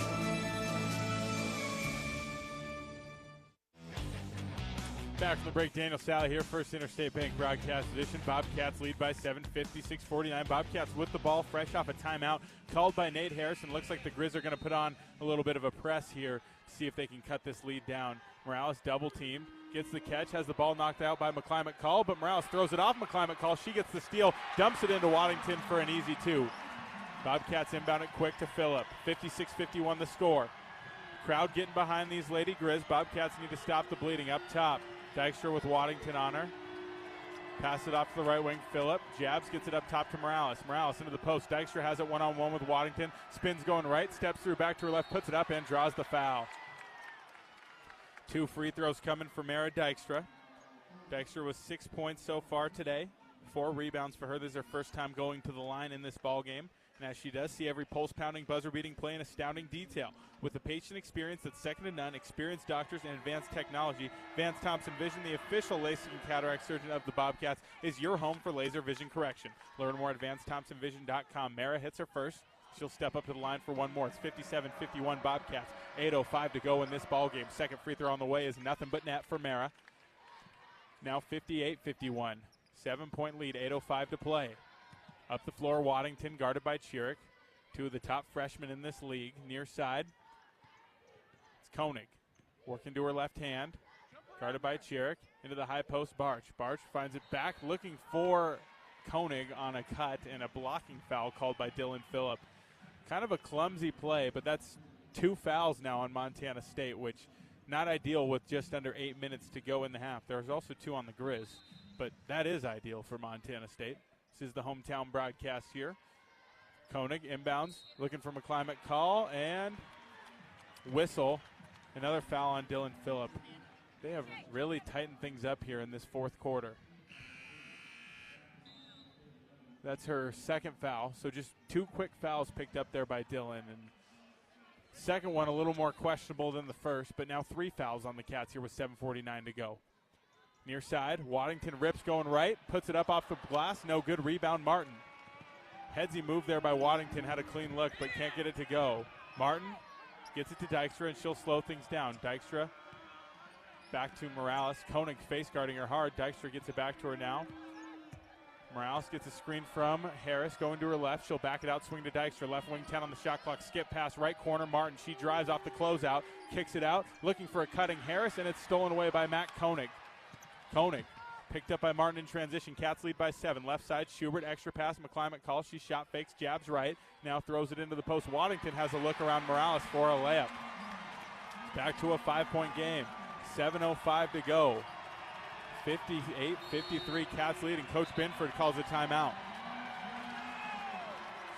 Back from the break, Daniel Salle here, First Interstate Bank broadcast edition. Bobcats lead by 7, 56-49. Bobcats with the ball, fresh off a timeout called by Nate Harrison. Looks like the Grizz are going to put on a little bit of a press here, see if they can cut this lead down. Morales double teamed, gets the catch, has the ball knocked out by McClimate Call, but Morales throws it off McClimate Call. She gets the steal, dumps it into Waddington for an easy 2. Bobcats inbound it quick to Phillip. 56-51 the score. Crowd getting behind these Lady Grizz. Bobcats need to stop the bleeding up top. Dykstra with Waddington on her. Pass it off to the right wing. Phillip jabs, gets it up top to Morales. Morales into the post. Dykstra has it one-on-one with Waddington. Spins going right, steps through, back to her left, puts it up and draws the foul. 2 free throws coming for Mara Dykstra. Dykstra with 6 points so far today. 4 rebounds for her. This is her first time going to the line in this ball game. And as she does, see every pulse-pounding, buzzer-beating play in astounding detail. With the patient experience that's second to none, experienced doctors, and advanced technology, Vance Thompson Vision, the official LASIK and cataract surgeon of the Bobcats, is your home for laser vision correction. Learn more at VanceThompsonVision.com. Mara hits her first. She'll step up to the line for one more. It's 57-51 Bobcats. 8:05 to go in this ball game. Second free throw on the way is nothing but net for Mara. Now 58-51. 7-point lead, 8:05 to play. Up the floor, Waddington guarded by Chiric. 2 of the top freshmen in this league. Near side, it's Koenig. Working to her left hand. Guarded by Cherick. Into the high post, Barch. Barch finds it back, looking for Koenig on a cut, and a blocking foul called by Dylan Phillip. Kind of a clumsy play, but that's 2 fouls now on Montana State, which not ideal with just under 8 minutes to go in the half. There's also 2 on the Grizz, but that is ideal for Montana State. This is the hometown broadcast here. Koenig inbounds, looking for McClimate call, and whistle. Another foul on Dylan Phillip. They have really tightened things up here in this fourth quarter. That's her second foul, so just 2 quick fouls picked up there by Dylan. And second one a little more questionable than the first, but now 3 fouls on the Cats here with 7:49 to go. Near side, Waddington rips going right, puts it up off the glass, no good, rebound Martin. Headsy move there by Waddington, had a clean look, but can't get it to go. Martin gets it to Dykstra, and she'll slow things down. Dykstra back to Morales. Koenig face guarding her hard. Dykstra gets it back to her now. Morales gets a screen from Harris, going to her left. She'll back it out, swing to Dykstra. Left wing 10 on the shot clock. Skip pass, right corner. Martin, she drives off the closeout, kicks it out, looking for a cutting Harris, and it's stolen away by Matt Koenig. Koenig picked up by Martin in transition. Cats lead by 7. Left side, Schubert, extra pass. McClimate calls. She shot fakes, jabs right. Now throws it into the post. Waddington has a look around Morales for a layup. Back to a 5-point game. 7:05 to go. 58-53, Cats lead, and Coach Binford calls a timeout.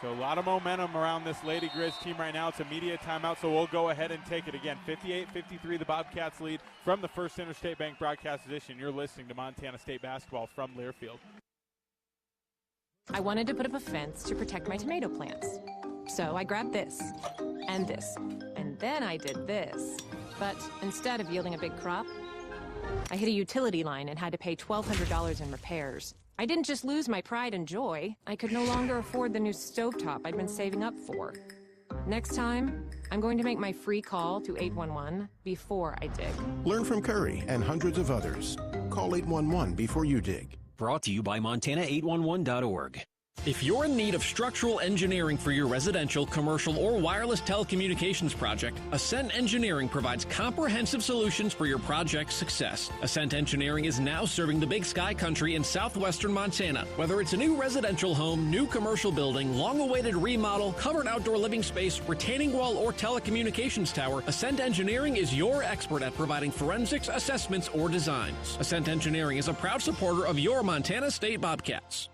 So a lot of momentum around this Lady Grizz team right now. It's a media timeout, so we'll go ahead and take it again. 58-53, the Bobcats lead from the First Interstate Bank broadcast edition. You're listening to Montana State basketball from Learfield. I wanted to put up a fence to protect my tomato plants. So I grabbed this, and then I did this. But instead of yielding a big crop, I hit a utility line and had to pay $1,200 in repairs. I didn't just lose my pride and joy. I could no longer afford the new stovetop I'd been saving up for. Next time, I'm going to make my free call to 811 before I dig. Learn from Curry and hundreds of others. Call 811 before you dig. Brought to you by Montana811.org. If you're in need of structural engineering for your residential, commercial, or wireless telecommunications project, Ascent Engineering provides comprehensive solutions for your project's success. Ascent Engineering is now serving the Big Sky Country in southwestern Montana. Whether it's a new residential home, new commercial building, long-awaited remodel, covered outdoor living space, retaining wall, or telecommunications tower, Ascent Engineering is your expert at providing forensics, assessments, or designs. Ascent Engineering is a proud supporter of your Montana State Bobcats.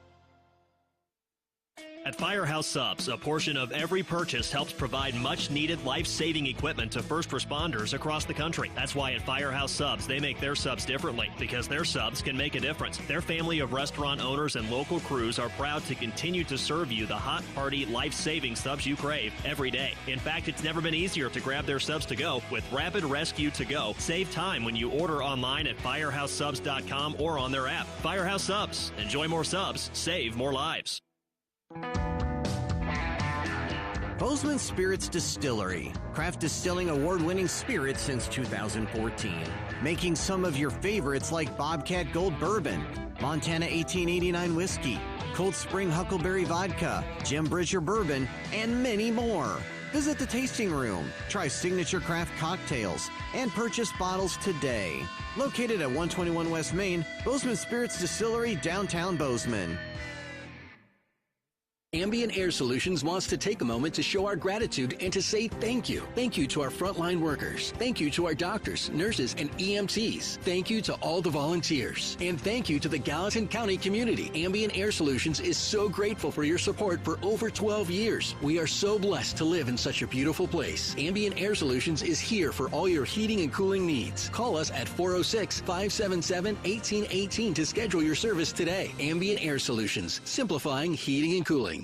At Firehouse Subs, a portion of every purchase helps provide much-needed life-saving equipment to first responders across the country. That's why at Firehouse Subs, they make their subs differently, because their subs can make a difference. Their family of restaurant owners and local crews are proud to continue to serve you the hot, hearty, life-saving subs you crave every day. In fact, it's never been easier to grab their subs to go with Rapid Rescue to Go. Save time when you order online at firehousesubs.com or on their app. Firehouse Subs. Enjoy more subs. Save more lives. Bozeman Spirits Distillery, craft distilling award-winning spirits since 2014. Making some of your favorites like Bobcat Gold Bourbon, Montana 1889 Whiskey, Cold Spring Huckleberry Vodka, Jim Bridger Bourbon, and many more. Visit the tasting room, try signature craft cocktails, and purchase bottles today. Located at 121 West Main, Bozeman Spirits Distillery, downtown Bozeman. Ambient Air Solutions wants to take a moment to show our gratitude and to say thank you. Thank you to our frontline workers. Thank you to our doctors, nurses, and EMTs. Thank you to all the volunteers. And thank you to the Gallatin County community. Ambient Air Solutions is so grateful for your support for over 12 years. We are so blessed to live in such a beautiful place. Ambient Air Solutions is here for all your heating and cooling needs. Call us at 406-577-1818 to schedule your service today. Ambient Air Solutions, simplifying heating and cooling.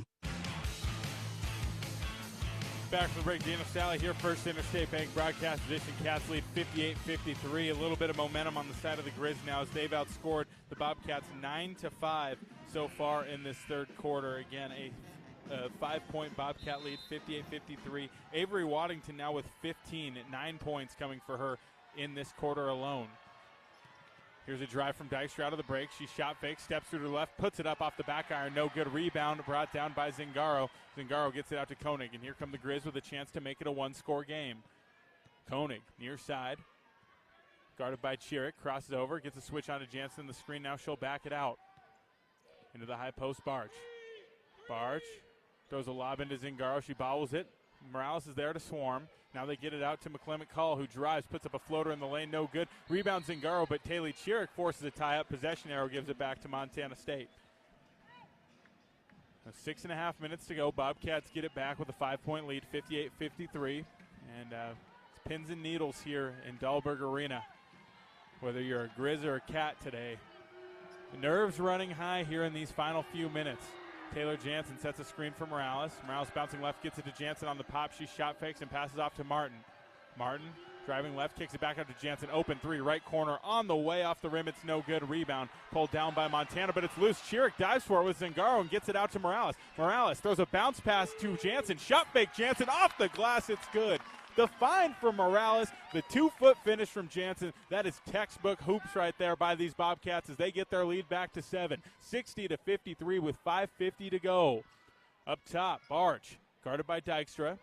Back from the break, Daniel Salle here, First Interstate Bank broadcast edition. Cats lead 58-53. A little bit of momentum on the side of the Grizz now as they've outscored the Bobcats 9-5 so far in this third quarter. Again, a 5-point Bobcat lead, 58-53. Avery Waddington now with 15, 9 points coming for her in this quarter alone. Here's a drive from Dykstra out of the break. She shot fake, steps through to the left, puts it up off the back iron. No good. Rebound brought down by Zingaro. Zingaro gets it out to Koenig, and here come the Grizz with a chance to make it a one-score game. Koenig near side. Guarded by Chiric, crosses over, gets a switch onto Jansen. The screen now, she'll back it out. Into the high post, Barge. Barge throws a lob into Zingaro. She bobbles it. Morales is there to swarm. Now they get it out to McClement Call, who drives, puts up a floater in the lane, no good. Rebound Zingaro, but Taylor Chiric forces a tie-up. Possession arrow gives it back to Montana State. 6.5 minutes to go. Bobcats get it back with a 5-point lead, 58-53. And it's pins and needles here in Dahlberg Arena. Whether you're a Grizz or a Cat today. The nerves running high here in these final few minutes. Taylor Jansen sets a screen for Morales. Morales bouncing left, gets it to Jansen on the pop. She shot fakes and passes off to Martin. Martin driving left, kicks it back out to Jansen. Open three, right corner, on the way, off the rim. It's no good. Rebound pulled down by Montana, but it's loose. Chiric dives for it with Zingaro and gets it out to Morales. Morales throws a bounce pass to Jansen. Shot fake, Jansen off the glass. It's good. The find for Morales, the 2-foot finish from Jansen. That is textbook hoops right there by these Bobcats as they get their lead back to 7. 60-53 with 5:50 to go. Up top, Barge, guarded by Dykstra.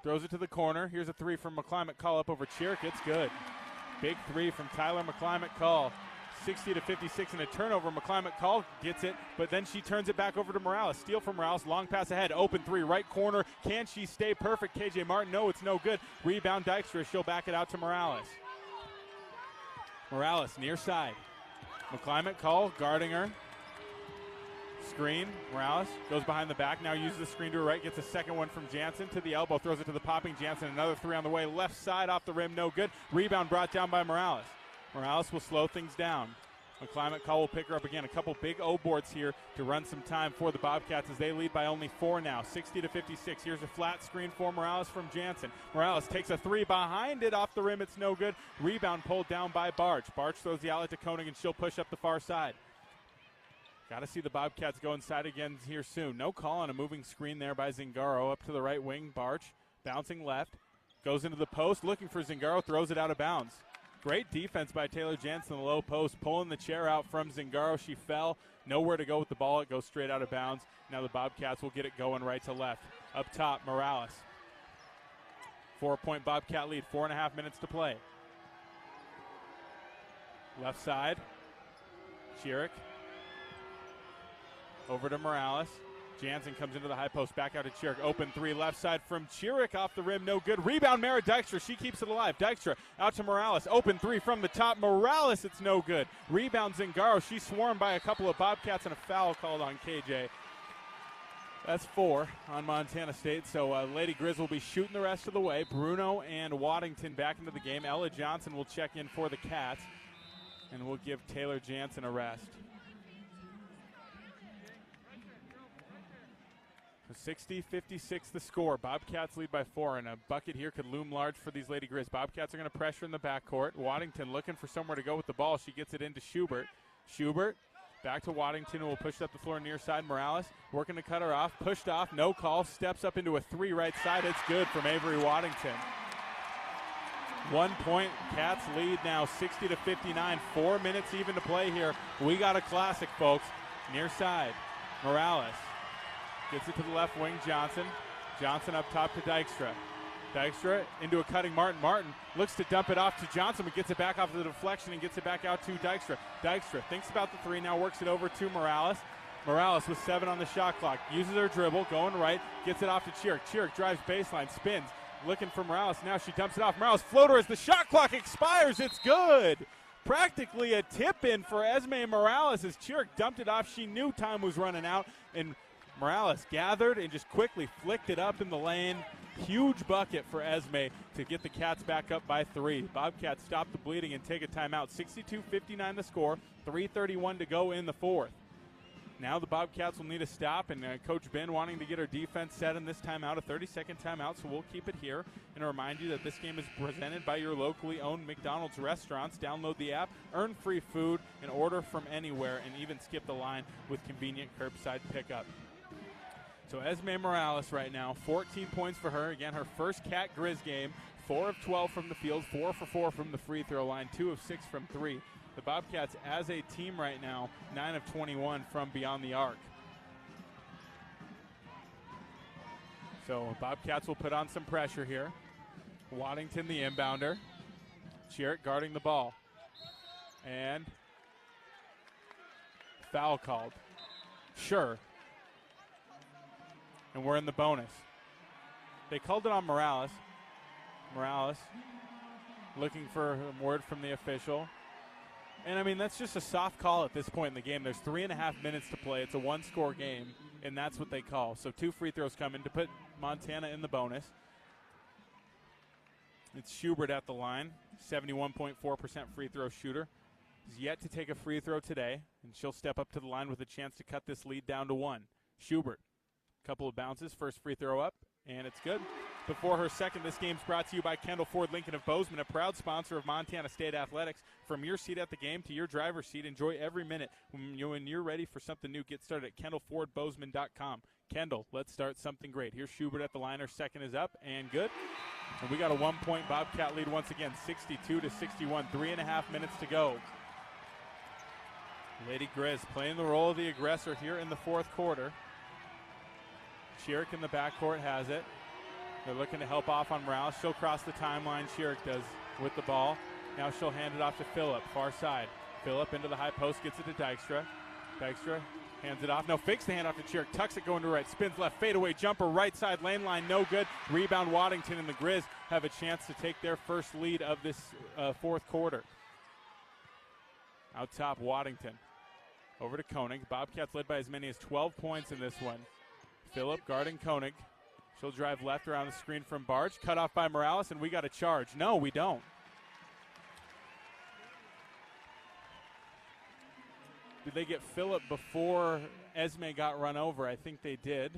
Throws it to the corner. Here's a three from McClimate Call up over Chiric. It's good. Big three from Tyler McClimate Call. 60-56 and a turnover. McClimate Call gets it, but then she turns it back over to Morales. Steal from Morales, long pass ahead, open three, right corner. Can she stay perfect? KJ Martin, no, it's no good. Rebound Dykstra, she'll back it out to Morales. Morales near side. McClimate Call guarding her. Screen, Morales goes behind the back, now uses the screen to her right, gets a second one from Jansen to the elbow, throws it to the popping Jansen, another three on the way, left side off the rim, no good. Rebound brought down by Morales. Morales will slow things down. McClimate Call will pick her up again. A couple big O boards here to run some time for the Bobcats as they lead by only 4 now, 60-56. Here's a flat screen for Morales from Jansen. Morales takes a three behind it, off the rim, it's no good. Rebound pulled down by Barge. Barge throws the outlet to Koenig and she'll push up the far side. Got to see the Bobcats go inside again here soon. No call on a moving screen there by Zingaro. Up to the right wing, Barge bouncing left. Goes into the post, looking for Zingaro, throws it out of bounds. Great defense by Taylor Jansen in the low post, pulling the chair out from Zingaro. She fell, nowhere to go with the ball. It goes straight out of bounds. Now the Bobcats will get it going right to left. Up top, Morales. 4-point Bobcat lead, 4.5 minutes to play. Left side, Chiric. Over to Morales. Jansen comes into the high post, back out to Chiric. Open three, left side from Chiric, off the rim, no good. Rebound, Mara Dykstra. She keeps it alive. Dykstra out to Morales. Open three from the top. Morales, it's no good. Rebound, Zingaro. She's swarmed by a couple of Bobcats and a foul called on KJ. That's 4 on Montana State. So Lady Grizz will be shooting the rest of the way. Bruno and Waddington back into the game. Ella Johnson will check in for the Cats. And we'll give Taylor Jansen a rest. 60-56 the score. Bobcats lead by 4, and a bucket here could loom large for these Lady Grizz. Bobcats are going to pressure in the backcourt. Waddington looking for somewhere to go with the ball. She gets it into Schubert. Schubert back to Waddington, who will push it up the floor near side. Morales working to cut her off. Pushed off, no call. Steps up into a three right side. It's good from Avery Waddington. 1 point, Cats lead now 60-59. 4 minutes even to play here. We got a classic, folks. Near side, Morales. Gets it to the left wing, Johnson. Johnson up top to Dykstra. Dykstra into a cutting Martin. Martin looks to dump it off to Johnson, but gets it back off the deflection and gets it back out to Dykstra. Dykstra thinks about the three, now works it over to Morales. Morales with 7 on the shot clock. Uses her dribble, going right, gets it off to Chiric. Chiric drives baseline, spins, looking for Morales. Now she dumps it off. Morales floater as the shot clock expires. It's good. Practically a tip-in for Esme Morales as Chiric dumped it off. She knew time was running out, and Morales gathered and just quickly flicked it up in the lane. Huge bucket for Esme to get the Cats back up by 3. Bobcats stop the bleeding and take a timeout. 62-59 the score, 3:31 to go in the 4th. Now the Bobcats will need a stop, and Coach Ben wanting to get her defense set in this timeout, a 30-second timeout, so we'll keep it here. And remind you that this game is presented by your locally owned McDonald's restaurants. Download the app, earn free food, and order from anywhere, and even skip the line with convenient curbside pickup. So Esme Morales right now, 14 points for her. Again, her first Cat Grizz game, 4 of 12 from the field, 4 for 4 from the free throw line, 2 of 6 from 3. The Bobcats, as a team right now, 9 of 21 from beyond the arc. So Bobcats will put on some pressure here. Waddington, the inbounder. Sherrick guarding the ball. And foul called. Sure. And we're in the bonus. They called it on Morales. Morales looking for a word from the official. And, I mean, that's just a soft call at this point in the game. There's 3.5 minutes to play. It's a one-score game, and that's what they call. So 2 free throws coming to put Montana in the bonus. It's Schubert at the line, 71.4% free throw shooter. He's yet to take a free throw today, and she'll step up to the line with a chance to cut this lead down to 1. Schubert, couple of bounces, first free throw up, and it's good. Before her second, this game's brought to you by Kendall Ford Lincoln of Bozeman, a proud sponsor of Montana State Athletics. From your seat at the game to your driver's seat, enjoy every minute. When you're ready for something new, get started at KendallFordBozeman.com. Kendall, let's start something great. Here's Schubert at the line. Her second is up and good. And we got a 1-point Bobcat lead once again, 62-61, 3.5 minutes to go. Lady Grizz playing the role of the aggressor here in the fourth quarter. Sherrick in the backcourt has it. They're looking to help off on Morales. She'll cross the timeline. Sherrick does with the ball. Now she'll hand it off to Phillip, far side. Phillip into the high post, gets it to Dykstra. Dykstra hands it off. No, fakes the handoff to Sherrick. Tucks it going to right. Spins left. Fadeaway jumper. Right side lane line. No good. Rebound Waddington, and the Grizz have a chance to take their first lead of this fourth quarter. Out top, Waddington. Over to Koenig. Bobcats led by as many as 12 points in this one. Phillip guarding Koenig. She'll drive left around the screen from Barge. Cut off by Morales, and we got a charge. No, we don't. Did they get Phillip before Esme got run over? I think they did.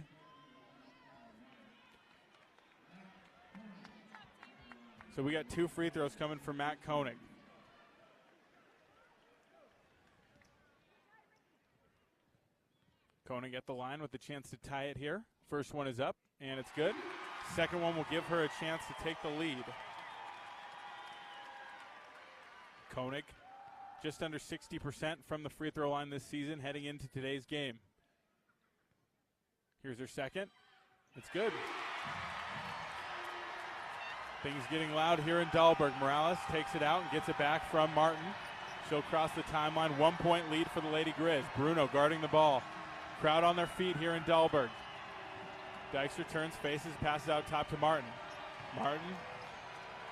So we got 2 free throws coming from Matt Koenig. Koenig at the line with the chance to tie it here. First one is up, and it's good. Second one will give her a chance to take the lead. Koenig just under 60% from the free throw line this season heading into today's game. Here's her second. It's good. Things getting loud here in Dahlberg. Morales takes it out and gets it back from Martin. She'll cross the timeline. 1-point lead for the Lady Grizz. Bruno guarding the ball. Crowd on their feet here in Dahlberg. Dykstra turns, faces, passes out top to Martin. Martin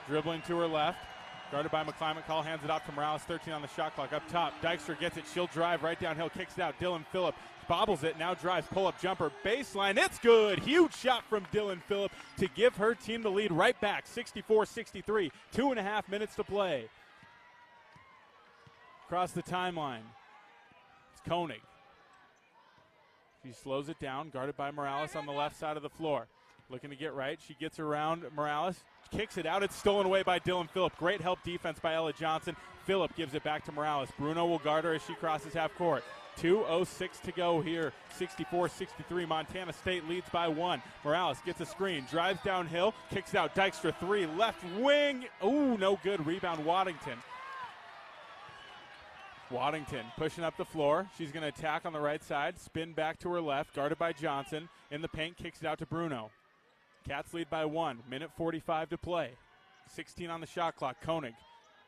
dribbling to her left. Guarded by McClimate. Call hands it off to Morales. 13 on the shot clock. Up top. Dykstra gets it. She'll drive right downhill. Kicks it out. Dylan Phillip bobbles it. Now drives. Pull-up jumper. Baseline. It's good. Huge shot from Dylan Phillip to give her team the lead right back. 64-63. 2.5 minutes to play. Across the timeline. It's Koenig. She slows it down. Guarded by Morales on the left side of the floor. Looking to get right. She gets around Morales. Kicks it out. It's stolen away by Dylan Phillip. Great help defense by Ella Johnson. Phillip gives it back to Morales. Bruno will guard her as she crosses half court. 2:06 to go here. 64-63. Montana State leads by 1. Morales gets a screen. Drives downhill. Kicks it out. Dykstra 3. Left wing. Ooh, no good. Rebound Waddington. Waddington pushing up the floor. She's going to attack on the right side. Spin back to her left. Guarded by Johnson. In the paint. Kicks it out to Bruno. Cats lead by 1. Minute 45 to play. 16 on the shot clock. Koenig,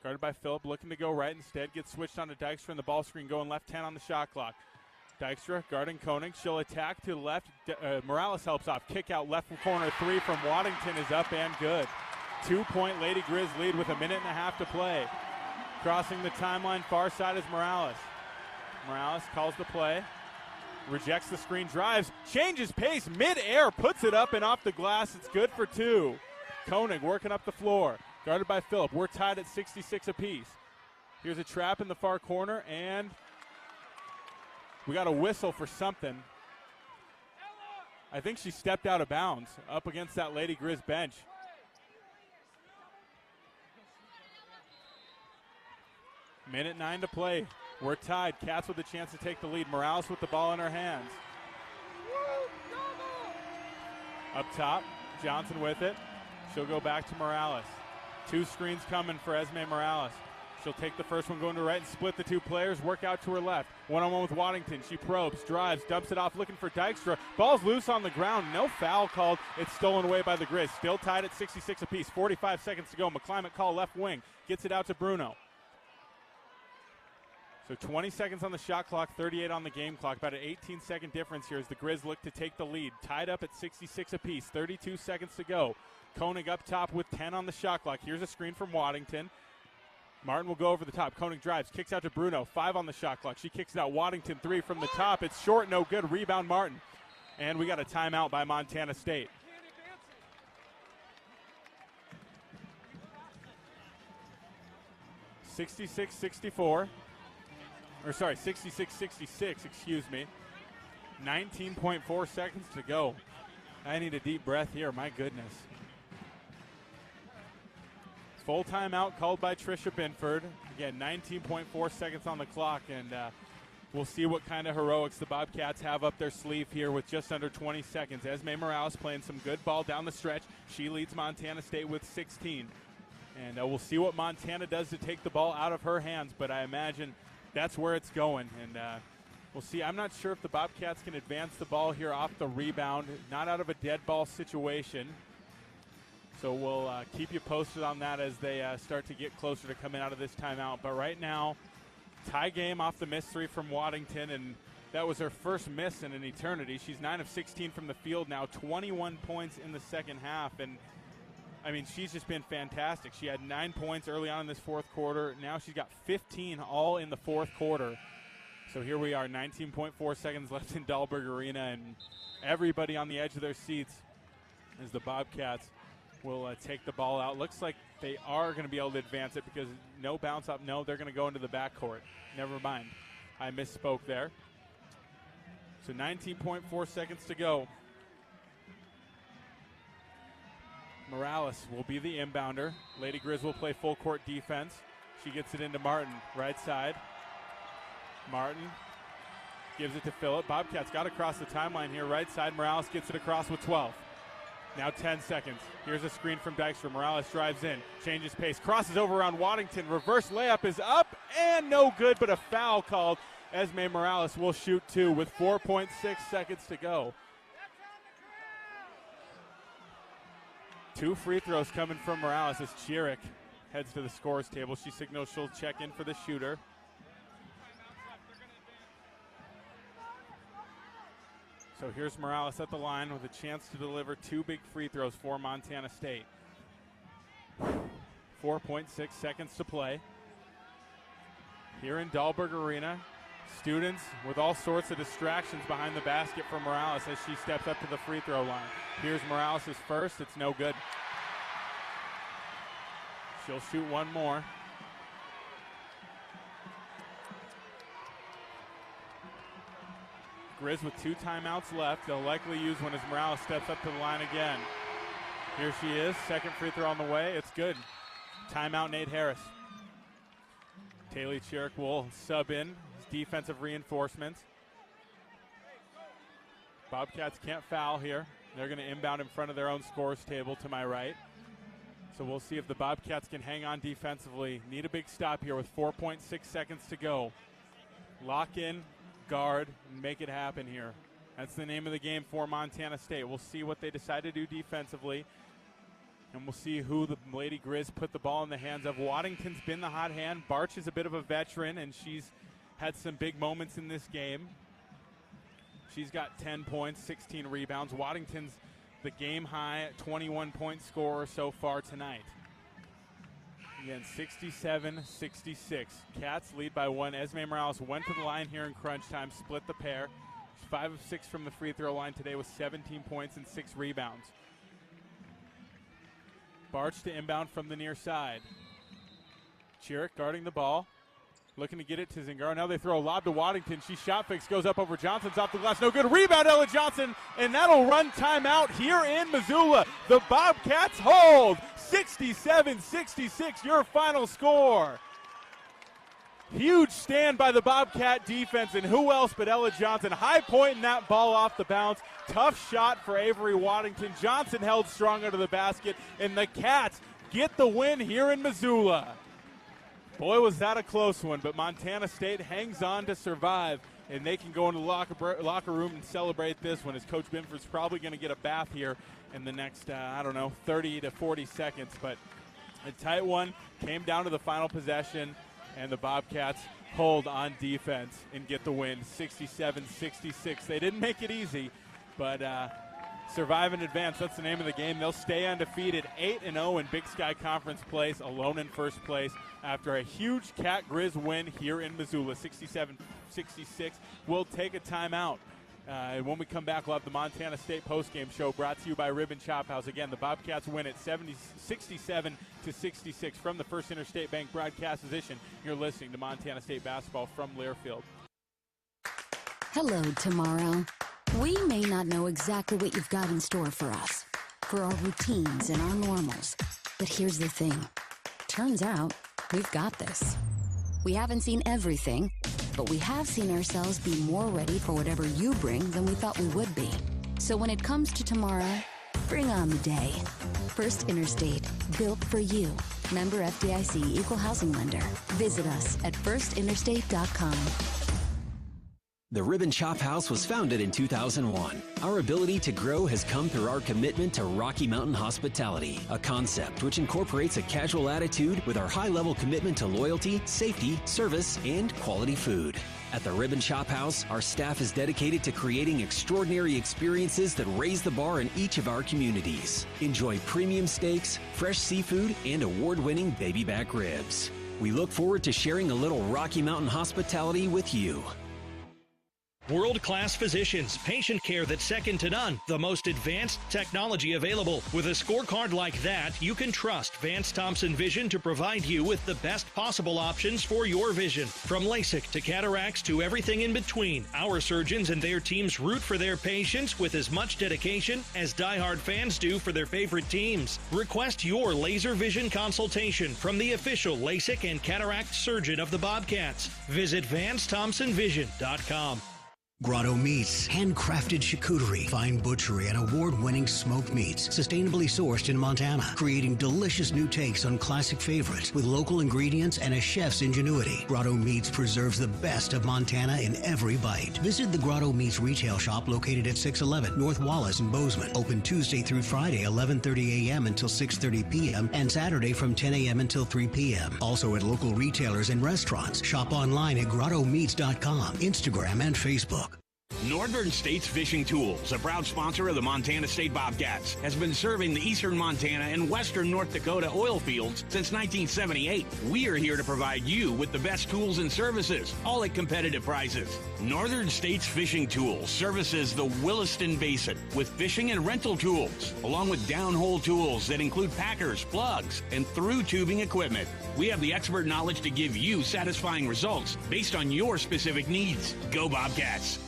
guarded by Phillip, looking to go right instead. Gets switched on to Dykstra in the ball screen, going left. 10 on the shot clock. Dykstra guarding Koenig. She'll attack to the left. Morales helps off. Kick out left corner 3 from Waddington is up and good. 2-point Lady Grizz lead with a minute and a half to play. Crossing the timeline far side is Morales. Morales calls the play. Rejects the screen, drives, changes pace, mid-air, puts it up and off the glass. It's good for 2. Koenig working up the floor, guarded by Phillip. We're tied at 66 apiece. Here's a trap in the far corner, and we got a whistle for something. I think she stepped out of bounds up against that Lady Grizz bench. Minute 9 to play. We're tied. Cats with a chance to take the lead. Morales with the ball in her hands. Up top, Johnson with it. She'll go back to Morales. 2 screens coming for Esme Morales. She'll take the first one going to right and split the two players, work out to her left. One-on-one with Waddington. She probes, drives, dumps it off, looking for Dykstra. Ball's loose on the ground. No foul called. It's stolen away by the Grizz. Still tied at 66 apiece. 45 seconds to go. McClimate call left wing. Gets it out to Bruno. So 20 seconds on the shot clock, 38 on the game clock. About an 18-second difference here as the Grizz look to take the lead. Tied up at 66 apiece. 32 seconds to go. Koenig up top with 10 on the shot clock. Here's a screen from Waddington. Martin will go over the top. Koenig drives, kicks out to Bruno. 5 on the shot clock. She kicks it out. Waddington 3 from the top. It's short, no good. Rebound Martin. And we got a timeout by Montana State. (66-64). Or sorry, 66-66, excuse me. 19.4 seconds to go. I need a deep breath here, my goodness. Full timeout called by Tricia Binford. Again, 19.4 seconds on the clock, and we'll see what kind of heroics the Bobcats have up their sleeve here with just under 20 seconds. Esme Morales playing some good ball down the stretch. She leads Montana State with 16. And we'll see what Montana does to take the ball out of her hands, but I imagine that's where it's going. And we'll see. I'm not sure if the Bobcats can advance the ball here off the rebound, not out of a dead ball situation. So we'll keep you posted on that as they start to get closer to coming out of this timeout. But right now, tie game off the miss 3 from Waddington, and that was her first miss in an eternity. She's 9 of 16 from the field now, 21 points in the second half. And, I mean, she's just been fantastic. She had 9 points early on in this fourth quarter. Now she's got 15 all in the fourth quarter. So here we are, 19.4 seconds left in Dahlberg Arena, and everybody on the edge of their seats as the Bobcats will take the ball out. Looks like they are going to be able to advance it because no bounce up. No, they're going to go into the backcourt. Never mind. I misspoke there. So 19.4 seconds to go. Morales will be the inbounder. Lady Grizz will play full court defense. She gets it into Martin, right side. Martin gives it to Phillip. Bobcats got across the timeline here, right side. Morales gets it across with 12. Now 10 seconds. Here's a screen from Dykstra. Morales drives in, changes pace, crosses over around Waddington. Reverse layup is up and no good, but a foul called. Esme Morales will shoot 2 with 4.6 seconds to go. 2 free throws coming from Morales as Chiric heads to the scores table. She signals she'll check in for the shooter. So here's Morales at the line with a chance to deliver 2 big free throws for Montana State. 4.6 seconds to play. Here in Dahlberg Arena, students with all sorts of distractions behind the basket for Morales as she steps up to the free throw line. Here's Morales' first. It's no good. She'll shoot one more. Grizz with 2 timeouts left. They'll likely use one as Morales steps up to the line again. Here she is. Second free throw on the way. It's good. Timeout, Nate Harris. Taylor Chiric will sub in defensive reinforcements. Bobcats can't foul here. They're going to inbound in front of their own scores table to my right. So we'll see if the Bobcats can hang on defensively. Need a big stop here with 4.6 seconds to go. Lock in, guard, and make it happen here. That's the name of the game for Montana State. We'll see what they decide to do defensively, and we'll see who the Lady Grizz put the ball in the hands of. Waddington's been the hot hand. Barch is a bit of a veteran, and she's had some big moments in this game. She's got 10 points, 16 rebounds. Waddington's the game-high 21-point scorer so far tonight. Again, 67-66. Cats lead by 1. Esme Morales went to the line here in crunch time, split the pair. She's 5 of 6 from the free throw line today with 17 points and 6 rebounds. Barch to inbound from the near side. Chiric guarding the ball, looking to get it to Zingaro. Now they throw a lob to Waddington. She shot fakes, goes up over Johnson's off the glass. No good. Rebound, Ella Johnson, and that'll run timeout here in Missoula. The Bobcats hold. 67-66, your final score. Huge stand by the Bobcat defense, and who else but Ella Johnson. High pointing that ball off the bounce. Tough shot for Avery Waddington. Johnson held strong under the basket, and the Cats get the win here in Missoula. Boy, was that a close one, but Montana State hangs on to survive, and they can go into the locker room and celebrate this one, as Coach Binford's probably going to get a bath here in the next, 30 to 40 seconds. But a tight one came down to the final possession, and the Bobcats hold on defense and get the win, 67-66. They didn't make it easy, but survive and advance. That's the name of the game. They'll stay undefeated, 8-0 in Big Sky Conference place, alone in first place after a huge Cat Grizz win here in Missoula, 67-66. We'll take a timeout. And when we come back, we'll have the Montana State postgame show brought to you by Ribbon Chop House. Again, the Bobcats win at 67-66 from the First Interstate Bank broadcast position. You're listening to Montana State basketball from Learfield. Hello, tomorrow. We may not know exactly what you've got in store for us, for our routines and our normals. But here's the thing. Turns out, we've got this. We haven't seen everything, but we have seen ourselves be more ready for whatever you bring than we thought we would be. So when it comes to tomorrow, bring on the day. First Interstate, built for you. Member FDIC Equal Housing Lender. Visit us at firstinterstate.com. The Ribbon Chop House was founded in 2001. Our ability to grow has come through our commitment to Rocky Mountain hospitality, a concept which incorporates a casual attitude with our high-level commitment to loyalty, safety, service, and quality food. At the Ribbon Chop House, our staff is dedicated to creating extraordinary experiences that raise the bar in each of our communities. Enjoy premium steaks, fresh seafood, and award-winning baby back ribs. We look forward to sharing a little Rocky Mountain hospitality with you. World-class physicians, patient care that's second to none, the most advanced technology available. With a scorecard like that, you can trust Vance Thompson Vision to provide you with the best possible options for your vision. From LASIK to cataracts to everything in between, our surgeons and their teams root for their patients with as much dedication as diehard fans do for their favorite teams. Request your laser vision consultation from the official LASIK and cataract surgeon of the Bobcats. Visit VanceThompsonVision.com. Grotto Meats, handcrafted charcuterie, fine butchery, and award-winning smoked meats, sustainably sourced in Montana, creating delicious new takes on classic favorites with local ingredients and a chef's ingenuity. Grotto Meats preserves the best of Montana in every bite. Visit the Grotto Meats retail shop located at 611 North Wallace in Bozeman. Open Tuesday through Friday, 11:30 a.m. until 6:30 p.m. and Saturday from 10 a.m. until 3 p.m. Also at local retailers and restaurants. Shop online at grottomeats.com, Instagram, and Facebook. Northern States Fishing Tools, a proud sponsor of the Montana State Bobcats, has been serving the eastern Montana and western North Dakota oil fields since 1978. We are here to provide you with the best tools and services, all at competitive prices. Northern States Fishing Tools services the Williston Basin with fishing and rental tools, along with downhole tools that include packers, plugs, and through tubing equipment. We have the expert knowledge to give you satisfying results based on your specific needs. Go Bobcats!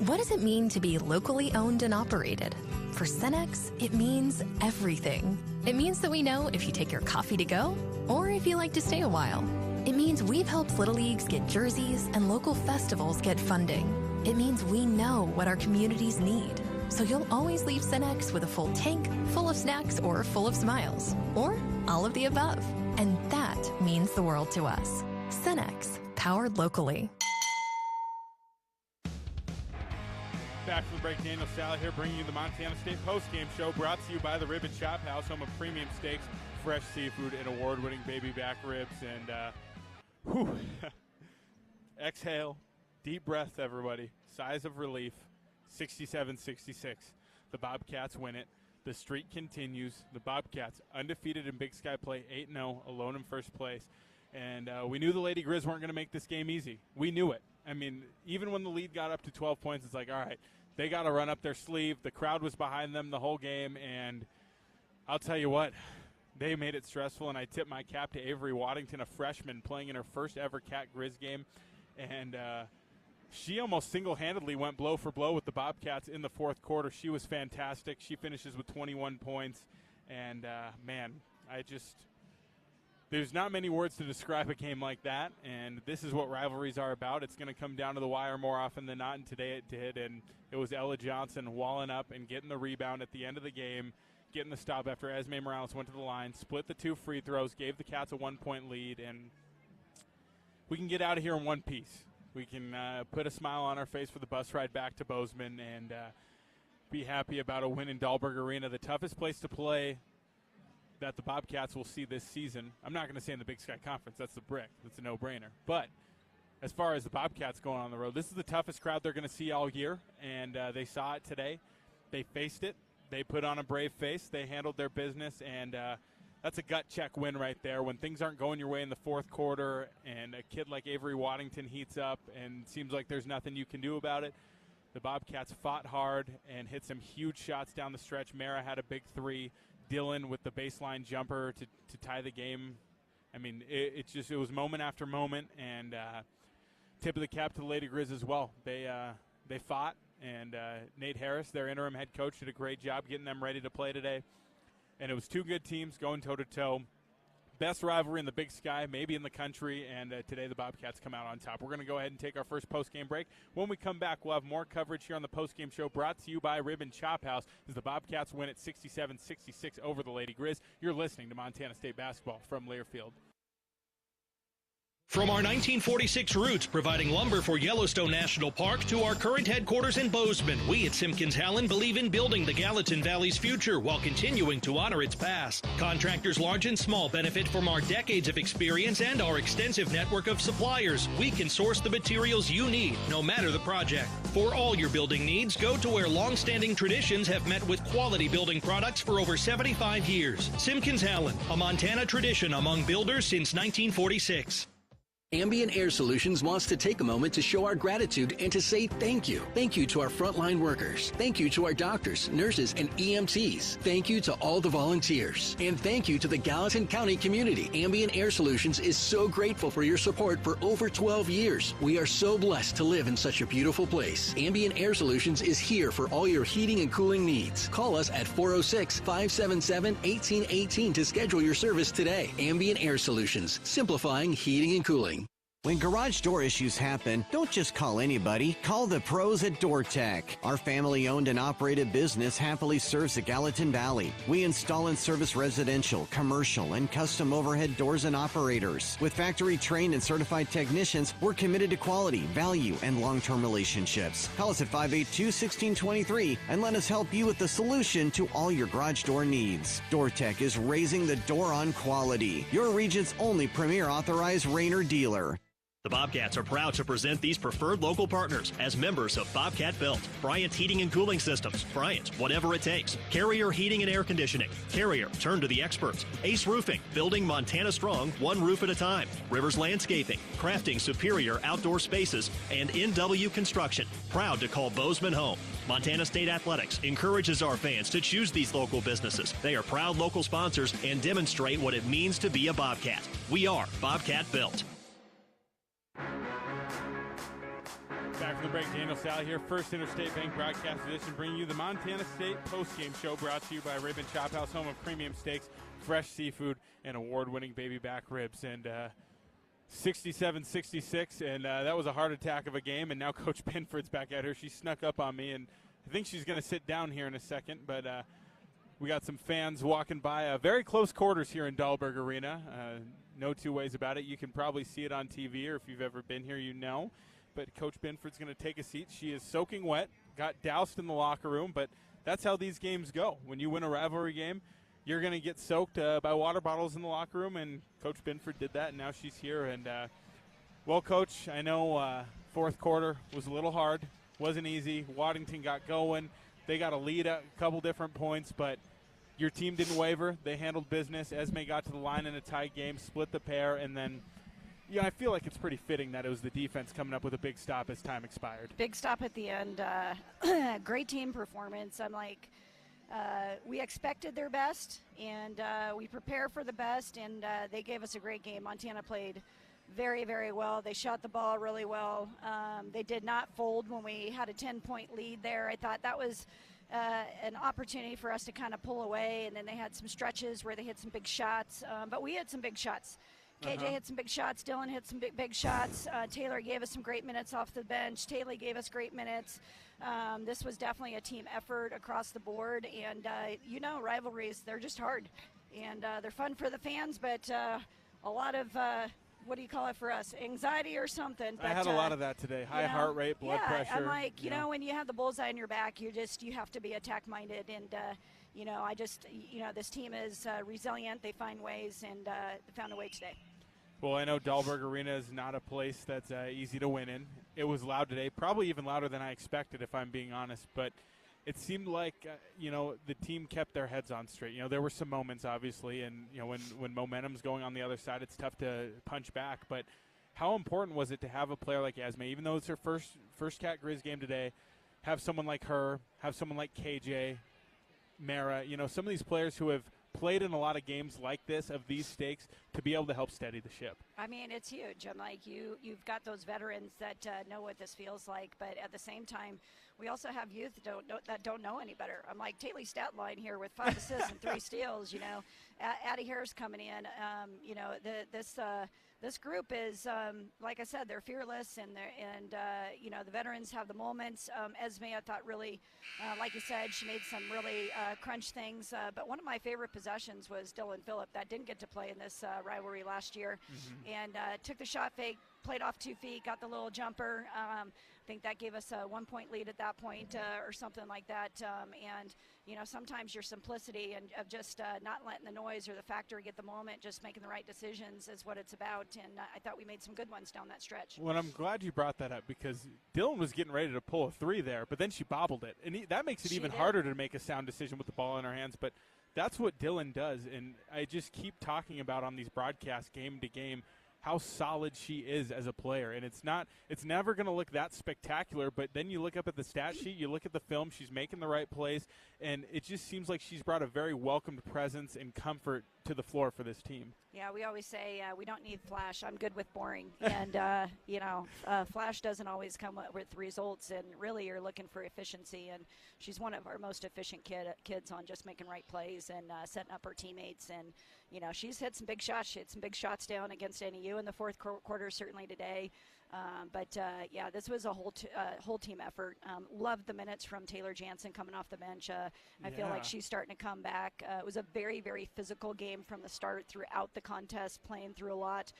What does it mean to be locally owned and operated? For Cenex, it means everything. It means that we know if you take your coffee to go or if you like to stay a while. It means we've helped Little Leagues get jerseys and local festivals get funding. It means we know what our communities need. So you'll always leave Cenex with a full tank, full of snacks, or full of smiles, or all of the above. And that means the world to us. Cenex, powered locally. Back from the break, Daniel Salle here, bringing you the Montana State postgame show, brought to you by the Ribbon Chop House, home of premium steaks, fresh seafood, and award-winning baby back ribs. And, exhale, deep breath, everybody. Sighs of relief, 67-66. The Bobcats win it. The streak continues. The Bobcats, undefeated in Big Sky play, 8-0, alone in first place. And we knew the Lady Grizz weren't going to make this game easy. We knew it. I mean, even when the lead got up to 12 points, it's like, all right, they got to run up their sleeve. The crowd was behind them the whole game, and I'll tell you what, they made it stressful, and I tip my cap to Avery Waddington, a freshman playing in her first ever Cat Grizz game, and she almost single-handedly went blow for blow with the Bobcats in the fourth quarter. She was fantastic. She finishes with 21 points, and, man, there's not many words to describe a game like that, and this is what rivalries are about. It's going to come down to the wire more often than not, and today it did, and it was Ella Johnson walling up and getting the rebound at the end of the game, getting the stop after Esme Morales went to the line, split the 2 free throws, gave the Cats a 1-point lead, and we can get out of here in one piece. We can put a smile on our face for the bus ride back to Bozeman and be happy about a win in Dahlberg Arena, the toughest place to play that the Bobcats will see this season. I'm not going to say in the Big Sky Conference. That's the brick. That's a no-brainer. But as far as the Bobcats going on the road, this is the toughest crowd they're going to see all year, and they saw it today. They faced it. They put on a brave face. They handled their business, and that's a gut-check win right there. When things aren't going your way in the fourth quarter and a kid like Avery Waddington heats up and seems like there's nothing you can do about it, the Bobcats fought hard and hit some huge shots down the stretch. Mara had a big 3. Dylan with the baseline jumper to tie the game. I mean, it was moment after moment, and tip of the cap to the Lady Grizz as well. They fought, and Nate Harris, their interim head coach, did a great job getting them ready to play today. And it was 2 good teams going toe-to-toe. Best rivalry in the Big Sky, maybe in the country, and today the Bobcats come out on top. We're going to go ahead and take our first post-game break. When we come back, we'll have more coverage here on the post-game show brought to you by Ribbon Chop House as the Bobcats win at 67-66 over the Lady Grizz. You're listening to Montana State Basketball from Learfield. From our 1946 roots providing lumber for Yellowstone National Park to our current headquarters in Bozeman, we at Simpkins-Hallen believe in building the Gallatin Valley's future while continuing to honor its past. Contractors large and small benefit from our decades of experience and our extensive network of suppliers. We can source the materials you need, no matter the project. For all your building needs, go to where long-standing traditions have met with quality building products for over 75 years. Simpkins-Hallen, a Montana tradition among builders since 1946. Ambient Air Solutions wants to take a moment to show our gratitude and to say thank you. Thank you to our frontline workers. Thank you to our doctors, nurses, and EMTs. Thank you to all the volunteers. And thank you to the Gallatin County community. Ambient Air Solutions is so grateful for your support for over 12 years. We are so blessed to live in such a beautiful place. Ambient Air Solutions is here for all your heating and cooling needs. Call us at 406-577-1818 to schedule your service today. Ambient Air Solutions, simplifying heating and cooling. When garage door issues happen, don't just call anybody. Call the pros at DoorTech. Our family-owned and operated business happily serves the Gallatin Valley. We install and service residential, commercial, and custom overhead doors and operators. With factory-trained and certified technicians, we're committed to quality, value, and long-term relationships. Call us at 582-1623 and let us help you with the solution to all your garage door needs. DoorTech is raising the door on quality. Your region's only premier authorized Rainer dealer. The Bobcats are proud to present these preferred local partners as members of Bobcat Belt, Bryant Heating and Cooling Systems, Bryant, whatever it takes, Carrier Heating and Air Conditioning, Carrier, turn to the experts, Ace Roofing, building Montana strong, one roof at a time, Rivers Landscaping, crafting superior outdoor spaces, and NW Construction, proud to call Bozeman home. Montana State Athletics encourages our fans to choose these local businesses. They are proud local sponsors and demonstrate what it means to be a Bobcat. We are Bobcat Built. Back from the break, Daniel Salle here, First Interstate Bank Broadcast Edition, bringing you the Montana State postgame show brought to you by Ribbon Chop House, home of premium steaks, fresh seafood, and award-winning baby back ribs. And 67-66, and that was a heart attack of a game, and now Coach Binford's back at her. She snuck up on me, and I think she's going to sit down here in a second, but we got some fans walking by. Very close quarters here in Dahlberg Arena. No two ways about it. You can probably see it on TV, or if you've ever been here, you know. But Coach Binford's going to take a seat. She is soaking wet, got doused in the locker room, but that's how these games go. When you win a rivalry game, you're going to get soaked by water bottles in the locker room, and Coach Binford did that, and now she's here. And, well, Coach, I know fourth quarter was a little hard, wasn't easy. Waddington got going. They got a lead at a couple different points, but your team didn't waver. They handled business. Esme got to the line in a tight game, split the pair, and then I feel like it's pretty fitting that it was the defense coming up with a big stop as time expired. Big stop at the end. Great team performance. I'm like, we expected their best, and we prepare for the best, and they gave us a great game. Montana played very, very well. They shot the ball really well. They did not fold when we had a 10-point lead there. I thought that was an opportunity for us to kind of pull away, and then they had some stretches where they hit some big shots. But we had some big shots. KJ hit some big shots. Dylan hit some big shots. Taylor gave us some great minutes off the bench. Taylor gave us great minutes. This was definitely a team effort across the board. And, rivalries, they're just hard. And they're fun for the fans, but a lot of what do you call it for us? Anxiety or something. But, I had a lot of that today. High heart rate, blood pressure. I'm like, when you have the bullseye in your back, you have to be attack-minded. And, this team is resilient. They find ways, and they found a way today. Well, I know Dahlberg Arena is not a place that's easy to win in. It was loud today, probably even louder than I expected, if I'm being honest. But it seemed like, the team kept their heads on straight. There were some moments, obviously, and, when momentum's going on the other side, it's tough to punch back. But how important was it to have a player like Esme, even though it's her first Cat Grizz game today, have someone like her, have someone like KJ, Mara, some of these players who have played in a lot of games like this, of these stakes, to be able to help steady the ship? I mean, it's huge. I'm like, you've got those veterans that know what this feels like, but at the same time, we also have youth that don't know any better. I'm like, Taylor's stat line here with 5 assists and 3 steals, Addie Harris coming in. This group is, like I said, they're fearless, and the veterans have the moments. Esme, I thought really, like you said, she made some really crunch things. But one of my favorite possessions was Dylan Phillip, that didn't get to play in this rivalry last year, and took the shot fake, played off 2 feet, got the little jumper. I think that gave us a 1-point lead at that point, or something like that. Sometimes your simplicity and of just not letting the noise or the factor get the moment, just making the right decisions is what it's about. And I thought we made some good ones down that stretch. Well, I'm glad you brought that up, because Dylan was getting ready to pull a 3 there, but then she bobbled it. And that makes it even harder to make a sound decision with the ball in her hands. But that's what Dylan does. And I just keep talking about on these broadcasts game to game how solid she is as a player. And it's never going to look that spectacular, but then you look up at the stat sheet, you look at the film, she's making the right plays, and it just seems like she's brought a very welcomed presence and comfort to the floor for this team. Yeah, we always say we don't need flash. I'm good with boring. And, flash doesn't always come with results, and really you're looking for efficiency. And she's one of our most efficient kids on just making right plays and setting up her teammates. And, she's hit some big shots. She hit some big shots down against NEU in the fourth quarter, certainly today. This was a whole team effort. Loved the minutes from Taylor Jansen coming off the bench. I feel like she's starting to come back. It was a very, very physical game from the start throughout the contest, playing through a lot.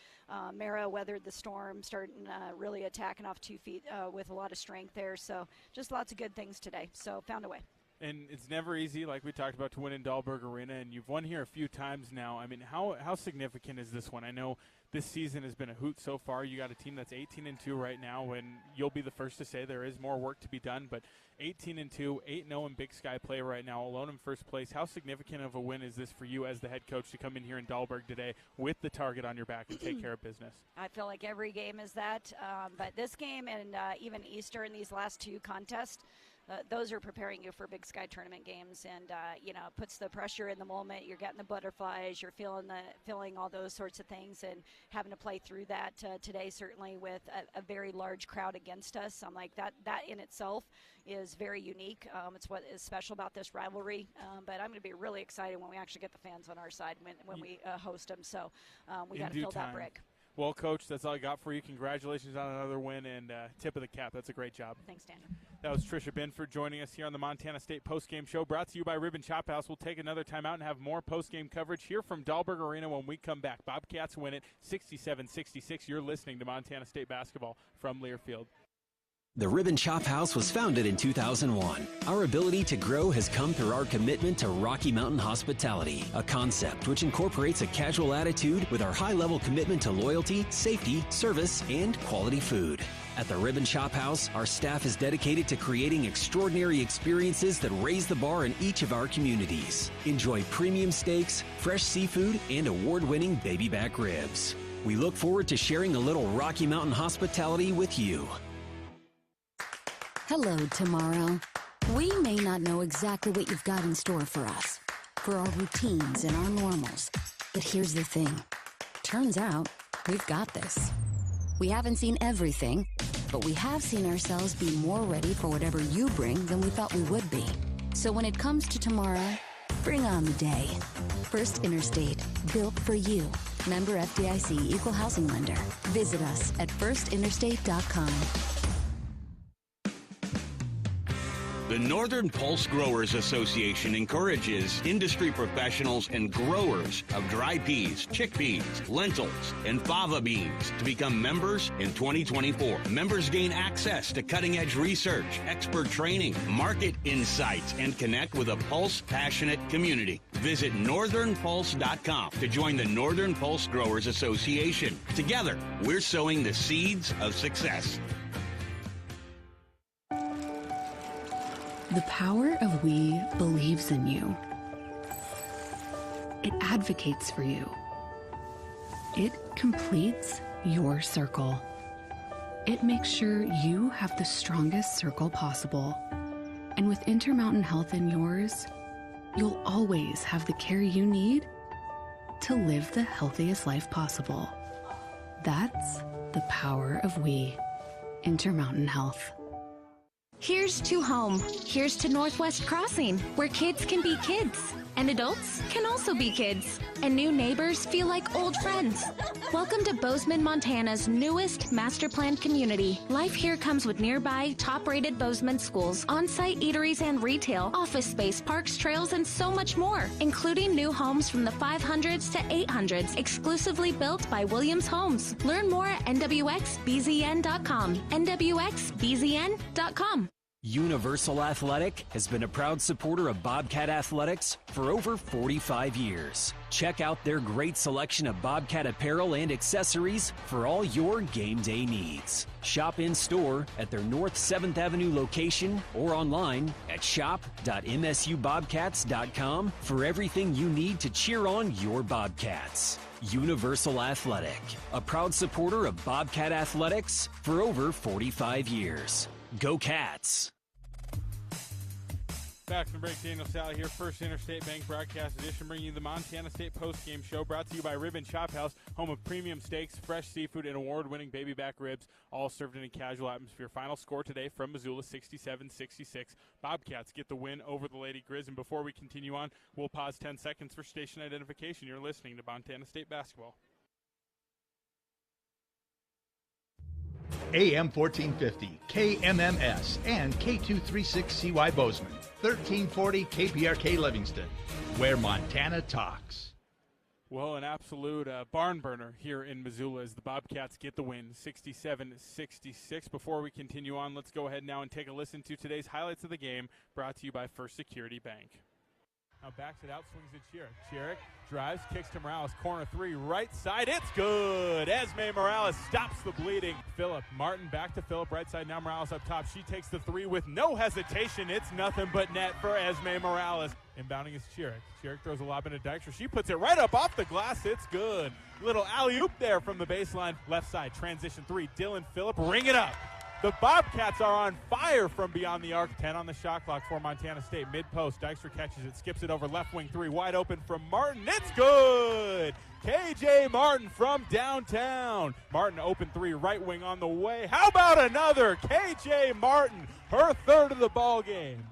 Mara weathered the storm, starting really attacking off 2 feet with a lot of strength there. So just lots of good things today. So found a way. And it's never easy, like we talked about, to win in Dahlberg Arena, and you've won here a few times now. I mean, how significant is this one? I know this season has been a hoot so far. You got a team that's 18-2 right now, and you'll be the first to say there is more work to be done. But 18-2, 8-0 in Big Sky play right now, alone in first place. How significant of a win is this for you as the head coach to come in here in Dahlberg today with the target on your back and take care of business? I feel like every game is that, but this game and even Easter in these last 2 contests, those are preparing you for Big Sky tournament games, and puts the pressure in the moment. You're getting the butterflies, you're feeling all those sorts of things, and having to play through that today, certainly with a very large crowd against us. I'm like, that in itself is very unique. It's what is special about this rivalry, but I'm going to be really excited when we actually get the fans on our side when we host them. So we got to fill that brick. Well, Coach, that's all I got for you. Congratulations on another win, and tip of the cap. That's a great job. Thanks, Daniel. That was Tricia Binford joining us here on the Montana State Postgame Show, brought to you by Ribbon Chop House. We'll take another timeout and have more postgame coverage here from Dahlberg Arena when we come back. Bobcats win it 67-66. You're listening to Montana State basketball from Learfield. The Ribbon Chop House was founded in 2001. Our ability to grow has come through our commitment to Rocky Mountain hospitality, a concept which incorporates a casual attitude with our high-level commitment to loyalty, safety, service, and quality food. At the Ribbon Chop House, our staff is dedicated to creating extraordinary experiences that raise the bar in each of our communities. Enjoy premium steaks, fresh seafood, and award-winning baby back ribs. We look forward to sharing a little Rocky Mountain hospitality with you. Hello, tomorrow. We may not know exactly what you've got in store for us, for our routines and our normals. But here's the thing. Turns out, we've got this. We haven't seen everything, but we have seen ourselves be more ready for whatever you bring than we thought we would be. So when it comes to tomorrow, bring on the day. First Interstate, built for you. Member FDIC, Equal Housing Lender. Visit us at firstinterstate.com. The Northern Pulse Growers Association encourages industry professionals and growers of dry peas, chickpeas, lentils, and fava beans to become members in 2024. Members gain access to cutting-edge research, expert training, market insights, and connect with a Pulse-passionate community. Visit northernpulse.com to join the Northern Pulse Growers Association. Together, we're sowing the seeds of success. The power of we believes in you. It advocates for you. It completes your circle. It makes sure you have the strongest circle possible. And with Intermountain Health in yours, you'll always have the care you need to live the healthiest life possible. That's the power of we. Intermountain Health. Here's to home. Here's to Northwest Crossing, where kids can be kids, and adults can also be kids, and new neighbors feel like old friends. Welcome to Bozeman, Montana's newest master planned community. Life here comes with nearby top-rated Bozeman schools, on-site eateries and retail, office space, parks, trails, and so much more, including new homes from the 500s to 800s, exclusively built by Williams Homes. Learn more at nwxbzn.com. nwxbzn.com. Universal Athletic has been a proud supporter of Bobcat Athletics for over 45 years. Check out their great selection of Bobcat apparel and accessories for all your game day needs. Shop in store at their North 7th Avenue location or online at shop.msubobcats.com for everything you need to cheer on your Bobcats. Universal Athletic, a proud supporter of Bobcat Athletics for over 45 years. Go Cats! Back from break, Daniel Salle here, First Interstate Bank Broadcast Edition, bringing you the Montana State Postgame Show, brought to you by Ribbon Chop House, home of premium steaks, fresh seafood, and award-winning baby back ribs, all served in a casual atmosphere. Final score today from Missoula, 67-66. Bobcats get the win over the Lady Grizz. And before we continue on, we'll pause 10 seconds for station identification. You're listening to Montana State Basketball. AM 1450, KMMS, and K236CY Bozeman, 1340 KPRK Livingston, where Montana talks. Well, an absolute barn burner here in Missoula as the Bobcats get the win, 67-66. Before we continue on, let's go ahead now and take a listen to today's highlights of the game, brought to you by First Security Bank. Now backs it out, swings it Chiric. Chiric drives, kicks to Morales, corner three, right side, it's good! Esme Morales stops the bleeding. Phillip Martin back to Phillip, right side, now Morales up top. She takes the three with no hesitation. It's nothing but net for Esme Morales. Inbounding is Chiric. Chiric throws a lob into Dykstra. She puts it right up off the glass. It's good. Little alley-oop there from the baseline. Left side, transition three. Dylan Phillip, ring it up. The Bobcats are on fire from beyond the arc. 10 on the shot clock for Montana State. Mid-post, Dykstra catches it, skips it over left wing three. Wide open from Martin. It's good! KJ Martin from downtown. Martin open three, right wing on the way. How about another? KJ Martin, her third of the ball game.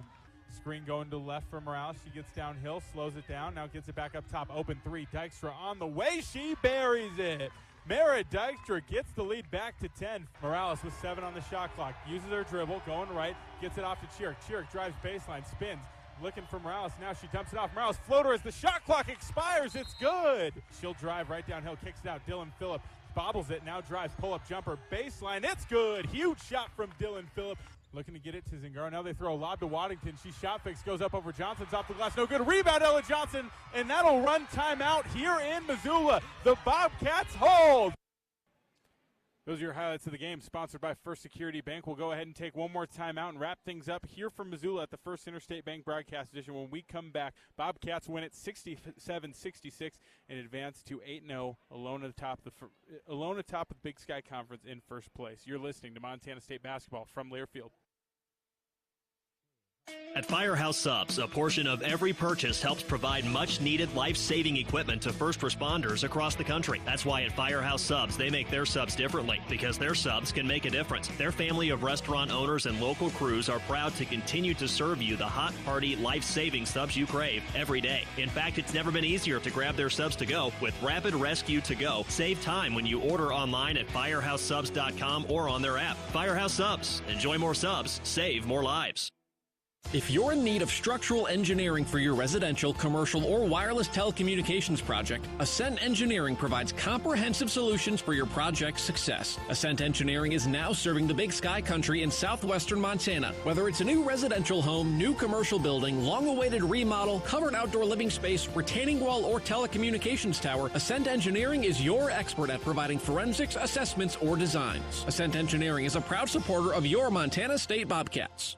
Screen going to left for Morales. She gets downhill, slows it down, now gets it back up top. Open three, Dykstra on the way. She buries it. Mara Dykstra gets the lead back to 10. Morales with 7 on the shot clock. Uses her dribble, going right, gets it off to Chiric. Chiric drives baseline, spins, looking for Morales. Now she dumps it off. Morales floater as the shot clock expires. It's good. She'll drive right downhill, kicks it out. Dylan Phillip bobbles it, now drives, pull-up jumper, baseline. It's good. Huge shot from Dylan Phillip. Looking to get it to Zingaro. Now they throw a lob to Waddington. She shot fakes, goes up over Johnson's off the glass. No good. Rebound, Ella Johnson, and that'll run timeout here in Missoula. The Bobcats hold. Those are your highlights of the game, sponsored by First Security Bank. We'll go ahead and take one more timeout and wrap things up here from Missoula at the First Interstate Bank Broadcast Edition. When we come back, Bobcats win it 67-66 and advance to 8-0, alone atop the Big Sky Conference in first place. You're listening to Montana State Basketball from Learfield. At Firehouse Subs, a portion of every purchase helps provide much-needed life-saving equipment to first responders across the country. That's why at Firehouse Subs, they make their subs differently, because their subs can make a difference. Their family of restaurant owners and local crews are proud to continue to serve you the hot, hearty, life-saving subs you crave every day. In fact, it's never been easier to grab their subs to go with Rapid Rescue to Go. Save time when you order online at firehousesubs.com or on their app. Firehouse Subs. Enjoy more subs. Save more lives. If you're in need of structural engineering for your residential, commercial, or wireless telecommunications project, Ascent Engineering provides comprehensive solutions for your project's success. Ascent Engineering is now serving the Big Sky country in southwestern Montana. Whether it's a new residential home, new commercial building, long-awaited remodel, covered outdoor living space, retaining wall, or telecommunications tower, Ascent Engineering is your expert at providing forensics, assessments, or designs. Ascent Engineering is a proud supporter of your Montana State Bobcats.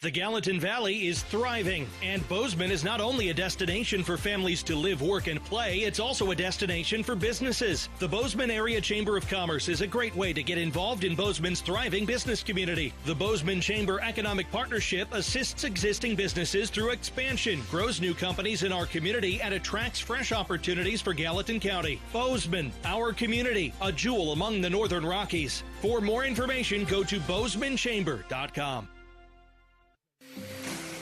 The Gallatin Valley is thriving, and Bozeman is not only a destination for families to live, work, and play, it's also a destination for businesses. The Bozeman Area Chamber of Commerce is a great way to get involved in Bozeman's thriving business community. The Bozeman Chamber Economic Partnership assists existing businesses through expansion, grows new companies in our community, and attracts fresh opportunities for Gallatin County. Bozeman, our community, a jewel among the Northern Rockies. For more information, go to bozemanchamber.com.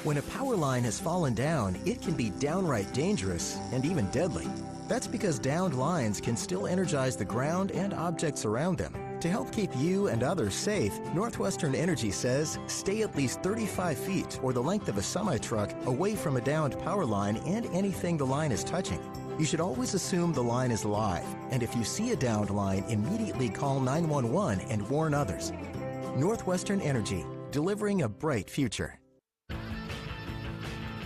When a power line has fallen down, it can be downright dangerous and even deadly. That's because downed lines can still energize the ground and objects around them. To help keep you and others safe, Northwestern Energy says stay at least 35 feet or the length of a semi-truck away from a downed power line and anything the line is touching. You should always assume the line is live, and if you see a downed line, immediately call 911 and warn others. Northwestern Energy, delivering a bright future.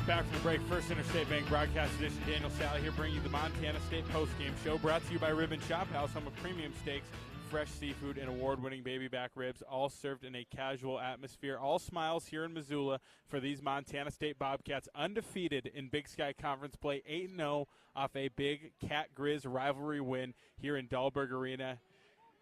Back from the break, First Interstate Bank Broadcast Edition. Daniel Salle here, bringing you the Montana State postgame show, brought to you by Ribbon Chop House, home of premium steaks, fresh seafood, and award-winning baby back ribs, all served in a casual atmosphere. All smiles here in Missoula for these Montana State Bobcats, undefeated in Big Sky Conference play, 8-0 off a big Cat-Grizz rivalry win here in Dahlberg Arena.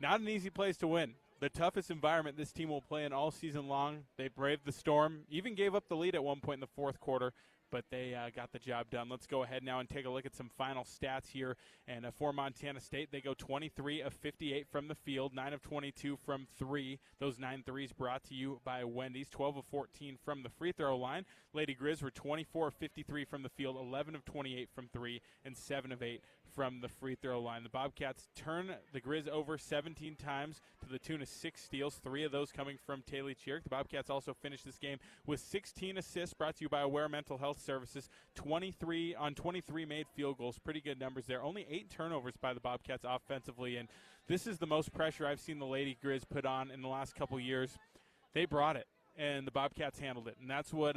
Not an easy place to win. The toughest environment this team will play in all season long. They braved the storm, even gave up the lead at one point in the fourth quarter, but they got the job done. Let's go ahead now and take a look at some final stats here. And for Montana State, they go 23 of 58 from the field, 9 of 22 from three. Those 9 threes brought to you by Wendy's, 12 of 14 from the free throw line. Lady Grizz were 24 of 53 from the field, 11 of 28 from three, and 7 of 8 from the free throw line. The Bobcats turn the Grizz over 17 times to the tune of 6 steals, 3 of those coming from Taylor Chirk. The Bobcats also finished this game with 16 assists, brought to you by Aware Mental Health Services, 23 made field goals. Pretty good numbers there. Only 8 turnovers by the Bobcats offensively, and this is the most pressure I've seen the Lady Grizz put on in the last couple years. They brought it, and the Bobcats handled it, and that's what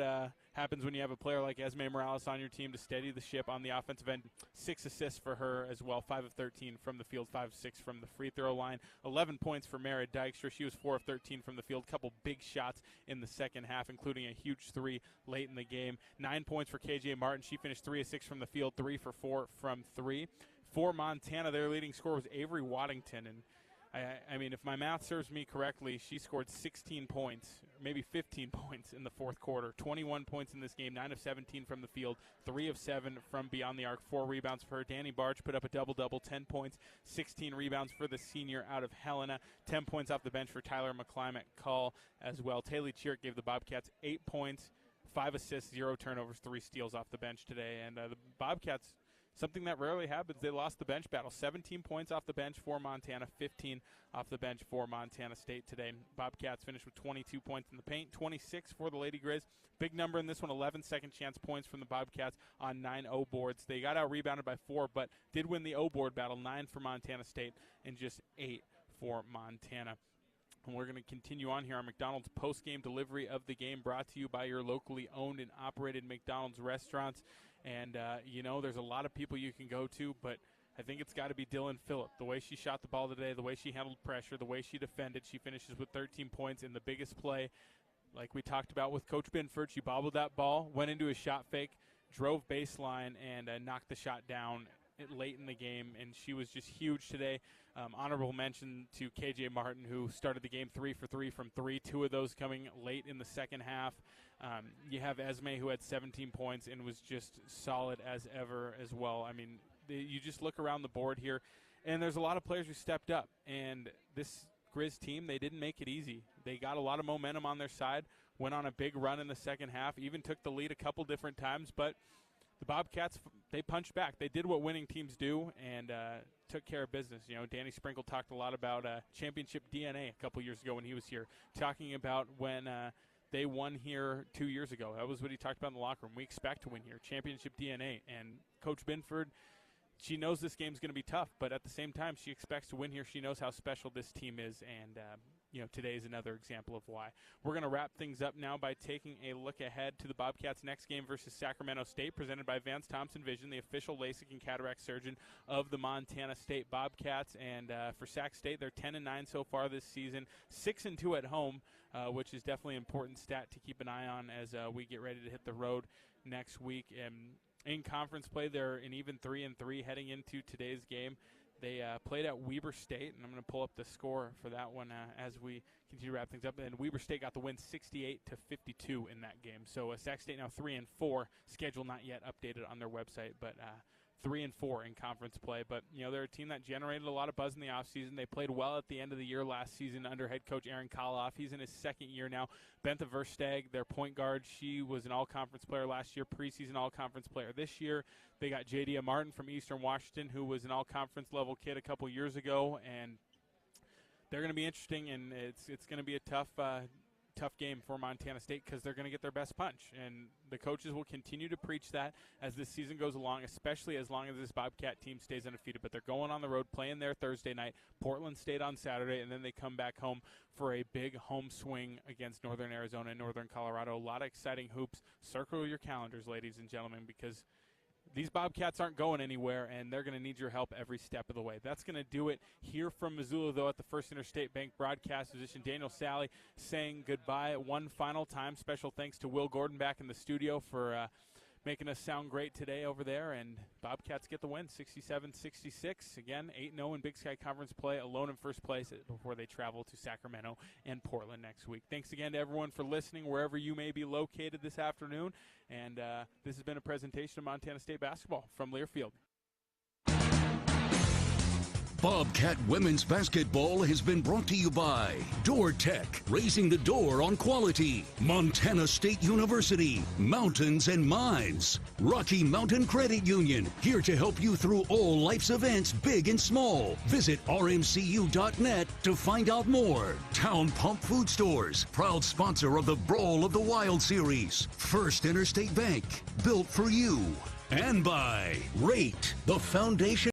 happens when you have a player like Esme Morales on your team to steady the ship on the offensive end. 6 assists for her as well, 5 of 13 from the field, 5 of 6 from the free throw line. 11 points for Mara Dykstra. She was 4 of 13 from the field. Couple big shots in the second half, including a huge 3 late in the game. 9 points for KJ Martin. She finished 3 of 6 from the field, 3 for 4 from 3. For Montana, their leading scorer was Avery Waddington, and I mean, if my math serves me correctly, she scored 16 points, maybe 15 points in the fourth quarter. 21 points in this game, 9 of 17 from the field, 3 of 7 from beyond the arc, 4 rebounds for her. Danny Barge put up a double-double, 10 points, 16 rebounds for the senior out of Helena, 10 points off the bench for Tyler McCall as well. Taylor Chirk gave the Bobcats 8 points, 5 assists, 0 turnovers, 3 steals off the bench today. And the Bobcats, something that rarely happens, they lost the bench battle. 17 points off the bench for Montana, 15 off the bench for Montana State today. Bobcats finished with 22 points in the paint, 26 for the Lady Grizz. Big number in this one, 11 second chance points from the Bobcats on 9 O boards. They got out rebounded by 4, but did win the O board battle, 9 for Montana State and just 8 for Montana. And we're going to continue on here on McDonald's post-game delivery of the game, brought to you by your locally owned and operated McDonald's restaurants. And, you know, there's a lot of people you can go to, but I think it's got to be Dylan Phillip. The way she shot the ball today, the way she handled pressure, the way she defended. She finishes with 13 points in the biggest play. Like we talked about with Coach Binford, she bobbled that ball, went into a shot fake, drove baseline, and knocked the shot down late in the game, and she was just huge today. Honorable mention to KJ Martin, who started the game 3 for 3 from 3, 2 of those coming late in the second half. You have Esme, who had 17 points and was just solid as ever as well. I mean, you just look around the board here, and there's a lot of players who stepped up. And this Grizz team, they didn't make it easy. They got a lot of momentum on their side, went on a big run in the second half, even took the lead a couple different times, but the Bobcats, they punched back. They did what winning teams do and took care of business. You know, Danny Sprinkle talked a lot about championship DNA a couple years ago when he was here, talking about when they won here 2 years ago. That was what he talked about in the locker room. We expect to win here, championship DNA. And Coach Binford, she knows this game's going to be tough, but at the same time, she expects to win here. She knows how special this team is, and you know, today is another example of why. We're going to wrap things up now by taking a look ahead to the Bobcats' next game versus Sacramento State, presented by Vance Thompson Vision, the official LASIK and cataract surgeon of the Montana State Bobcats. And for Sac State, they're 10-9 so far this season, 6-2 at home, which is definitely an important stat to keep an eye on as we get ready to hit the road next week. And in conference play, they're an even 3-3 heading into today's game. They played at Weber State, and I'm going to pull up the score for that one as we continue to wrap things up. And Weber State got the win 68-52 in that game. So Sac State now 3-4. Schedule not yet updated on their website, but 3-4 in conference play. But, you know, they're a team that generated a lot of buzz in the offseason. They played well at the end of the year last season under head coach Aaron Koloff. He's in his second year now. Bentha Versteg, their point guard, she was an all-conference player last year, preseason all-conference player this year. They got J.D. Martin from Eastern Washington, who was an all-conference level kid a couple years ago. And they're going to be interesting, and it's going to be a tough game for Montana State because they're going to get their best punch. And the coaches will continue to preach that as this season goes along, especially as long as this Bobcat team stays undefeated. But they're going on the road, playing there Thursday night, Portland State on Saturday, and then they come back home for a big home swing against Northern Arizona and Northern Colorado. A lot of exciting hoops. Circle your calendars, ladies and gentlemen, because these Bobcats aren't going anywhere, and they're going to need your help every step of the way. That's going to do it here from Missoula, though, at the First Interstate Bank broadcast position. Daniel Salle saying goodbye one final time. Special thanks to Will Gordon back in the studio for making us sound great today over there. And Bobcats get the win, 67-66. Again, 8-0 in Big Sky Conference play, alone in first place before they travel to Sacramento and Portland next week. Thanks again to everyone for listening wherever you may be located this afternoon. And this has been a presentation of Montana State basketball from Learfield. Bobcat Women's Basketball has been brought to you by Door Tech, raising the door on quality. Montana State University, Mountains and Mines. Rocky Mountain Credit Union, here to help you through all life's events, big and small. Visit rmcu.net to find out more. Town Pump Food Stores, proud sponsor of the Brawl of the Wild series. First Interstate Bank, built for you. And by Rate, the foundation